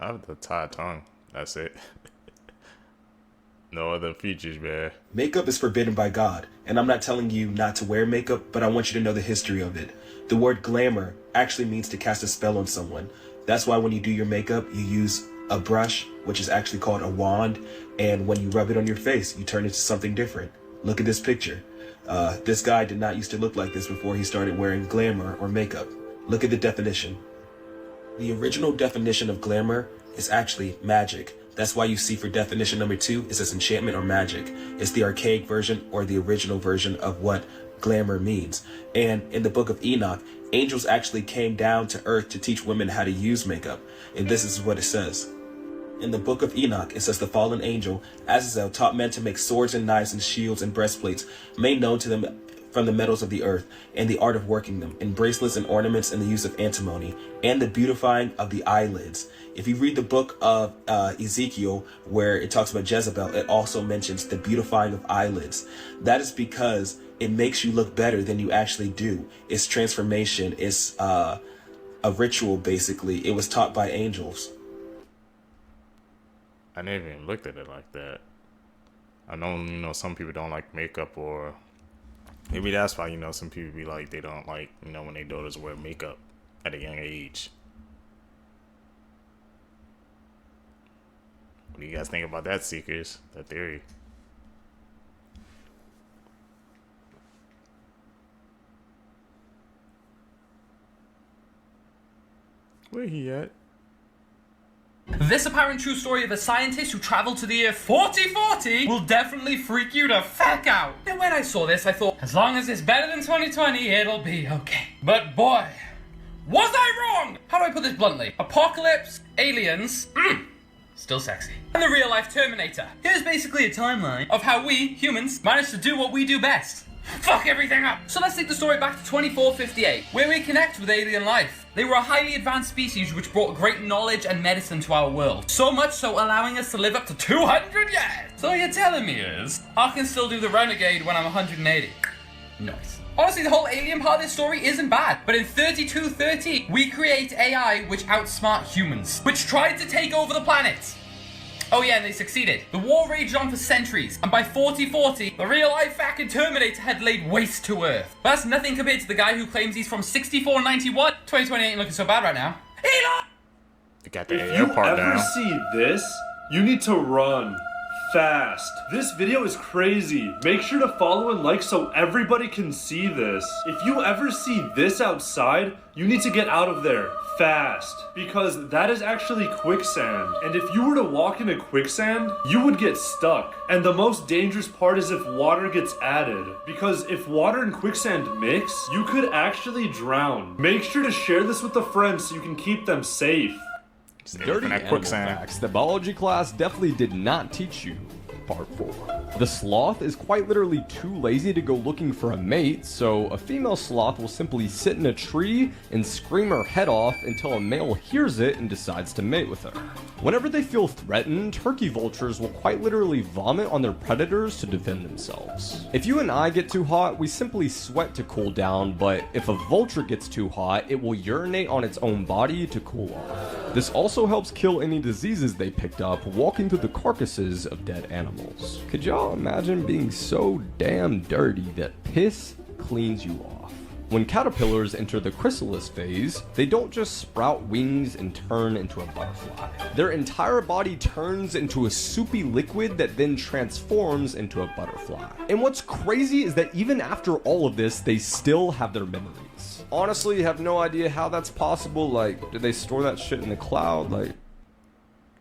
I have the tied tongue. That's it. No other features, man. Makeup is forbidden by God, and I'm not telling you not to wear makeup, but I want you to know the history of it. The word glamour actually means to cast a spell on someone. That's why when you do your makeup, you use a brush, which is actually called a wand, and when you rub it on your face, you turn into something different. Look at this picture. This guy did not used to look like this before he started wearing glamour or makeup. Look at the definition. The original definition of glamour is actually magic. That's why you see for definition number 2, it says enchantment or magic. It's the archaic version or the original version of what glamour means. And in the book of Enoch, angels actually came down to earth to teach women how to use makeup. And this is what it says. In the book of Enoch, it says the fallen angel, Azazel, taught men to make swords and knives and shields and breastplates, made known to them from the metals of the earth, and the art of working them, in bracelets and ornaments, and the use of antimony, and the beautifying of the eyelids. If you read the book of Ezekiel, where it talks about Jezebel, it also mentions the beautifying of eyelids. That is because it makes you look better than you actually do. It's transformation. It's a ritual, basically. It was taught by angels. I never even looked at it like that. I know, you know, some people don't like makeup, or maybe that's why, you know, some people be like, they don't like, you know, when their daughters wear makeup at a young age. What do you guys think about that, Seekers? That theory? Where he at? This apparent true story of a scientist who traveled to the year 4040 will definitely freak you the fuck out. And when I saw this, I thought, as long as it's better than 2020, it'll be okay. But boy, was I wrong! How do I put this bluntly? Apocalypse, aliens, still sexy. And the real life Terminator. Here's basically a timeline of how we, humans, managed to do what we do best. Fuck everything up! So let's take the story back to 2458, where we connect with alien life. They were a highly advanced species which brought great knowledge and medicine to our world. So much so allowing us to live up to 200 years! So all you're telling me is, I can still do the renegade when I'm 180. Nice. Honestly, the whole alien part of this story isn't bad, but in 3230, we create AI which outsmart humans, which tried to take over the planet. Oh yeah, and they succeeded. The war raged on for centuries, and by 4040, the real-life fucking Terminator had laid waste to Earth. But that's nothing compared to the guy who claims he's from 6491. 2020 ain't looking so bad right now. Elon! You got the If air you part ever down. see this, you need to run fast. This video is crazy. Make sure to follow and like so everybody can see this. If you ever see this outside, you need to get out of there fast, because that is actually quicksand. And if you were to walk into quicksand, you would get stuck. And the most dangerous part is if water gets added, because if water and quicksand mix, you could actually drown. Make sure to share this with a friend so you can keep them safe. Dirty animal facts that biology class definitely did not teach you. Part 4. The sloth is quite literally too lazy to go looking for a mate, so a female sloth will simply sit in a tree and scream her head off until a male hears it and decides to mate with her. Whenever they feel threatened, turkey vultures will quite literally vomit on their predators to defend themselves. If you and I get too hot, we simply sweat to cool down, but if a vulture gets too hot, it will urinate on its own body to cool off. This also helps kill any diseases they picked up walking through the carcasses of dead animals. Could y'all imagine being so damn dirty that piss cleans you off? When caterpillars enter the chrysalis phase, they don't just sprout wings and turn into a butterfly. Their entire body turns into a soupy liquid that then transforms into a butterfly. And what's crazy is that even after all of this, they still have their memories. Honestly, have no idea how that's possible. Like, did they store that shit in the cloud? Like,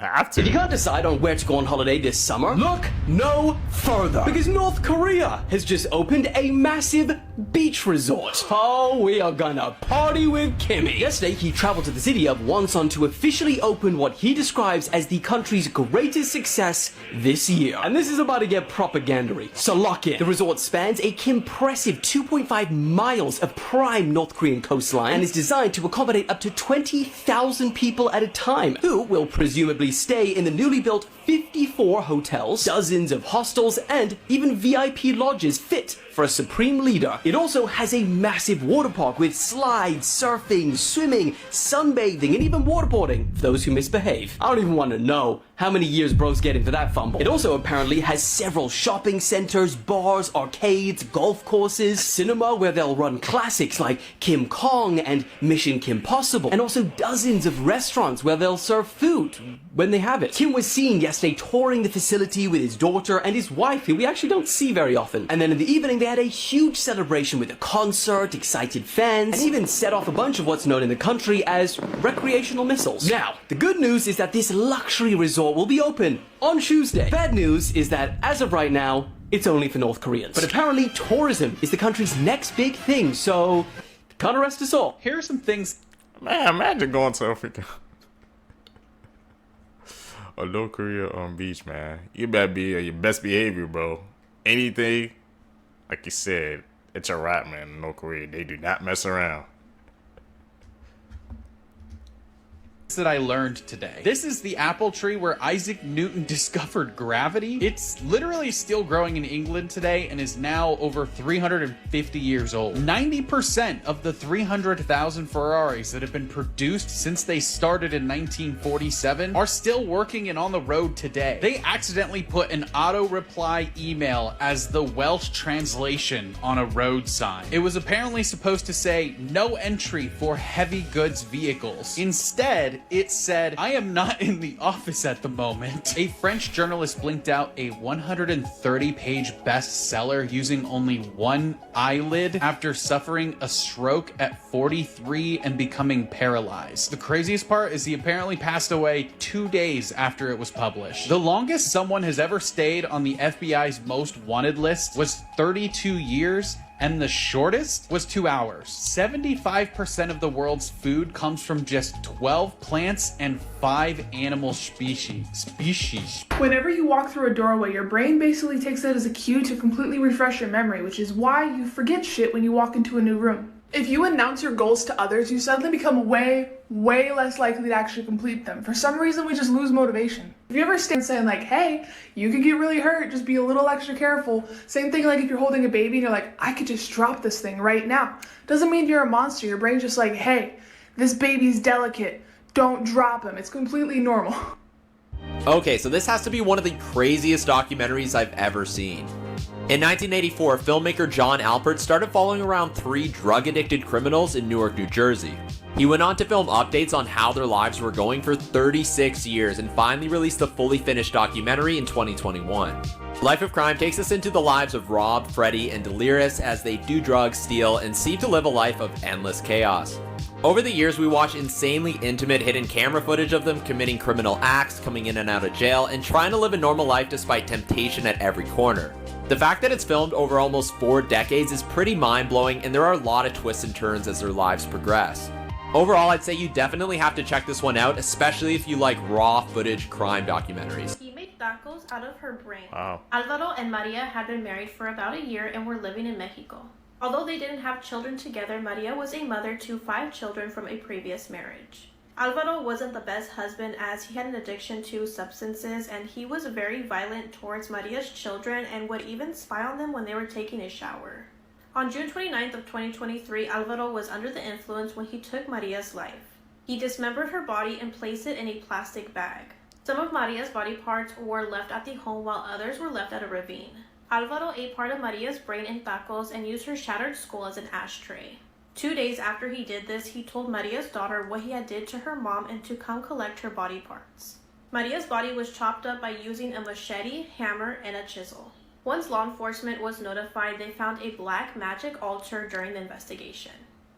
If you can't decide on where to go on holiday this summer, look no further. Because North Korea has just opened a massive beach resort. Oh, we are gonna party with Kimmy. Yesterday, he traveled to the city of Wonsan to officially open what he describes as the country's greatest success this year. And this is about to get propagandary, so lock in. The resort spans a impressive 2.5 miles of prime North Korean coastline and is designed to accommodate up to 20,000 people at a time, who will presumably stay in the newly built 54 hotels, dozens of hostels, and even VIP lodges fit for a supreme leader. It also has a massive water park with slides, surfing, swimming, sunbathing, and even waterboarding for those who misbehave. I don't even want to know how many years bro's getting for that fumble. It also apparently has several shopping centers, bars, arcades, golf courses, cinema where they'll run classics like Kim Kong and Mission Kim Possible, and also dozens of restaurants where they'll serve food when they have it. Kim was seen yesterday touring the facility with his daughter and his wife, who we actually don't see very often. And then in the evening, they had a huge celebration with a concert, excited fans, and even set off a bunch of what's known in the country as recreational missiles. Now, the good news is that this luxury resort will be open on Tuesday. Bad news is that, as of right now, it's only for North Koreans. But apparently, tourism is the country's next big thing, so can't arrest us all. Here are some things. Man, imagine going to Africa. Or North Korea on beach, man. You better be on your best behavior, bro. Anything, like you said, It's a wrap, man. In North Korea, they do not mess around. That I learned today. This is the apple tree where Isaac Newton discovered gravity. It's literally still growing in England today and is now over 350 years old. 90% of the 300,000 Ferraris that have been produced since they started in 1947 are still working and on the road today. They accidentally put an auto reply email as the Welsh translation on a road sign. It was apparently supposed to say no entry for heavy goods vehicles. Instead, it said, I am not in the office at the moment. A French journalist blinked out a 130-page bestseller using only one eyelid after suffering a stroke at 43 and becoming paralyzed. The craziest part is he apparently passed away 2 days after it was published. The longest someone has ever stayed on the FBI's most wanted list was 32 years, and the shortest was 2 hours. 75% of the world's food comes from just 12 plants and 5 animal species. Whenever you walk through a doorway, your brain basically takes that as a cue to completely refresh your memory, which is why you forget shit when you walk into a new room. If you announce your goals to others, you suddenly become way less likely to actually complete them. For some reason, we just lose motivation. If you ever stand saying like, hey, you could get really hurt, just be a little extra careful. Same thing like if you're holding a baby and you're like, I could just drop this thing right now. Doesn't mean you're a monster. Your brain's just like, hey, this baby's delicate. Don't drop him. It's completely normal. Okay, so this has to be one of the craziest documentaries I've ever seen. In 1984, filmmaker John Alpert started following around 3 drug-addicted criminals in Newark, New Jersey. He went on to film updates on how their lives were going for 36 years and finally released the fully finished documentary in 2021. Life of Crime takes us into the lives of Rob, Freddie, and Delirious as they do drugs, steal, and seem to live a life of endless chaos. Over the years, we watch insanely intimate hidden camera footage of them committing criminal acts, coming in and out of jail, and trying to live a normal life despite temptation at every corner. The fact that it's filmed over almost 4 decades is pretty mind-blowing, and there are a lot of twists and turns as their lives progress. Overall, I'd say you definitely have to check this one out, especially if you like raw footage crime documentaries. He made tacos out of her brain. Wow. Alvaro and Maria had been married for about a year and were living in Mexico. Although they didn't have children together, Maria was a mother to 5 children from a previous marriage. Alvaro wasn't the best husband as he had an addiction to substances and he was very violent towards Maria's children and would even spy on them when they were taking a shower. On June 29th of 2023, Alvaro was under the influence when he took Maria's life. He dismembered her body and placed it in a plastic bag. Some of Maria's body parts were left at the home while others were left at a ravine. Alvaro ate part of Maria's brain in tacos and used her shattered skull as an ashtray. 2 days after he did this, he told Maria's daughter what he had did to her mom and to come collect her body parts. Maria's body was chopped up by using a machete, hammer, and a chisel. Once law enforcement was notified, they found a black magic altar during the investigation.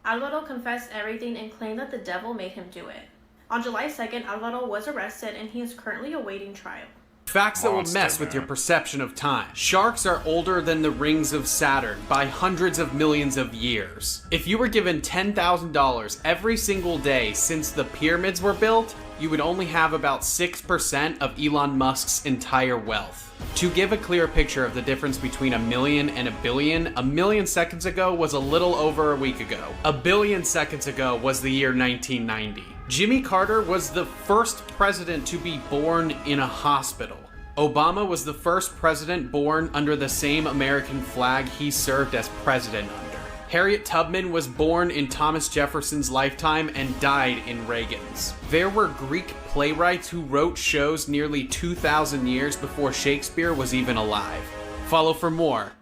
Alvaro confessed everything and claimed that the devil made him do it. On July 2nd, Alvaro was arrested and he is currently awaiting trial. Facts that will mess with your perception of time. Sharks are older than the rings of Saturn by hundreds of millions of years. If you were given $10,000 every single day since the pyramids were built, you would only have about 6% of Elon Musk's entire wealth. To give a clear picture of the difference between a million and a million seconds ago was a little over a week ago. A billion seconds ago was the year 1990. Jimmy Carter was the first president to be born in a hospital. Obama was the first president born under the same American flag he served as president under. Harriet Tubman was born in Thomas Jefferson's lifetime and died in Reagan's. There were Greek playwrights who wrote shows nearly 2,000 years before Shakespeare was even alive. Follow for more.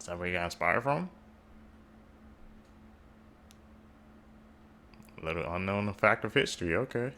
Is that where you got inspired from? A little unknown fact of history, okay.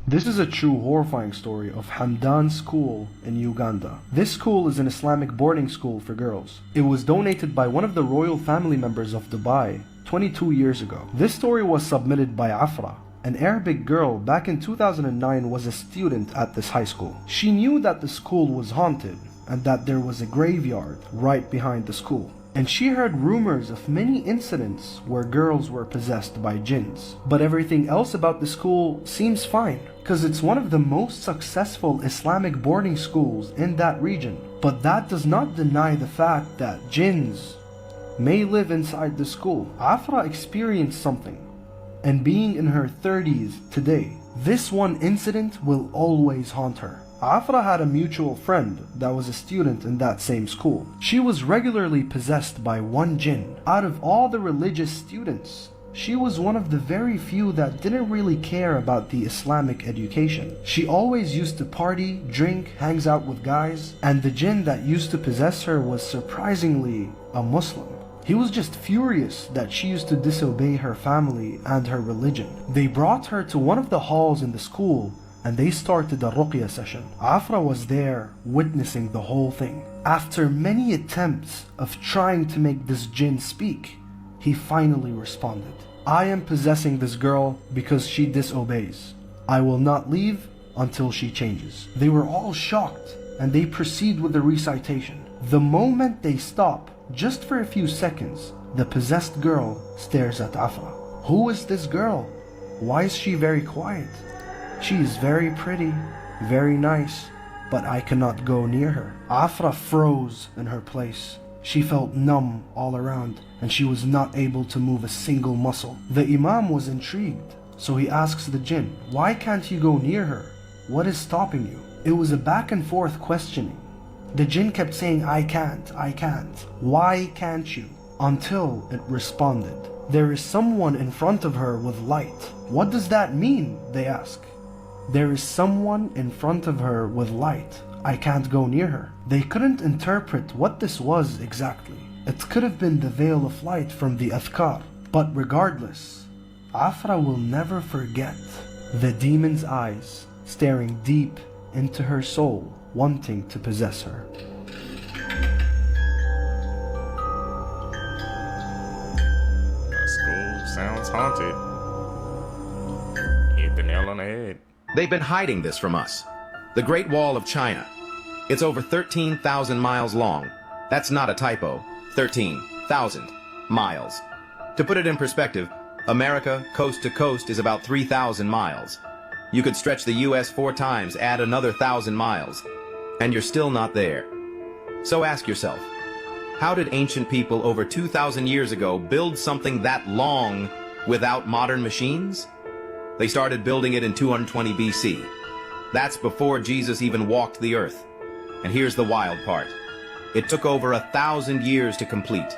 This is a true horrifying story of Hamdan School in Uganda. This school is an Islamic boarding school for girls. It was donated by one of the royal family members of Dubai 22 years ago. This story was submitted by Afra. An Arabic girl back in 2009 was a student at this high school. She knew that the school was haunted and that there was a graveyard right behind the school. and she heard rumors of many incidents where girls were possessed by jinns. But everything else about the school seems fine, because it's one of the most successful Islamic boarding schools in that region. But that does not deny the fact that jinns may live inside the school. Afra experienced something, and being in her 30s today, this one incident will always haunt her. Afra had a mutual friend that was a student in that same school. She was regularly possessed by one jinn. Out of all the religious students, she was one of the very few that didn't really care about the Islamic education. She always used to party, drink, hangs out with guys, and the jinn that used to possess her was surprisingly a Muslim. He was just furious that she used to disobey her family and her religion. They brought her to one of the halls in the school and they started a ruqya session. Afra was there witnessing the whole thing. After many attempts of trying to make this jinn speak, he finally responded. I am possessing this girl because she disobeys. I will not leave until she changes. They were all shocked and they proceed with the recitation. The moment they stop, just for a few seconds, the possessed girl stares at Afra. Who is this girl? Why is she very quiet? She is very pretty, very nice, but I cannot go near her. Afra froze in her place. She felt numb all around, and she was not able to move a single muscle. The Imam was intrigued, so he asks the jinn, why can't you go near her? What is stopping you? It was a back and forth questioning. The jinn kept saying, I can't. Why can't you? Until it responded. There is someone in front of her with light. What does that mean? They ask. There is someone in front of her with light. I can't go near her. They couldn't interpret what this was exactly. It could have been the veil of light from the Adhkar. But regardless, Afra will never forget the demon's eyes staring deep into her soul, wanting to possess her. The school sounds haunted. Hit the nail on the head. They've been hiding this from us. The Great Wall of China. It's over 13,000 miles long. That's not a typo. 13,000 miles. To put it in perspective, America, coast to coast, is about 3,000 miles. You could stretch the US 4 times, add another 1,000 miles, and you're still not there. So ask yourself, how did ancient people over 2,000 years ago build something that long without modern machines? They started building it in 220 BC. That's before Jesus even walked the earth. And here's the wild part. It took over 1,000 years to complete.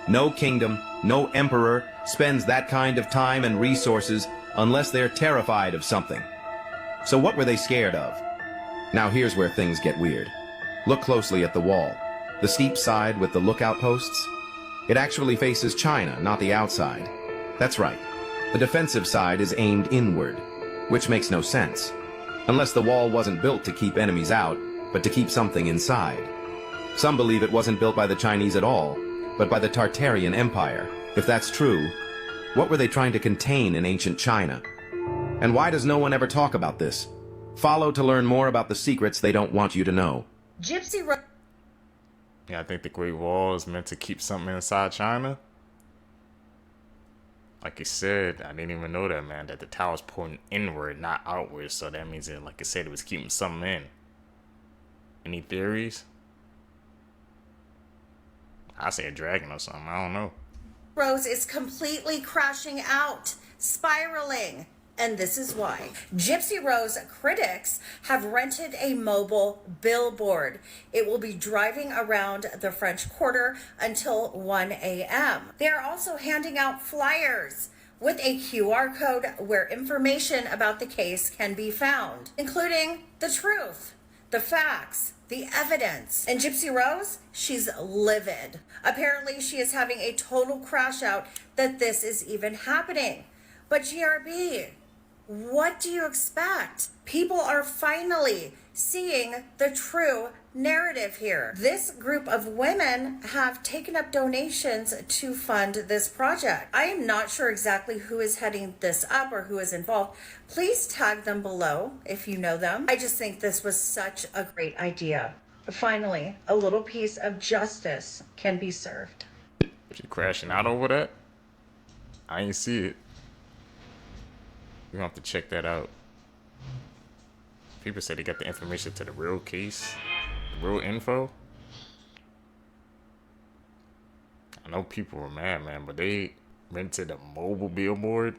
No kingdom, no emperor spends that kind of time and resources unless they're terrified of something. So what were they scared of? Now here's where things get weird. Look closely at the wall. The steep side with the lookout posts. It actually faces China, not the outside. That's right. The defensive side is aimed inward, which makes no sense. Unless the wall wasn't built to keep enemies out, but to keep something inside. Some believe it wasn't built by the Chinese at all, but by the Tartarian Empire. If that's true, what were they trying to contain in ancient China? And why does no one ever talk about this? Follow to learn more about the secrets they don't want you to know. Yeah, I think the Great Wall is meant to keep something inside China. Like you said, I didn't even know that, man, that the tower's pointing inward, not outward. So that means that, like I said, it was keeping something in. Any theories? I say a dragon or something. I don't know. Rose is completely crashing out, spiraling. And this is why. Gypsy Rose critics have rented a mobile billboard. It will be driving around the French Quarter until 1 a.m. They are also handing out flyers with a QR code where information about the case can be found, including the truth, the facts, the evidence. And Gypsy Rose, she's livid. Apparently, she is having a total crash out that this is even happening. But GRB, what do you expect? People are finally seeing the true narrative here. This group of women have taken up donations to fund this project. I am not sure exactly who is heading this up or who is involved. Please tag them below if you know them. I just think this was such a great idea. Finally, a little piece of justice can be served. Was you crashing out over that? I ain't see it. We're gonna have to check that out. People said they got the information to the real case, the real info. I know people were mad, man, but they rented a mobile billboard.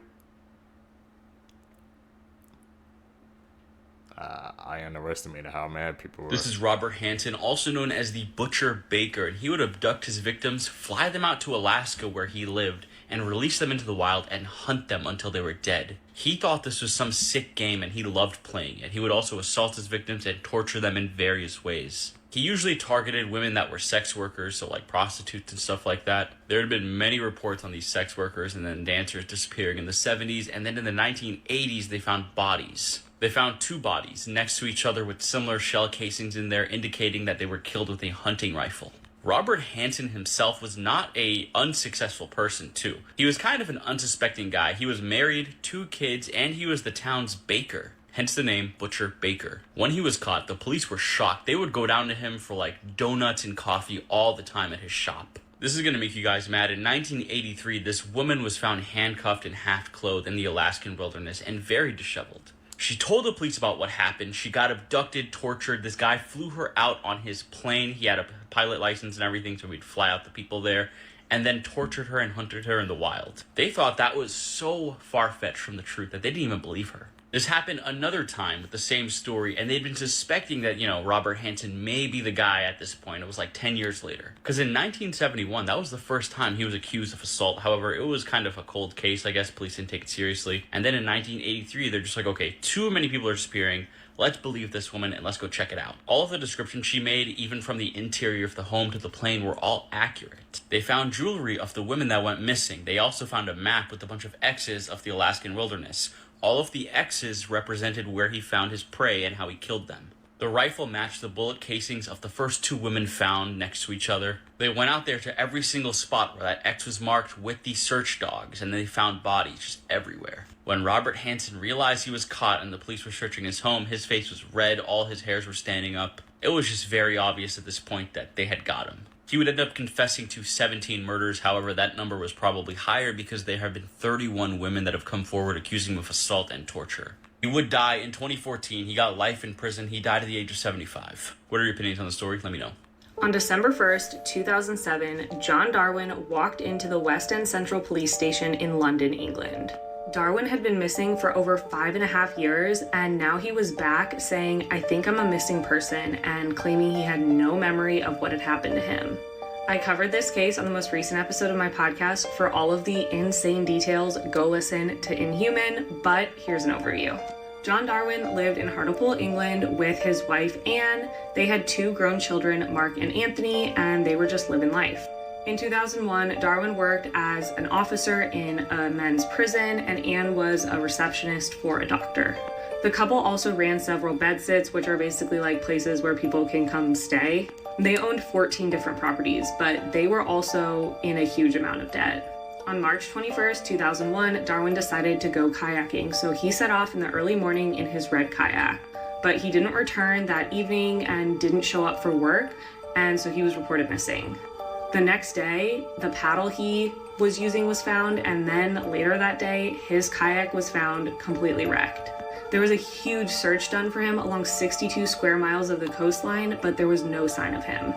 I underestimated how mad people were. This is Robert Hansen, also known as the Butcher Baker, and he would abduct his victims, fly them out to Alaska where he lived, and release them into the wild and hunt them until they were dead. He thought this was some sick game and he loved playing it. He would also assault his victims and torture them in various ways. He usually targeted women that were sex workers, so like prostitutes and stuff like that. There had been many reports on these sex workers and then dancers disappearing in the 70s, and then in the 1980s they found bodies. They found 2 bodies next to each other with similar shell casings in there, indicating that they were killed with a hunting rifle. Robert Hansen himself was not an unsuccessful person, too. He was kind of an unsuspecting guy. He was married, 2 kids, and he was the town's baker. Hence the name Butcher Baker. When he was caught, the police were shocked. They would go down to him for like donuts and coffee all the time at his shop. This is gonna make you guys mad. In 1983, this woman was found handcuffed and half-clothed in the Alaskan wilderness and very disheveled. She told the police about what happened. She got abducted, tortured. This guy flew her out on his plane. He had a pilot license and everything, so he'd fly out the people there, and then tortured her and hunted her in the wild. They thought that was so far-fetched from the truth that they didn't even believe her. This happened another time with the same story, and they'd been suspecting that, Robert Hansen may be the guy at this point. It was like 10 years later. Because in 1971, that was the first time he was accused of assault. However, it was kind of a cold case. I guess police didn't take it seriously. And then in 1983, they're just like, okay, too many people are disappearing. Let's believe this woman and let's go check it out. All of the descriptions she made, even from the interior of the home to the plane, were all accurate. They found jewelry of the women that went missing. They also found a map with a bunch of X's of the Alaskan wilderness. All of the X's represented where he found his prey and how he killed them. The rifle matched the bullet casings of the first 2 women found next to each other. They went out there to every single spot where that X was marked with the search dogs, and they found bodies just everywhere. When Robert Hansen realized he was caught and the police were searching his home, his face was red, all his hairs were standing up. It was just very obvious at this point that they had got him. He would end up confessing to 17 murders. However, that number was probably higher because there have been 31 women that have come forward accusing him of assault and torture. He would die in 2014. He got life in prison. He died at the age of 75. What are your opinions on the story? Let me know. On December 1st, 2007, John Darwin walked into the West End Central Police Station in London, England. Darwin had been missing for over 5.5 years, and now he was back saying, "I think I'm a missing person," and claiming he had no memory of what had happened to him. I covered this case on the most recent episode of my podcast. For all of the insane details, go listen to Inhuman, but here's an overview. John Darwin lived in Hartlepool, England with his wife Anne. They had 2 grown children, Mark and Anthony, and they were just living life. In 2001, Darwin worked as an officer in a men's prison, and Anne was a receptionist for a doctor. The couple also ran several bedsits, which are basically like places where people can come stay. They owned 14 different properties, but they were also in a huge amount of debt. On March 21st, 2001, Darwin decided to go kayaking, so he set off in the early morning in his red kayak. But he didn't return that evening and didn't show up for work, and so he was reported missing. The next day, the paddle he was using was found, and then later that day, his kayak was found completely wrecked. There was a huge search done for him along 62 square miles of the coastline, but there was no sign of him.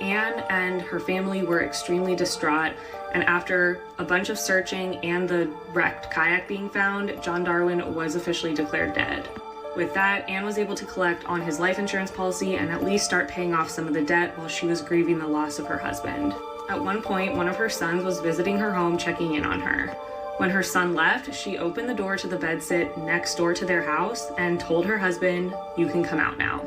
Anne and her family were extremely distraught, and after a bunch of searching and the wrecked kayak being found, John Darwin was officially declared dead. With that, Anne was able to collect on his life insurance policy and at least start paying off some of the debt while she was grieving the loss of her husband. At one point, one of her sons was visiting her home, checking in on her. When her son left, she opened the door to the bedsit next door to their house and told her husband, "You can come out now."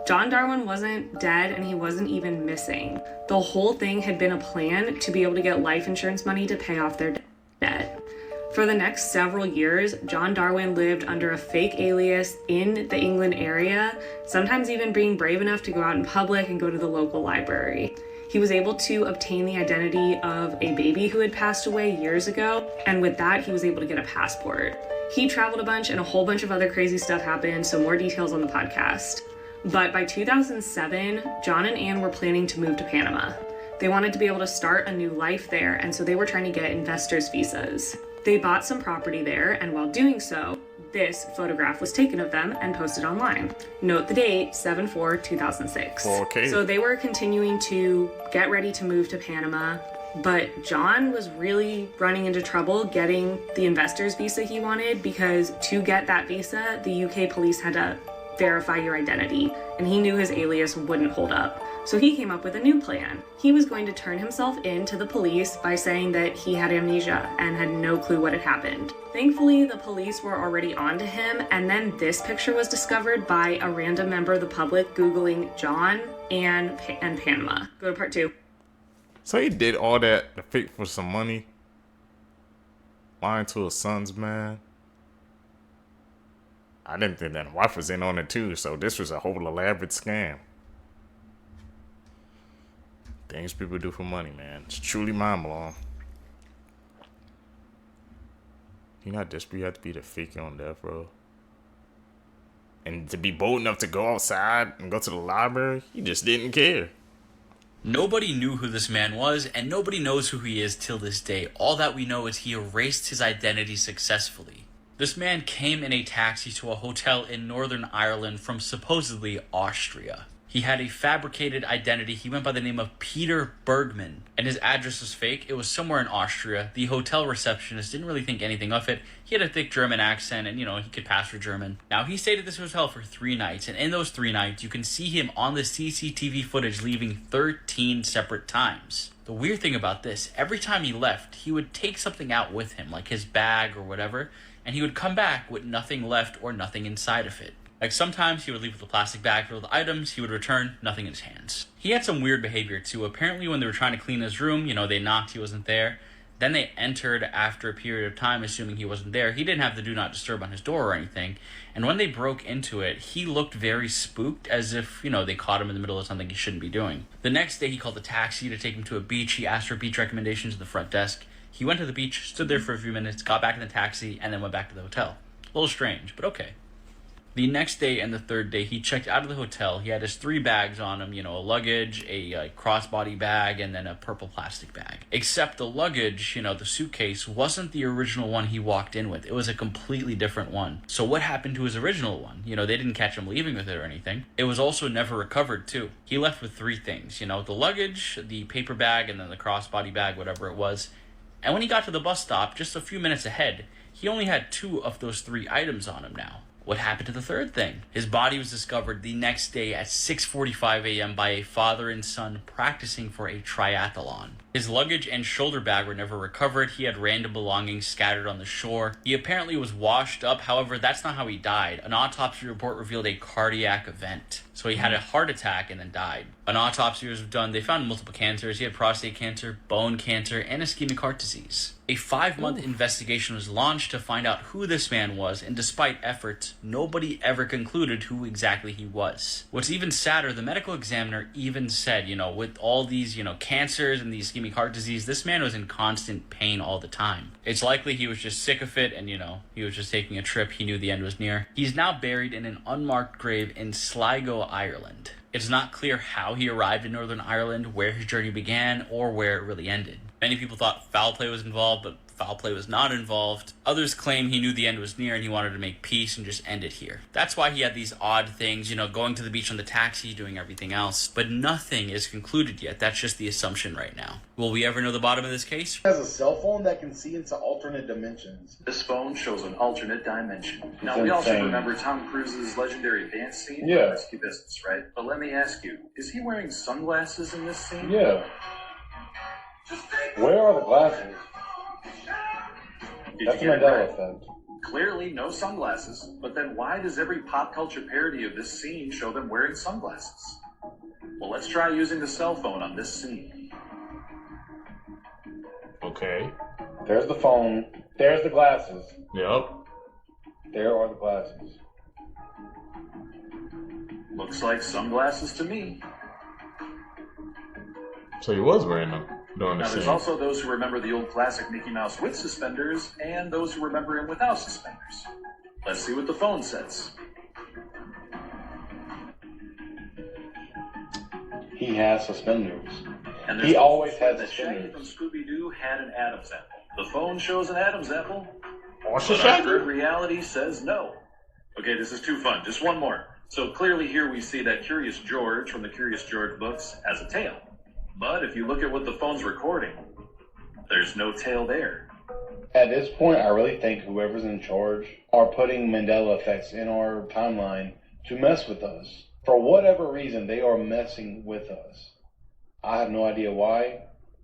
John Darwin wasn't dead, and he wasn't even missing. The whole thing had been a plan to be able to get life insurance money to pay off their debt. For the next several years, John Darwin lived under a fake alias in the England area, sometimes even being brave enough to go out in public and go to the local library. He was able to obtain the identity of a baby who had passed away years ago, and with that, he was able to get a passport. He traveled a bunch, and a whole bunch of other crazy stuff happened, so more details on the podcast. But by 2007, John and Anne were planning to move to Panama. They wanted to be able to start a new life there, and so they were trying to get investors' visas. They bought some property there, and while doing so, this photograph was taken of them and posted online. Note the date, 7/4/2006. Okay. So they were continuing to get ready to move to Panama, but John was really running into trouble getting the investor's visa he wanted, because to get that visa, the UK police had to verify your identity, and he knew his alias wouldn't hold up. So he came up with a new plan. He was going to turn himself in to the police by saying that he had amnesia and had no clue what had happened. Thankfully, the police were already onto him, and then this picture was discovered by a random member of the public Googling John and Panama. Go to part 2. So he did all that to fake for some money? Lying to his sons, man? I didn't think that wife was in on it too, so this was a whole elaborate scam. Things people do for money, man. It's truly mind-blowing. You're not desperate, you have to be the fake on death row. And to be bold enough to go outside and go to the library, he just didn't care. Nobody knew who this man was, and nobody knows who he is till this day. All that we know is he erased his identity successfully. This man came in a taxi to a hotel in Northern Ireland from supposedly Austria. He had a fabricated identity. He went by the name of Peter Bergman, and his address was fake. It was somewhere in Austria. The hotel receptionist didn't really think anything of it. He had a thick German accent, and, he could pass for German. Now, he stayed at this hotel for 3 nights, and in those 3 nights, you can see him on the CCTV footage leaving 13 separate times. The weird thing about this, every time he left, he would take something out with him, like his bag or whatever, and he would come back with nothing left or nothing inside of it. Like, sometimes he would leave with a plastic bag filled with items, he would return, nothing in his hands. He had some weird behavior too. Apparently when they were trying to clean his room, they knocked, he wasn't there. Then they entered after a period of time, assuming he wasn't there. He didn't have the do not disturb on his door or anything. And when they broke into it, he looked very spooked, as if, they caught him in the middle of something he shouldn't be doing. The next day he called a taxi to take him to a beach. He asked for beach recommendations at the front desk. He went to the beach, stood there for a few minutes, got back in the taxi, and then went back to the hotel. A little strange, but okay. The next day and the third day, he checked out of the hotel. He had his 3 bags on him, a luggage, a crossbody bag, and then a purple plastic bag. Except the luggage, the suitcase, wasn't the original one he walked in with. It was a completely different one. So what happened to his original one? They didn't catch him leaving with it or anything. It was also never recovered, too. He left with 3 things, the luggage, the paper bag, and then the crossbody bag, whatever it was. And when he got to the bus stop, just a few minutes ahead, he only had 2 of those 3 items on him now. What happened to the third thing? His body was discovered the next day at 6:45 a.m. by a father and son practicing for a triathlon. His luggage and shoulder bag were never recovered. He had random belongings scattered on the shore. He apparently was washed up. However, that's not how he died. An autopsy report revealed a cardiac event. So he had a heart attack and then died. An autopsy was done. They found multiple cancers. He had prostate cancer, bone cancer, and ischemic heart disease. A 5-month investigation was launched to find out who this man was, and despite efforts, nobody ever concluded who exactly he was. What's even sadder, the medical examiner even said, with all these, cancers and the ischemic heart disease, this man was in constant pain all the time. It's likely he was just sick of it and, he was just taking a trip. He knew the end was near. He's now buried in an unmarked grave in Sligo, Ireland. It's not clear how he arrived in Northern Ireland, where his journey began, or where it really ended. Many people thought foul play was involved, but foul play was not involved. Others claim he knew the end was near and he wanted to make peace and just end it here. That's why he had these odd things, going to the beach on the taxi, doing everything else. But nothing is concluded yet. That's just the assumption right now. Will we ever know the bottom of this case? He has a cell phone that can see into alternate dimensions. This phone shows an alternate dimension. Now, It's we also insane. remember Tom Cruise's legendary dance scene Yeah. in Risky Business, right? But let me ask you, is he wearing sunglasses in this scene? Yeah. Where are the glasses? Did That's you get it Mandela right? effect. Clearly no sunglasses, but then why does every pop culture parody of this scene show them wearing sunglasses? Well, let's try using the cell phone on this scene. Okay. There's the phone. There's the glasses. Yep. There are the glasses. Looks like sunglasses to me. So he was wearing them during the Now, there's scene. also those who remember the old classic Mickey Mouse with suspenders, and those who remember him without suspenders. Let's see what the phone says. He has suspenders. And He always has that a Shaggy fingers. from Scooby-Doo had an Adam's apple. The phone shows an Adam's apple, What's but the our Shaggy? grid reality says no. Okay, this is too fun. Just one more. So clearly here we see that Curious George from the Curious George books has a tail. But if you look at what the phone's recording, there's no tail there. At this point, I really think whoever's in charge are putting Mandela effects in our timeline to mess with us. For whatever reason, they are messing with us. I have no idea why.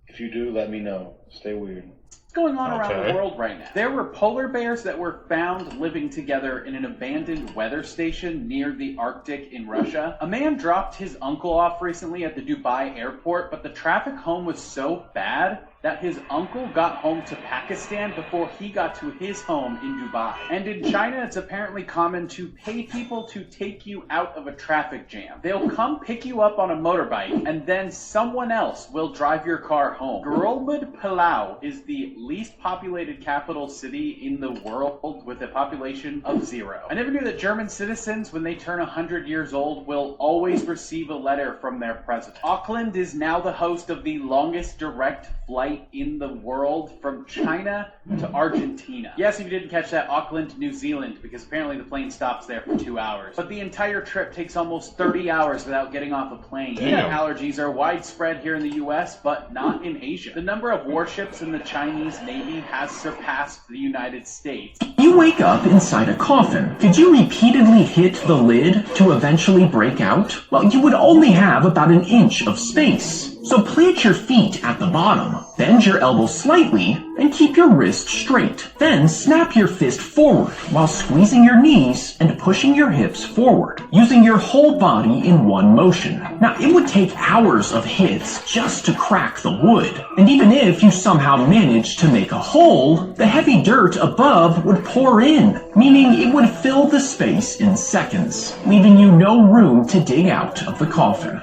If you do, let me know. Stay weird. Going on around Okay. the world right now. There were polar bears that were found living together in an abandoned weather station near the Arctic in Russia. A man dropped his uncle off recently at the Dubai airport, but the traffic home was so bad that his uncle got home to Pakistan before he got to his home in Dubai. And in China, it's apparently common to pay people to take you out of a traffic jam. They'll come pick you up on a motorbike, and then someone else will drive your car home. Grolmud, Palau is the least populated capital city in the world with a population of 0. I never knew that German citizens, when they turn 100 years old, will always receive a letter from their president. Auckland is now the host of the longest direct flight in the world from China to Argentina. Yes, if you didn't catch that, Auckland to New Zealand, because apparently the plane stops there for 2 hours. But the entire trip takes almost 30 hours without getting off a plane. Damn. Allergies are widespread here in the US, but not in Asia. The number of warships in the Chinese Navy has surpassed the United States. You wake up inside a coffin. Did you repeatedly hit the lid to eventually break out? Well, you would only have about an inch of space. So plant your feet at the bottom, bend your elbows slightly, and keep your wrist straight. Then snap your fist forward while squeezing your knees and pushing your hips forward, using your whole body in one motion. Now, it would take hours of hits just to crack the wood. And even if you somehow managed to make a hole, the heavy dirt above would pour in, meaning it would fill the space in seconds, leaving you no room to dig out of the coffin.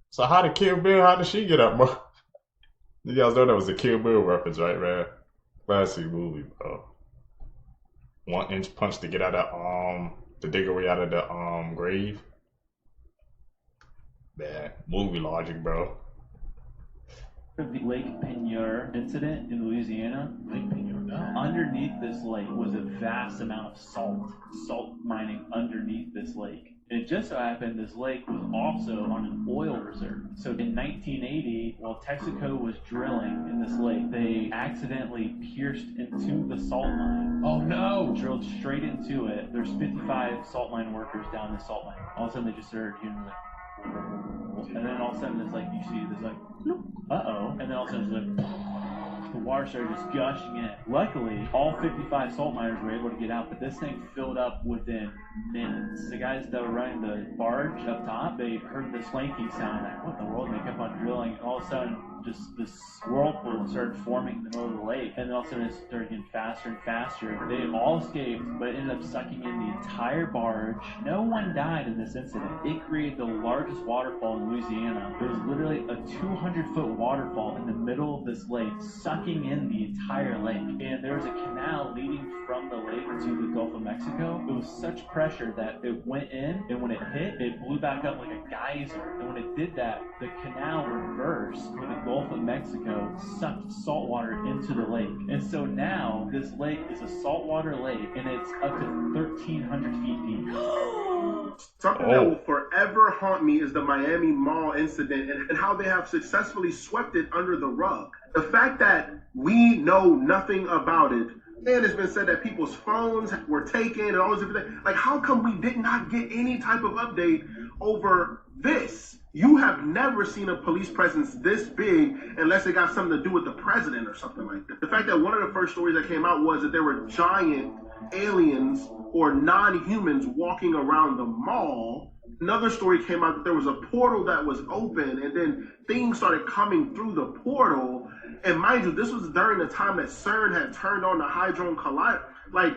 So how did Kill Bill, how did she get up, bro? You guys know that was a Kill Bill reference, right, man? Classic movie, bro. 1-inch punch to get out of, to dig her way out of the, grave. Man, movie logic, bro. The Lake Peigneur incident in Louisiana. Lake Peigneur. Underneath this lake was a vast amount of salt mining underneath this lake. It just so happened this lake was also on an oil reserve. So in 1980, while Texaco was drilling in this lake, they accidentally pierced into the salt mine. Oh no! Drilled straight into it. There's 55 salt mine workers down the salt mine. All of a sudden they just started hearing like, and then all of a sudden it's like you see this like, uh-oh, and then all of a sudden it's like, the water started just gushing in. Luckily, all 55 salt miners were able to get out, but this thing filled up within minutes. The guys that were running the barge up top, they heard this clanking sound, like, what in the world? And they kept on drilling, and all of a sudden, just this whirlpool started forming in the middle of the lake, and then all of a sudden it started getting faster and faster. They all escaped, but it ended up sucking in the entire barge. No one died in this incident. It created the largest waterfall in Louisiana. It was literally a 200-foot waterfall in the middle of this lake, sucking in the entire lake. And there was a canal leading from the lake to the Gulf of Mexico. It was such pressure that it went in, and when it hit, it blew back up like a geyser. And when it did that, the canal reversed, where the Gulf of Mexico sucked salt water into the lake. And so now, this lake is a saltwater lake, and it's up to 1,300 feet deep. Something that will forever haunt me is the Miami Mall incident and how they have successfully swept it under the rug. The fact that we know nothing about it, and it's been said that people's phones were taken and all this different things. Like, how come we did not get any type of update over this? You have never seen a police presence this big unless it got something to do with the president or something like that. The fact that one of the first stories that came out was that there were giant aliens or non-humans walking around the mall. Another story came out that there was a portal that was open and then things started coming through the portal. And mind you, this was during the time that CERN had turned on the Hadron Collider. Like,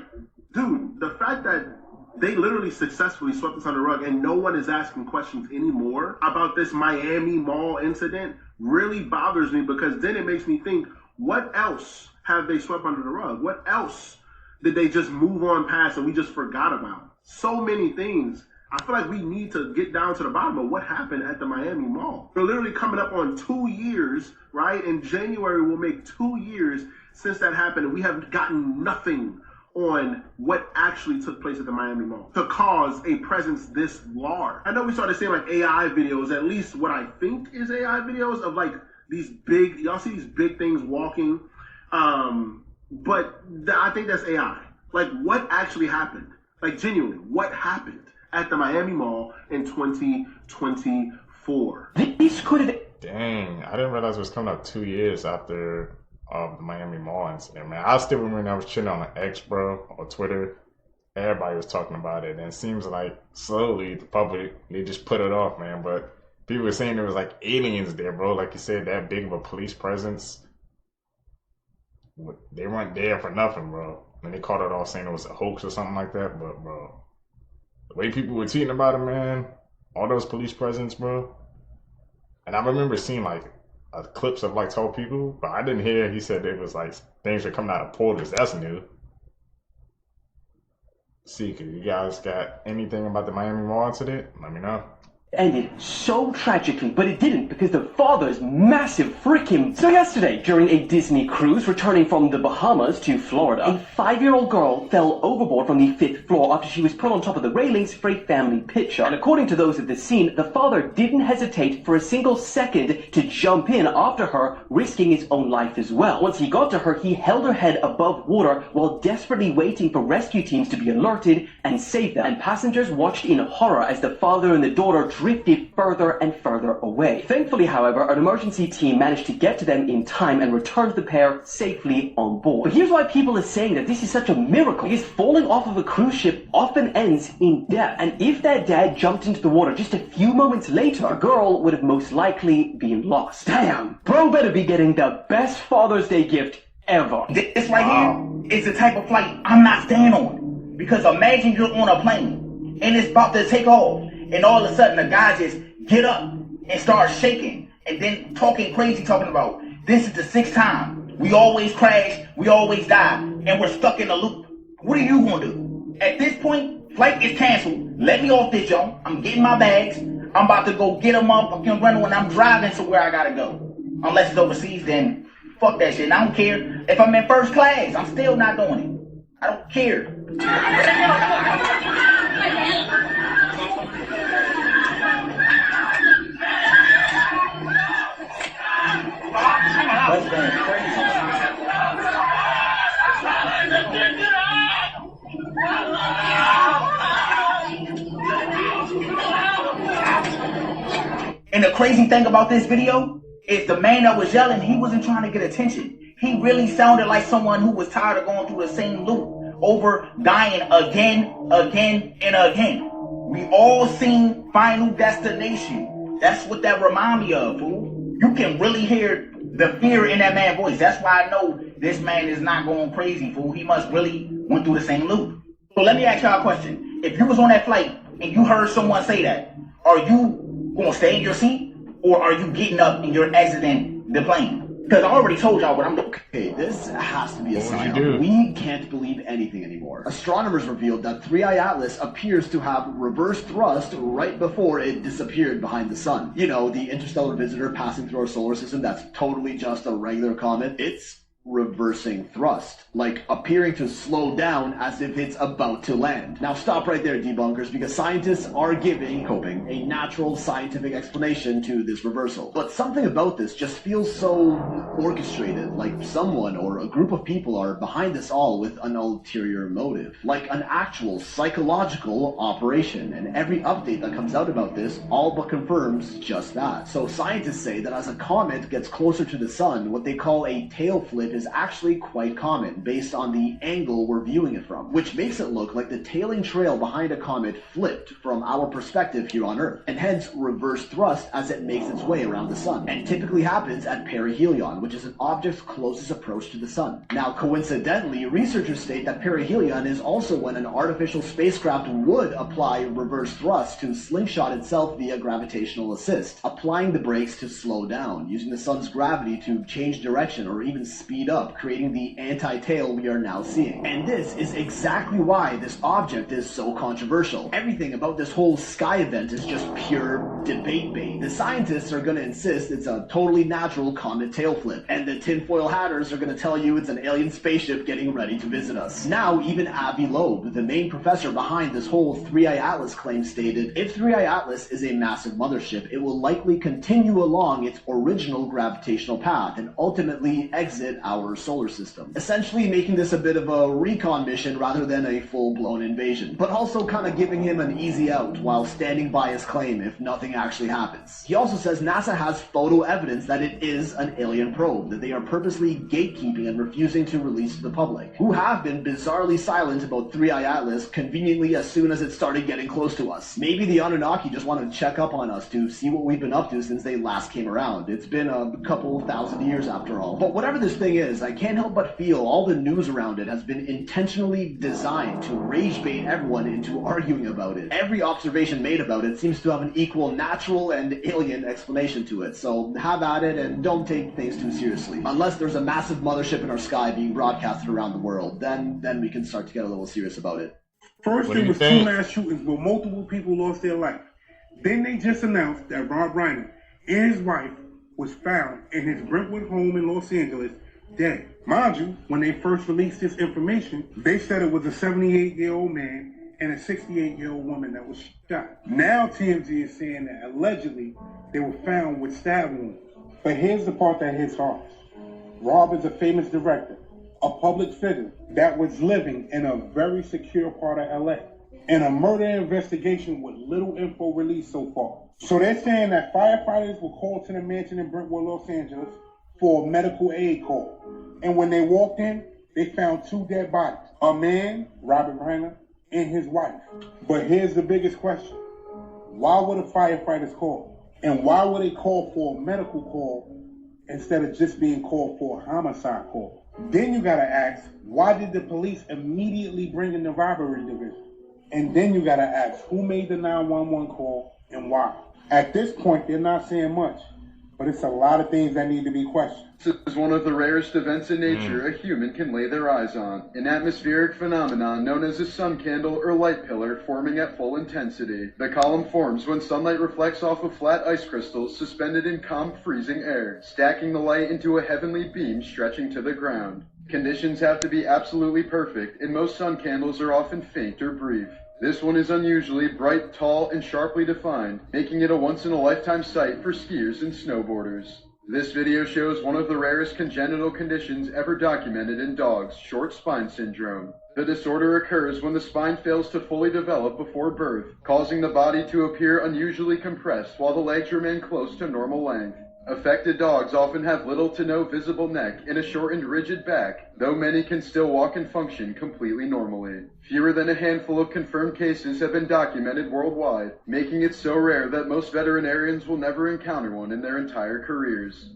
dude, the fact that they literally successfully swept this under the rug and no one is asking questions anymore about this Miami Mall incident really bothers me, because then it makes me think, what else have they swept under the rug? What else did they just move on past and we just forgot about? So many things. I feel like we need to get down to the bottom of what happened at the Miami Mall. We're literally coming up on 2 years, right? In January, we'll make 2 years since that happened, and we have gotten nothing on what actually took place at the Miami Mall to cause a presence this large. I know we started seeing like AI videos, at least what I think is AI videos of like these big, y'all see these big things walking, but I think that's AI. Like, what actually happened? Like, genuinely, what happened at the Miami Mall in 2024? These could have... Dang, I didn't realize it was coming up 2 years after the Miami Mall incident, man. I still remember I was chilling on X, bro, or Twitter. Everybody was talking about it, and it seems like slowly the public, they just put it off, man. But people were saying there was like aliens there, bro. Like you said, that big of a police presence. They weren't there for nothing, bro. And they called it off saying it was a hoax or something like that. But, bro, the way people were tweeting about it, man, all those police presence, bro. And I remember seeing like clips of like tall people, but I didn't hear he said it was like things were coming out of portals. That's new. Seeker, you guys got anything about the Miami Mall incident? Let me know. Ended so tragically, but it didn't because the father's massive freaking... So yesterday, during a Disney cruise returning from the Bahamas to Florida, a 5-year-old girl fell overboard from the 5th floor after she was put on top of the railings for a family picture. And according to those at the scene, the father didn't hesitate for a single second to jump in after her, risking his own life as well. Once he got to her, he held her head above water while desperately waiting for rescue teams to be alerted and save them. And passengers watched in horror as the father and the daughter drifted further and further away. Thankfully, however, an emergency team managed to get to them in time and returned the pair safely on board. But here's why people are saying that this is such a miracle. Because falling off of a cruise ship often ends in death. And if their dad jumped into the water just a few moments later, the girl would have most likely been lost. Damn, bro better be getting the best Father's Day gift ever. This right here is the type of flight I'm not staying on. Because imagine you're on a plane and it's about to take off. And all of a sudden, the guy just get up and start shaking and then talking crazy, talking about this is the 6th time. We always crash, we always die, and we're stuck in a loop. What are you gonna do? At this point, flight is canceled. Let me off this, y'all. I'm getting my bags. I'm about to go get a motherfucking rental and I'm driving to where I gotta go. Unless it's overseas, then fuck that shit. And I don't care if I'm in first class. I'm still not doing it. I don't care. And the crazy thing about this video is the man that was yelling, he wasn't trying to get attention. He really sounded like someone who was tired of going through the same loop over dying again, and again. We all seen Final Destination. That's what that remind me of, fool. You can really hear the fear in that man's voice. That's why I know this man is not going crazy, fool. He must really went through the same loop. So let me ask y'all a question. If you was on that flight and you heard someone say that, are you gonna stay in your seat or are you getting up and you're exiting the plane? Because I already told y'all what I'm doing. Okay, this has to be a sign. We can't believe anything anymore. Astronomers revealed that 3I Atlas appears to have reverse thrust right before it disappeared behind the sun. You know, the interstellar visitor passing through our solar system that's totally just a regular comet. It's reversing thrust, like appearing to slow down as if it's about to land. Now stop right there, debunkers, because scientists are giving a natural scientific explanation to this reversal. But something about this just feels so orchestrated, like someone or a group of people are behind this all with an ulterior motive, like an actual psychological operation. And every update that comes out about this all but confirms just that. So scientists say that as a comet gets closer to the sun, what they call a tail flip is actually quite common based on the angle we're viewing it from, which makes it look like the tailing trail behind a comet flipped from our perspective here on Earth, and hence reverse thrust as it makes its way around the sun, and typically happens at perihelion, which is an object's closest approach to the sun. Now coincidentally, researchers state that perihelion is also when an artificial spacecraft would apply reverse thrust to slingshot itself via gravitational assist, applying the brakes to slow down, using the sun's gravity to change direction or even speed speed up, creating the anti-tail we are now seeing. And this is exactly why this object is so controversial. Everything about this whole sky event is just pure debate bait. The scientists are going to insist it's a totally natural comet tail flip, and the tinfoil hatters are going to tell you it's an alien spaceship getting ready to visit us. Now, even Avi Loeb, the main professor behind this whole 3i Atlas claim, stated, if 3i Atlas is a massive mothership, it will likely continue along its original gravitational path and ultimately exit our solar system. Essentially making this a bit of a recon mission rather than a full-blown invasion, but also kind of giving him an easy out while standing by his claim if nothing actually happens. He also says NASA has photo evidence that it is an alien probe, that they are purposely gatekeeping and refusing to release to the public, who have been bizarrely silent about 3i Atlas conveniently as soon as it started getting close to us. Maybe the Anunnaki just want to check up on us to see what we've been up to since they last came around. It's been a couple thousand years after all. But whatever this thing is, I can't help but feel all the news around it has been intentionally designed to rage bait everyone into arguing about it. Every observation made about it seems to have an equal natural and alien explanation to it, so have at it and don't take things too seriously. Unless there's a massive mothership in our sky being broadcasted around the world, then we can start to get a little serious about it. First, there was 2 mass shootings where multiple people lost their life. Then they just announced that Rob Reiner and his wife was found in his Brentwood home in Los Angeles dead. Mind you, when they first released this information, they said it was a 78-year-old man and a 68-year-old woman that was shot. Now TMZ is saying that allegedly they were found with stab wounds. But here's the part that hits hard. Rob is a famous director, a public figure that was living in a very secure part of LA, and a murder investigation with little info released so far. So they're saying that firefighters were called to the mansion in Brentwood, Los Angeles for a medical aid call. And when they walked in, they found 2 dead bodies. A man, Robert Reiner, and his wife. But here's the biggest question. Why were the firefighters called? And why were they called for a medical call instead of just being called for a homicide call? Then you gotta ask, why did the police immediately bring in the robbery division? And then you gotta ask, who made the 911 call and why? At this point, they're not saying much, but it's a lot of things that need to be questioned. This is one of the rarest events in nature a human can lay their eyes on. An atmospheric phenomenon known as a sun candle or light pillar forming at full intensity. The column forms when sunlight reflects off of flat ice crystals suspended in calm freezing air, stacking the light into a heavenly beam stretching to the ground. Conditions have to be absolutely perfect, and most sun candles are often faint or brief. This one is unusually bright, tall, and sharply defined, making it a once-in-a-lifetime sight for skiers and snowboarders. This video shows one of the rarest congenital conditions ever documented in dogs, short spine syndrome. The disorder occurs when the spine fails to fully develop before birth, causing the body to appear unusually compressed while the legs remain close to normal length. Affected dogs often have little to no visible neck and a shortened, rigid back, though many can still walk and function completely normally. Fewer than a handful of confirmed cases have been documented worldwide, making it so rare that most veterinarians will never encounter one in their entire careers.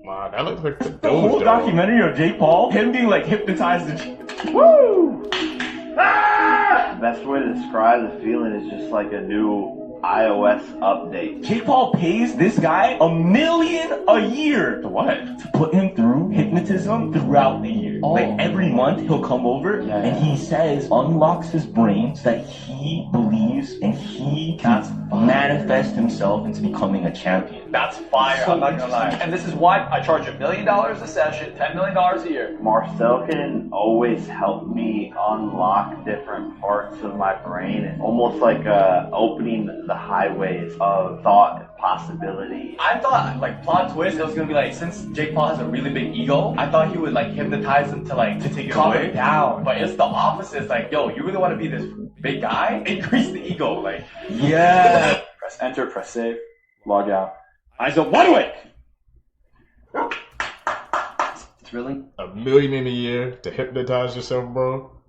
Wow, that looks like the whole documentary of Jake Paul, him being like hypnotized and woo! The best way to describe the feeling is just like a new iOS update. Jake Paul pays this guy $1 million a year. To what? To put him through hypnotism throughout the year. Like every month he'll come over and he says, unlocks his brain so that he believes and he can manifest himself into becoming a champion. That's fire, I'm not gonna lie. And this is why I charge $1 million a session, $10 million a year. Marcel can always help me unlock different parts of my brain, and almost like opening the highways of thought and possibility. I thought, like, plot twist, it was gonna be like, since Jake Paul has a really big ego, I thought he would like hypnotize him to take it calm him down. But it's the opposite. It's like, yo, you really want to be this big guy? Increase the ego, like. Yeah. Press enter, press save, log out. Eyes up, one way. Thrilling. $1 million a year to hypnotize yourself, bro.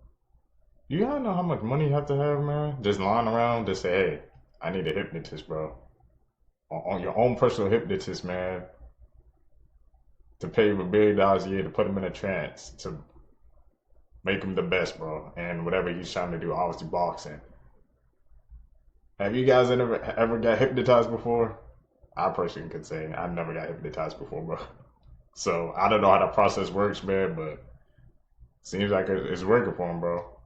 You gotta know how much money you have to have, man. Just lying around, just say, hey, I need a hypnotist, bro. On your own personal hypnotist, man. To pay him $1 million a year to put him in a trance, to make him the best, bro. And whatever he's trying to do, obviously boxing. Have you guys ever got hypnotized before? I personally could say I never got hypnotized before, bro. So I don't know how that process works, man, but seems like it's working for them, bro.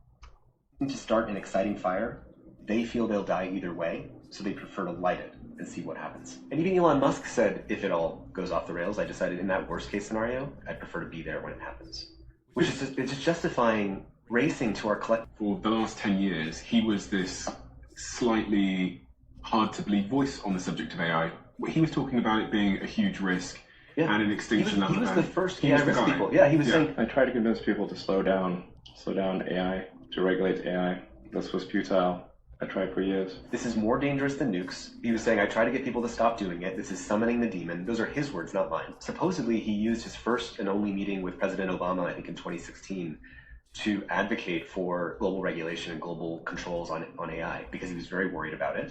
To start an exciting fire, they feel they'll die either way, so they prefer to light it and see what happens. And even Elon Musk said, if it all goes off the rails, I decided in that worst case scenario, I'd prefer to be there when it happens. Which is just, it's just justifying racing to our collective. For the last 10 years, he was this slightly hard to believe voice on the subject of AI. He was talking about it being a huge risk and an extinction. He was the first He was the guy. people. Yeah, he was saying. I try to convince people to slow down AI, to regulate AI. This was futile. I tried for years. This is more dangerous than nukes. He was saying, I try to get people to stop doing it. This is summoning the demon. Those are his words, not mine. Supposedly, he used his first and only meeting with President Obama, I think in 2016, to advocate for global regulation and global controls on AI because he was very worried about it.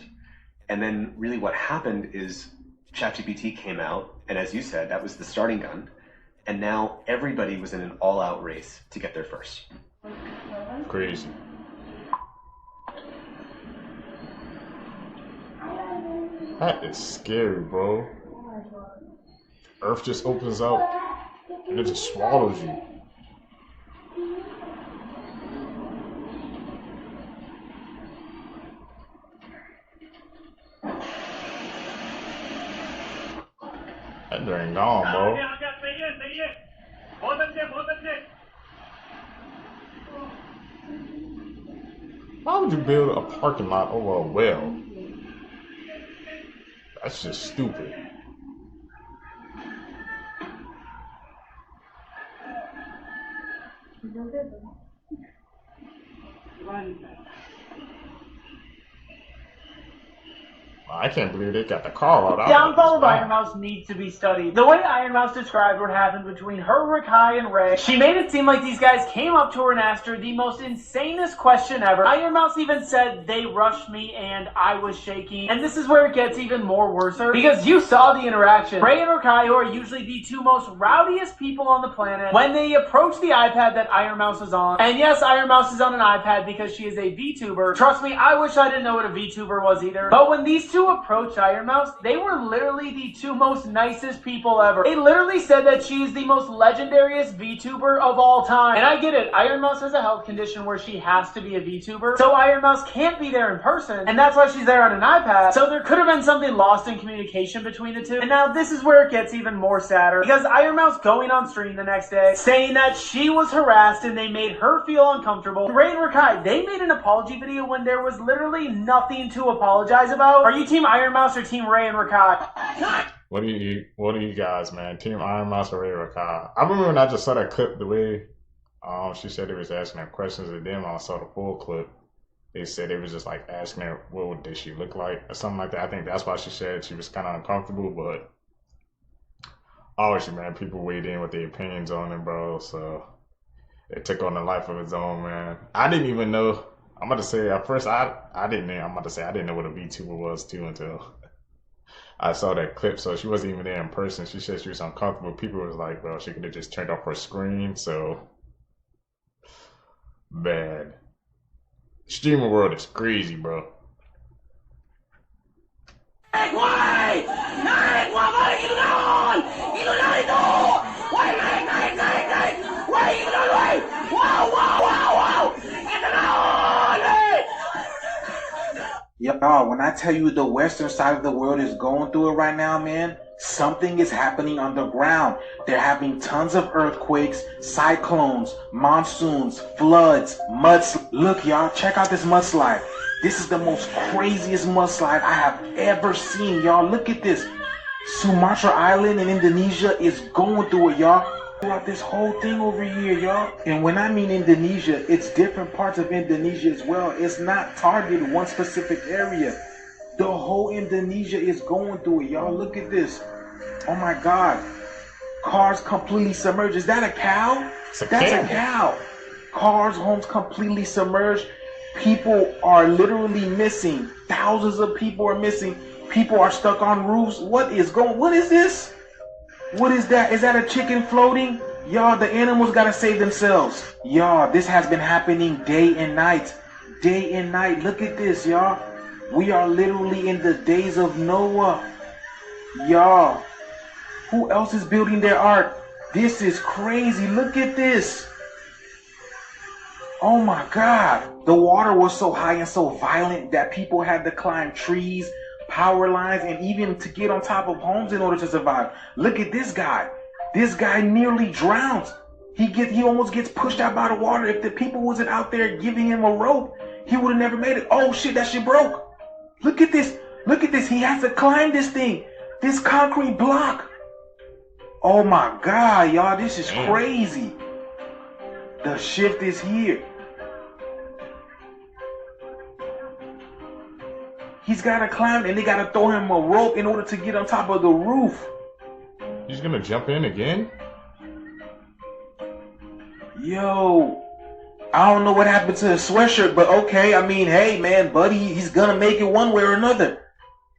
And then really what happened is ChatGPT came out, and as you said, that was the starting gun. And now everybody was in an all-out race to get there first. Crazy. That is scary, bro. Earth just opens up and it just swallows you. That thing gone, bro. Why would you build a parking lot over a well? That's just stupid. I can't believe they got the car out. The downfall of Iron Mouse needs to be studied. The way Iron Mouse described what happened between her, Rakai, and Ray, she made it seem like these guys came up to her and asked her the most insanest question ever. Iron Mouse even said, they rushed me and I was shaking. And this is where it gets even more worser, because you saw the interaction. Ray and Rakai, who are usually the two most rowdiest people on the planet, when they approached the iPad that Iron Mouse was on, and yes, Iron Mouse is on an iPad because she is a VTuber. Trust me, I wish I didn't know what a VTuber was either. But when these two approached Iron Mouse, they were literally the two most nicest people ever. They literally said that she is the most legendariest VTuber of all time. And I get it, Iron Mouse has a health condition where she has to be a VTuber, so Iron Mouse can't be there in person, and that's why she's there on an iPad. So there could have been something lost in communication between the two. And now this is where it gets even more sadder, because Iron Mouse going on stream the next day, saying that she was harassed and they made her feel uncomfortable. Ray and Rakai, they made an apology video when there was literally nothing to apologize about. Are you Team Iron Mouse or Team Ray and Rakai? What do you guys, man? Team Iron Mouse or Ray Rakai? I remember when I just saw that clip, the way she said they was asking her questions, and then when I saw the full clip, they said they was just like asking her what did she look like or something like that. I think that's why she said she was kind of uncomfortable, but obviously, man, people weighed in with their opinions on it, bro, so it took on a life of its own, man. I didn't even know. I'm about to say at first I didn't know what a VTuber was too until I saw that clip. So she wasn't even there in person. She said she was uncomfortable. People was like, bro, she could have just turned off her screen. So bad. Streamer world is crazy, bro. Y'all, when I tell you the western side of the world is going through it right now, man, something is happening underground. They're having tons of earthquakes, cyclones, monsoons, floods, mudslides. Look, y'all, check out this mudslide. This is the most craziest mudslide I have ever seen, y'all. Look at this. Sumatra Island in Indonesia is going through it, y'all. Throughout this whole thing over here, y'all. And when I mean Indonesia, it's different parts of Indonesia as well. It's not targeted one specific area. The whole Indonesia is going through it, y'all. Look at this. Oh my God. Cars completely submerged. Is that a cow? That's a cow. Cars, homes completely submerged. People are literally missing. Thousands of people are missing. People are stuck on roofs. What is this? What is that? Is that a chicken floating? Y'all, the animals gotta save themselves. Y'all, this has been happening day and night. Day and night. Look at this, y'all. We are literally in the days of Noah. Y'all, who else is building their ark? This is crazy. Look at this. Oh my God. The water was so high and so violent that people had to climb trees, power lines, and even to get on top of homes in order to survive. Look at this guy. This guy nearly drowns. He almost gets pushed out by the water. If the people wasn't out there giving him a rope, he would have never made it. Oh shit, that shit broke. Look at this. Look at this. He has to climb this thing. This concrete block. Oh my God, y'all, this is crazy. The shift is here. He's got to climb and they got to throw him a rope in order to get on top of the roof. He's gonna jump in again? Yo, I don't know what happened to his sweatshirt, but okay. I mean, hey, man, buddy, he's gonna make it one way or another.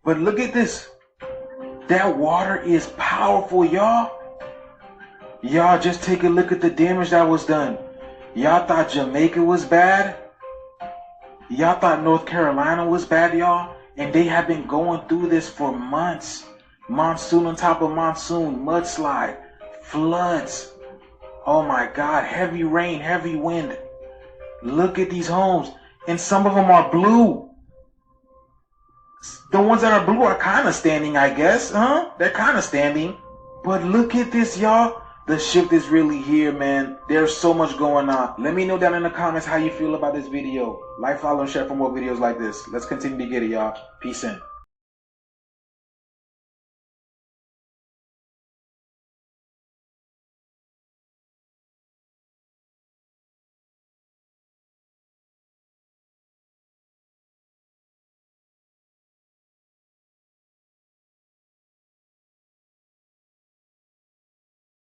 But look at this. That water is powerful, y'all. Y'all just take a look at the damage that was done. Y'all thought Jamaica was bad? Y'all thought North Carolina was bad, y'all? And they have been going through this for months. Monsoon on top of monsoon, mudslide, floods. Oh my God, heavy rain, heavy wind. Look at these homes. And some of them are blue. The ones that are blue are kind of standing, I guess, huh? They're kind of standing. But look at this, y'all. The shift is really here, man. There's so much going on. Let me know down in the comments how you feel about this video. Like, follow, and share for more videos like this. Let's continue to get it, y'all. Peace in.